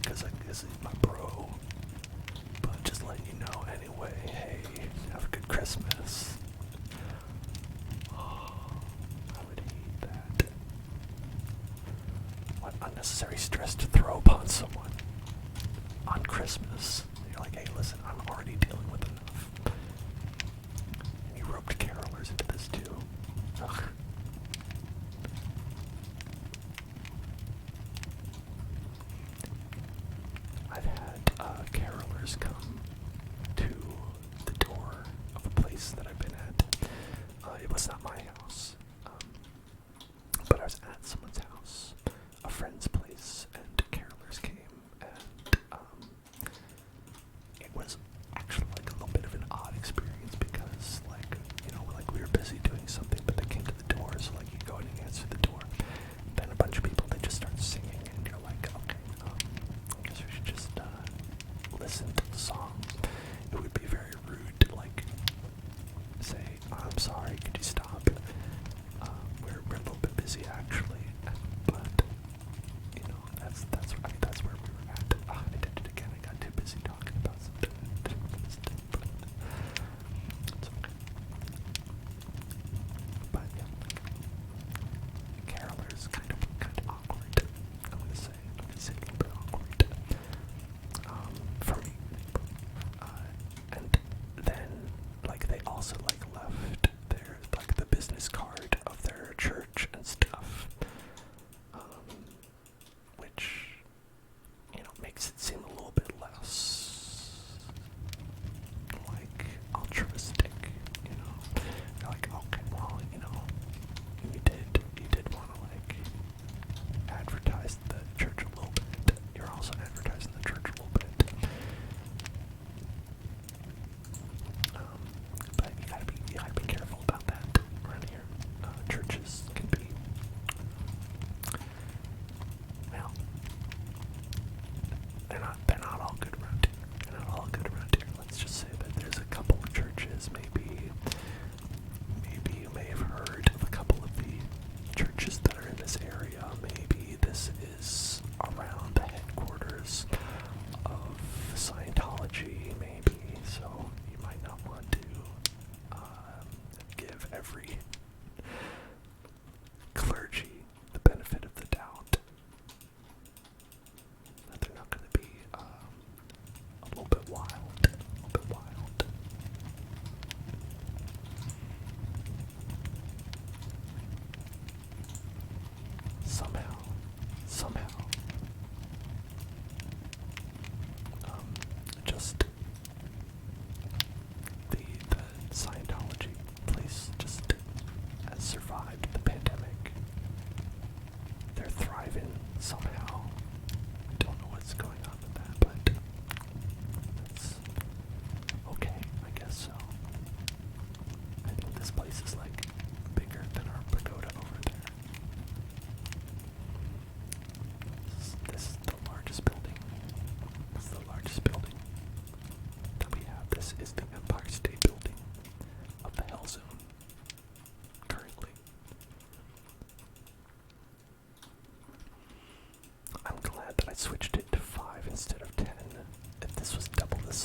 because this is my bro. But just letting you know anyway. Hey, have a good Christmas. Oh, I would hate that. What unnecessary stress to throw upon someone on Christmas. You're like, hey, listen, I'm already dealing with enough. And you roped carolers into this too. Ugh. I've had carolers come to the door of a place that I've been at. It was not my house, but I was at someone's house, a friend's place, and carolers came, and it was actually like a little bit of an odd experience because like we were busy doing something, but they came to the door, so like you go in and answer the door. Then a bunch of people, they just start singing, and you're like, okay, I guess we should just listen to the songs. It would be very rude to like say, I'm sorry, could you stop? We're a little bit busy actually, but that's where we were at. I did it again. I got too busy talking about something. It's okay. But yeah, carolers kind of awkward. I'm gonna say a little bit awkward. For me. And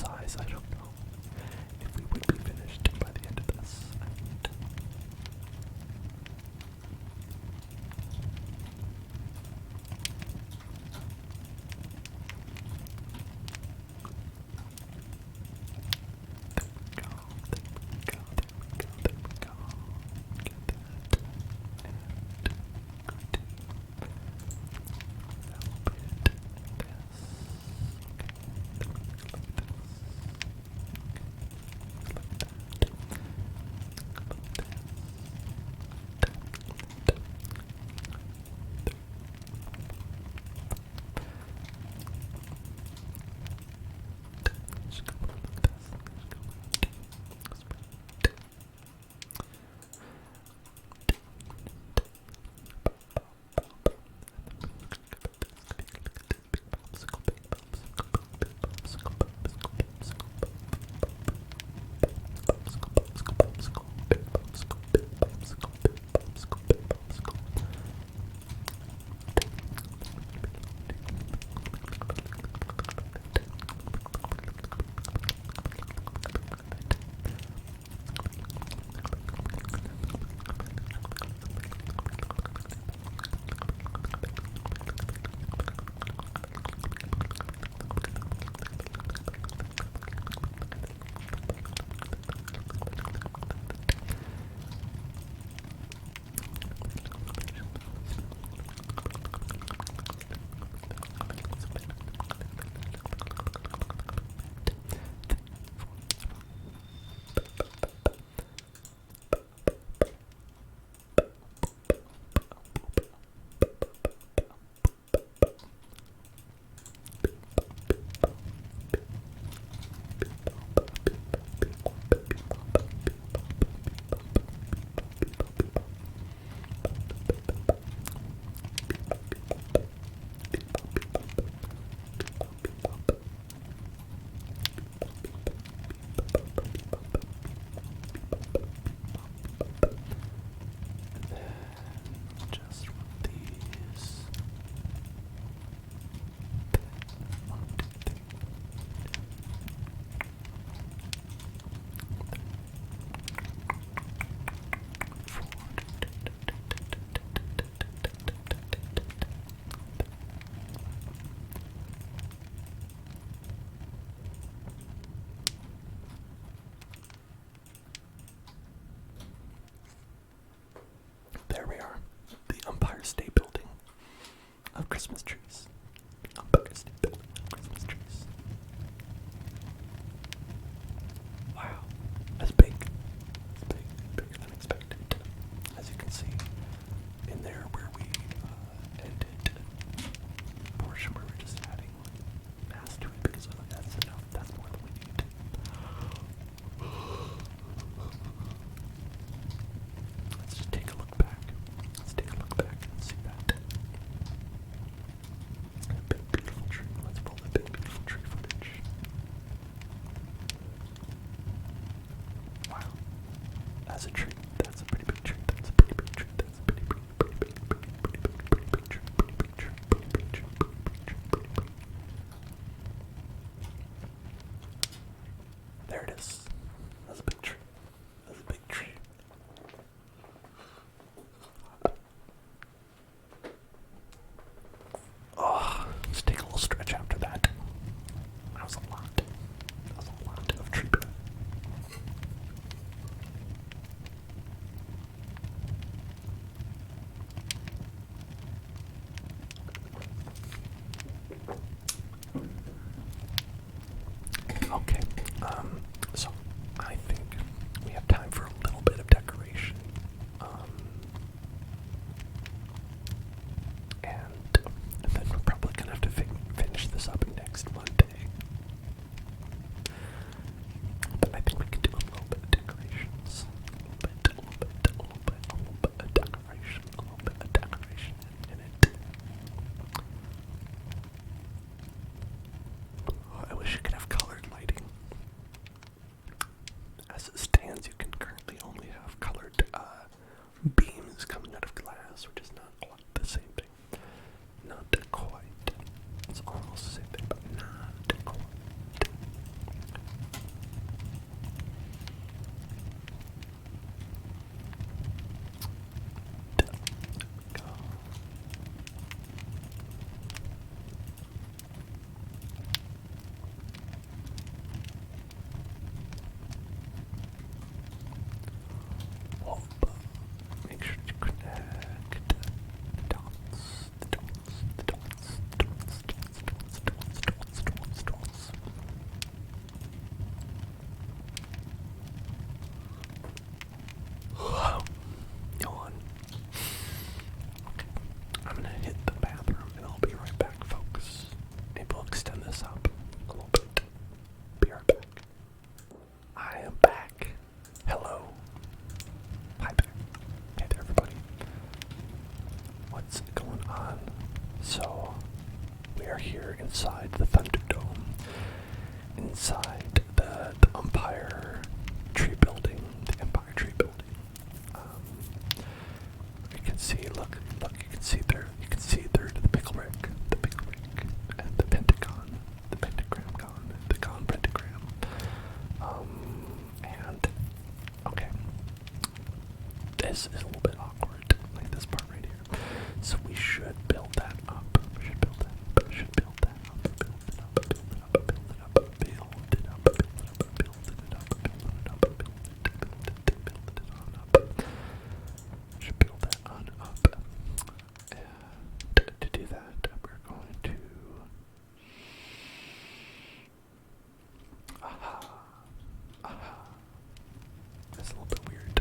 size. I don't know if we would be finished by the end of this. There we are. The Empire State Building of Christmas trees. Empire State Building of Christmas trees. Wow. That's big. That's big. Bigger than expected. As you can see in there where we ended portion where we're just adding mass to it because that's enough. That's more than we need. Let's just take a look back. Let's take a look back and see that. A big beautiful tree. Let's pull the big beautiful tree footage. Wow. As a tree, that's a pretty big tree. That's a pretty big tree. That's a pretty big tree. Pretty big tree. Pretty big tree. Pretty big tree. Pretty big. There it is. That's a big tree. That's a big tree. Oh, let's take a little stretch after that. That was a lot. That was a lot of tree. Okay, so I think we have time for a little bit of decoration. And then we're probably gonna have to finish this up next Monday. But I think we can do a little bit of decorations. A little bit of decoration. A little bit of decoration in it. Oh, I wish you could have colored lighting. As it stands, you can currently only have colored beams coming out of glass, which is not quite the same thing. Not quite. It's almost the same thing, but not quite. inside the Empire tree building. The Empire tree building. You can see, look, you can see there. You can see there the pickle rick, and the pentagon, the pentagram gone, the gone pentagram. And okay, this is a little bit awkward, like this part right here. So we should build that up. We should build that up. Should build that up. Build it up. Build it up. Build it up. Build it up. Build it up. Build it up. Build it up. Build it on up. Should build that on up. And to do that, we're going to That's a little bit weird.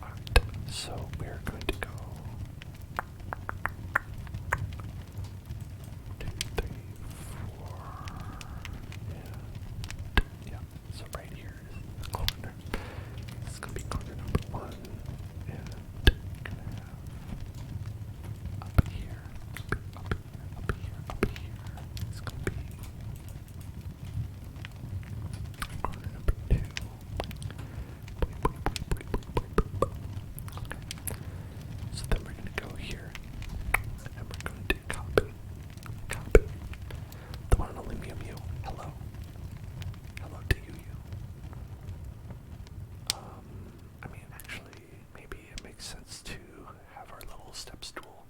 Alright, so we're going to go 2, 3, 4. Yeah, so right here is the corner. It's gonna be corner number 1. And gonna have up here, up here. It's gonna be corner number 2. Okay. So then we're gonna go here, and we're going to copy. The one and only Mew Mew. Hello. Hello to you. I mean, actually, maybe it makes sense to have our little step stool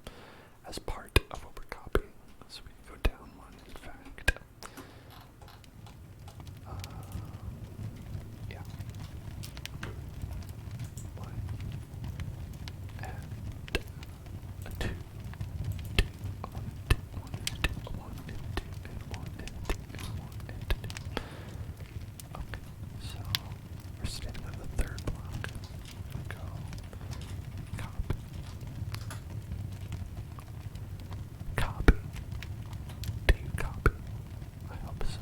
as part of what we're copying. So we can go down one, in fact. Yeah. 1 and 2. 1 and 2. 1 and 2. Okay, so we're standing on the 3rd block. Go copy. Copy. Do you copy? I hope so.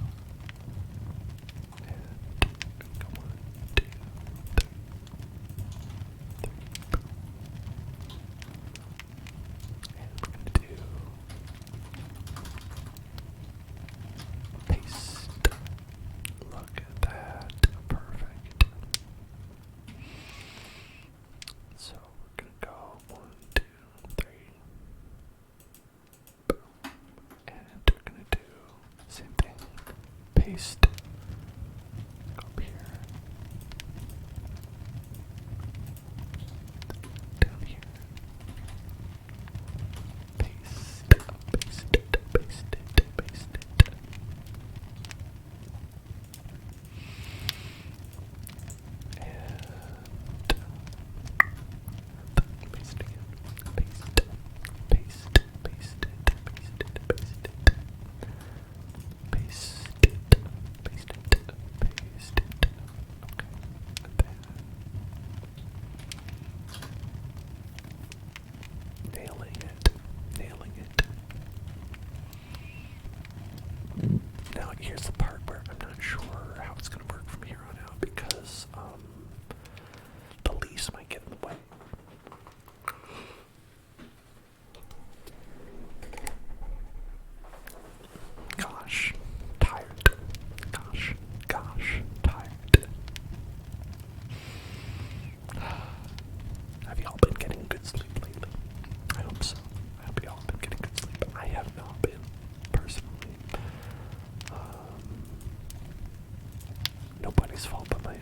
And go 1, 2, 3. And we're gonna do paste. Look at that. Perfect. So we're gonna go 1, 2, 3. Boom. And we're gonna do the same thing. Paste. Go up here. Down here. Paste. Paste it. Paste it. Paste it. And paste again. Paste. Paste. Paste it. Paste it. Paste it. Paste it. Paste it. Paste it. Okay. And then nailing it. Nailing it. Now here's the part where I'm not sure how it's gonna work from here on out because the leaves might get in the way. Gosh, tired. Gosh, tired. Have y'all been getting good sleep lately? I hope so. I hope y'all been getting good sleep. I have not been, personally. Nobody's fault but my own.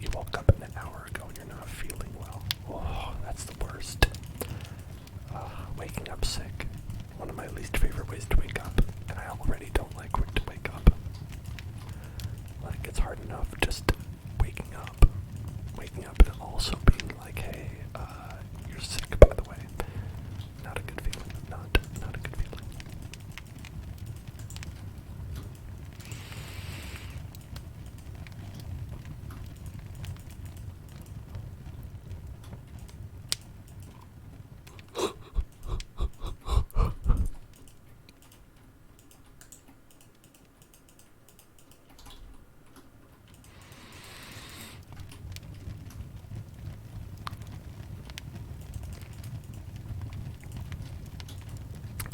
you woke up an hour ago and you're not feeling well. Oh, that's the worst. Waking up sick. One of my least favorite ways to wake up. And I already don't like to wake up. Like, it's hard enough just waking up. Waking up and also being like, hey, you're sick, by the way. Not a good feeling. Not a good feeling.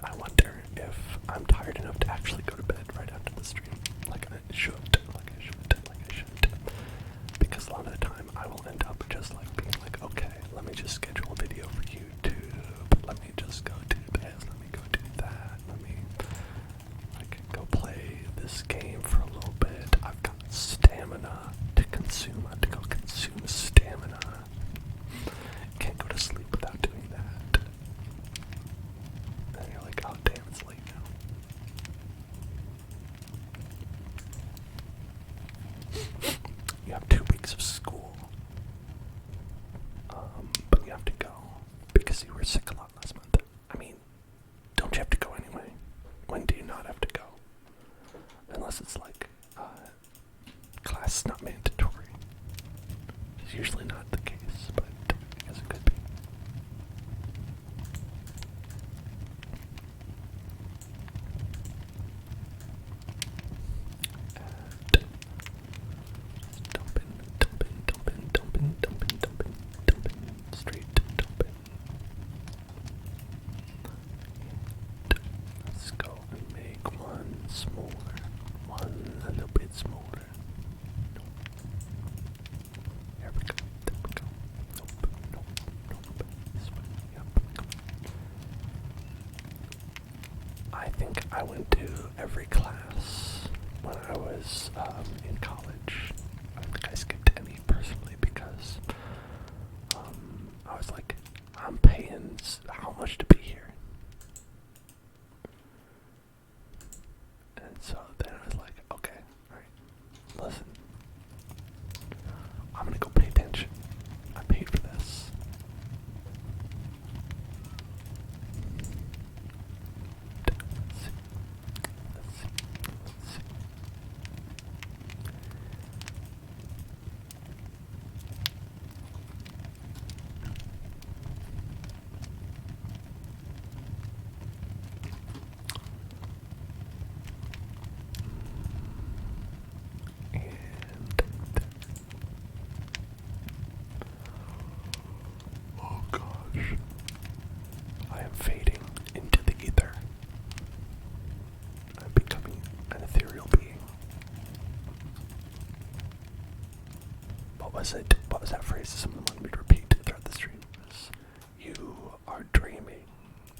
I wonder if I'm tired enough to actually go to bed right after the stream. Like I should. Because a lot of the time I will end up just like being like, okay, let me just schedule a video for YouTube. Let me just go do this. Let me go do that. Let me like go play this game for a little bit. I've got stamina to consume. I have to go consume stamina. Can't go to sleep without doing that. And you're like, oh damn, it's late now. You have 2 weeks of school. But you have to go because you were sick a lot last month. I mean, don't you have to go anyway? When do you not have to go? Unless it's like, class is not mandatory. It's usually not the case, but I guess it could be. Dumping, straight dumping. Let's go and make one smaller, one a little bit smaller. Nope. There we go, there we go. Nope. This way, yep. I think I went to every class when I was in college. I think I skipped any personally because I was like, I'm paying how much to be here? And so then I was like, okay, alright, listen. I'm gonna go pay attention. I paid for this. Let's see. Oh gosh. I am fading into the ether. I'm becoming an ethereal being. What was it? What was that phrase that someone wanted me to repeat throughout the stream? It was, you are dreaming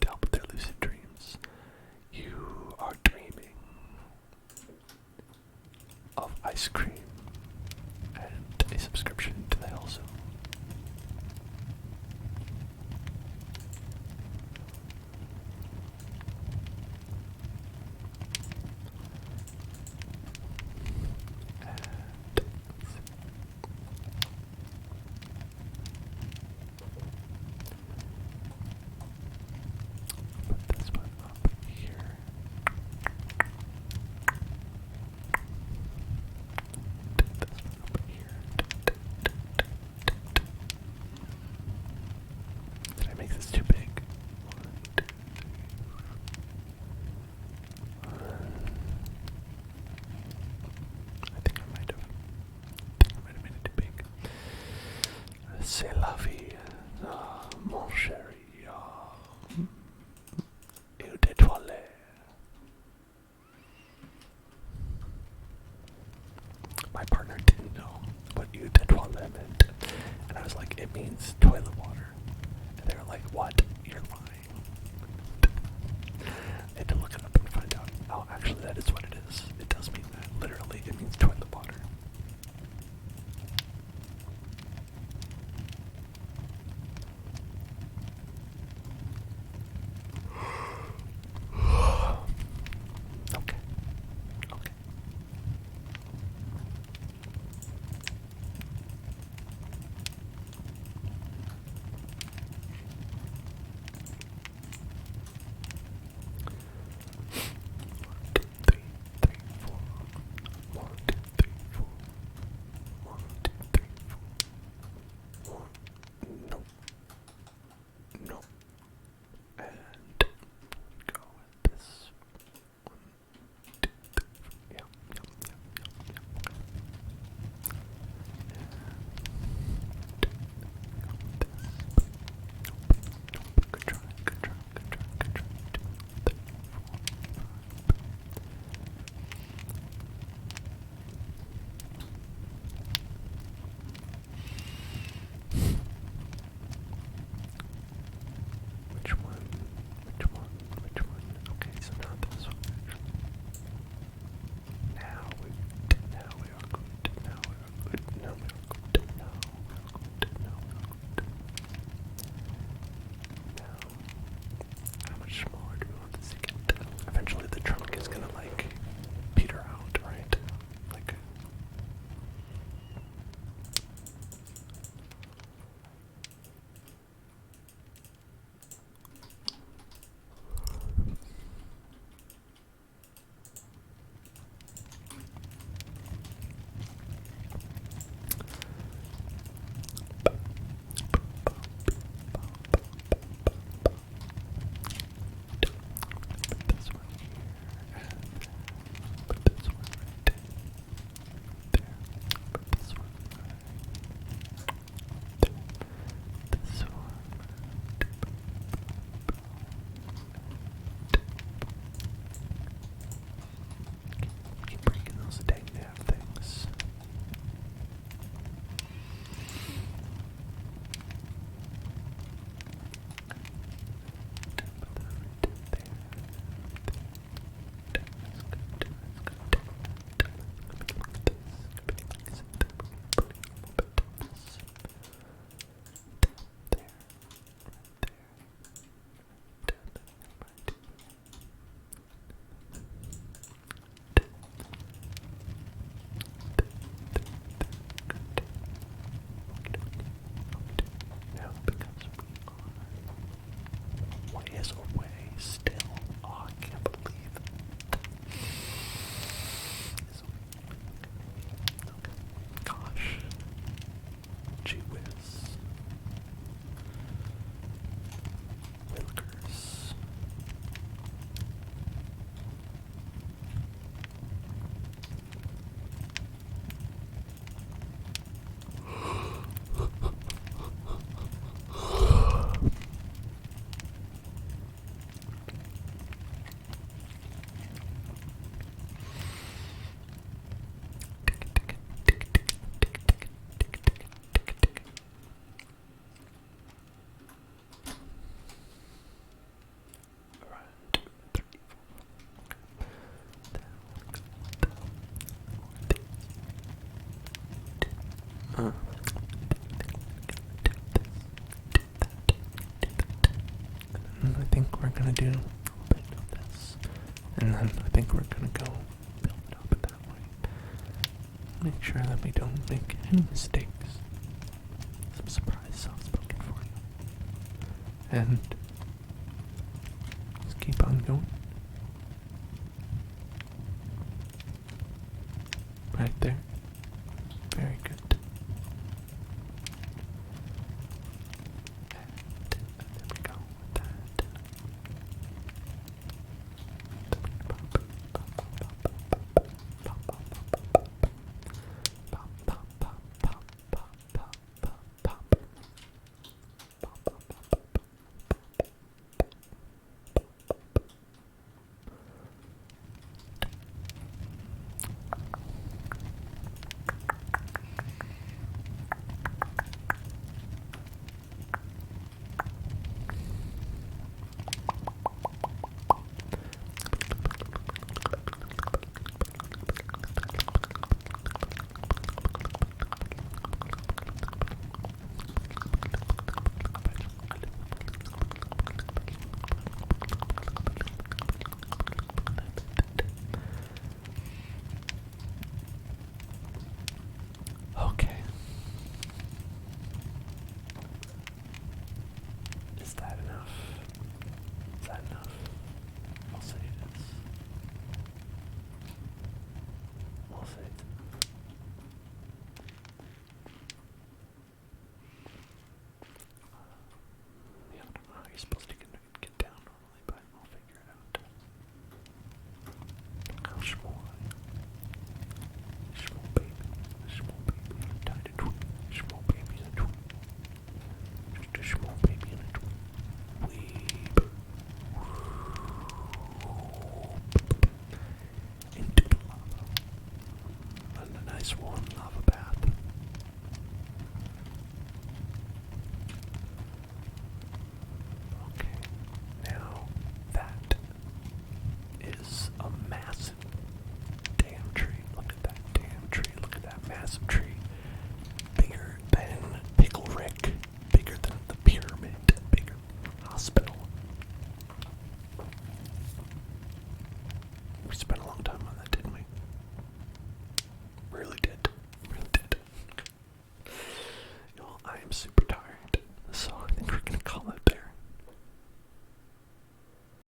to help with their lucid dreams. You are dreaming of ice cream and a subscription to the Hell Zone. Put this one up here. This one up here. Did I make this too big? 1, 2, 3, 4. I think I might have made it too big. C'est la vie, mon chéri. Eau de toilette. My partner didn't know what eau de toilette meant, and I was like, it means toilet water. And they were like, what? You're lying. I had to look it up and find out. Oh, actually, that is what it is. It does mean that. Literally, it means toilet water. is away still. Oh, I can't believe it. Gosh. Gee whiz. Wilkers. I think we're gonna do a bit of this, and then I think we're gonna go build it up that way. Make sure that we don't make any mistakes. Some surprise soft-spoken for you. And just keep on going. Right there. Very good. And there we go with that. Okay. Is that enough? Is that enough? I'll say it is. We'll say it. Yeah, I don't know how you're supposed to get down normally, but I'll figure it out. How small. Small baby. Small baby. Tied a twin. Small baby and a twin. Just a small baby and a twin. Weep. Into the lava. And a nice warm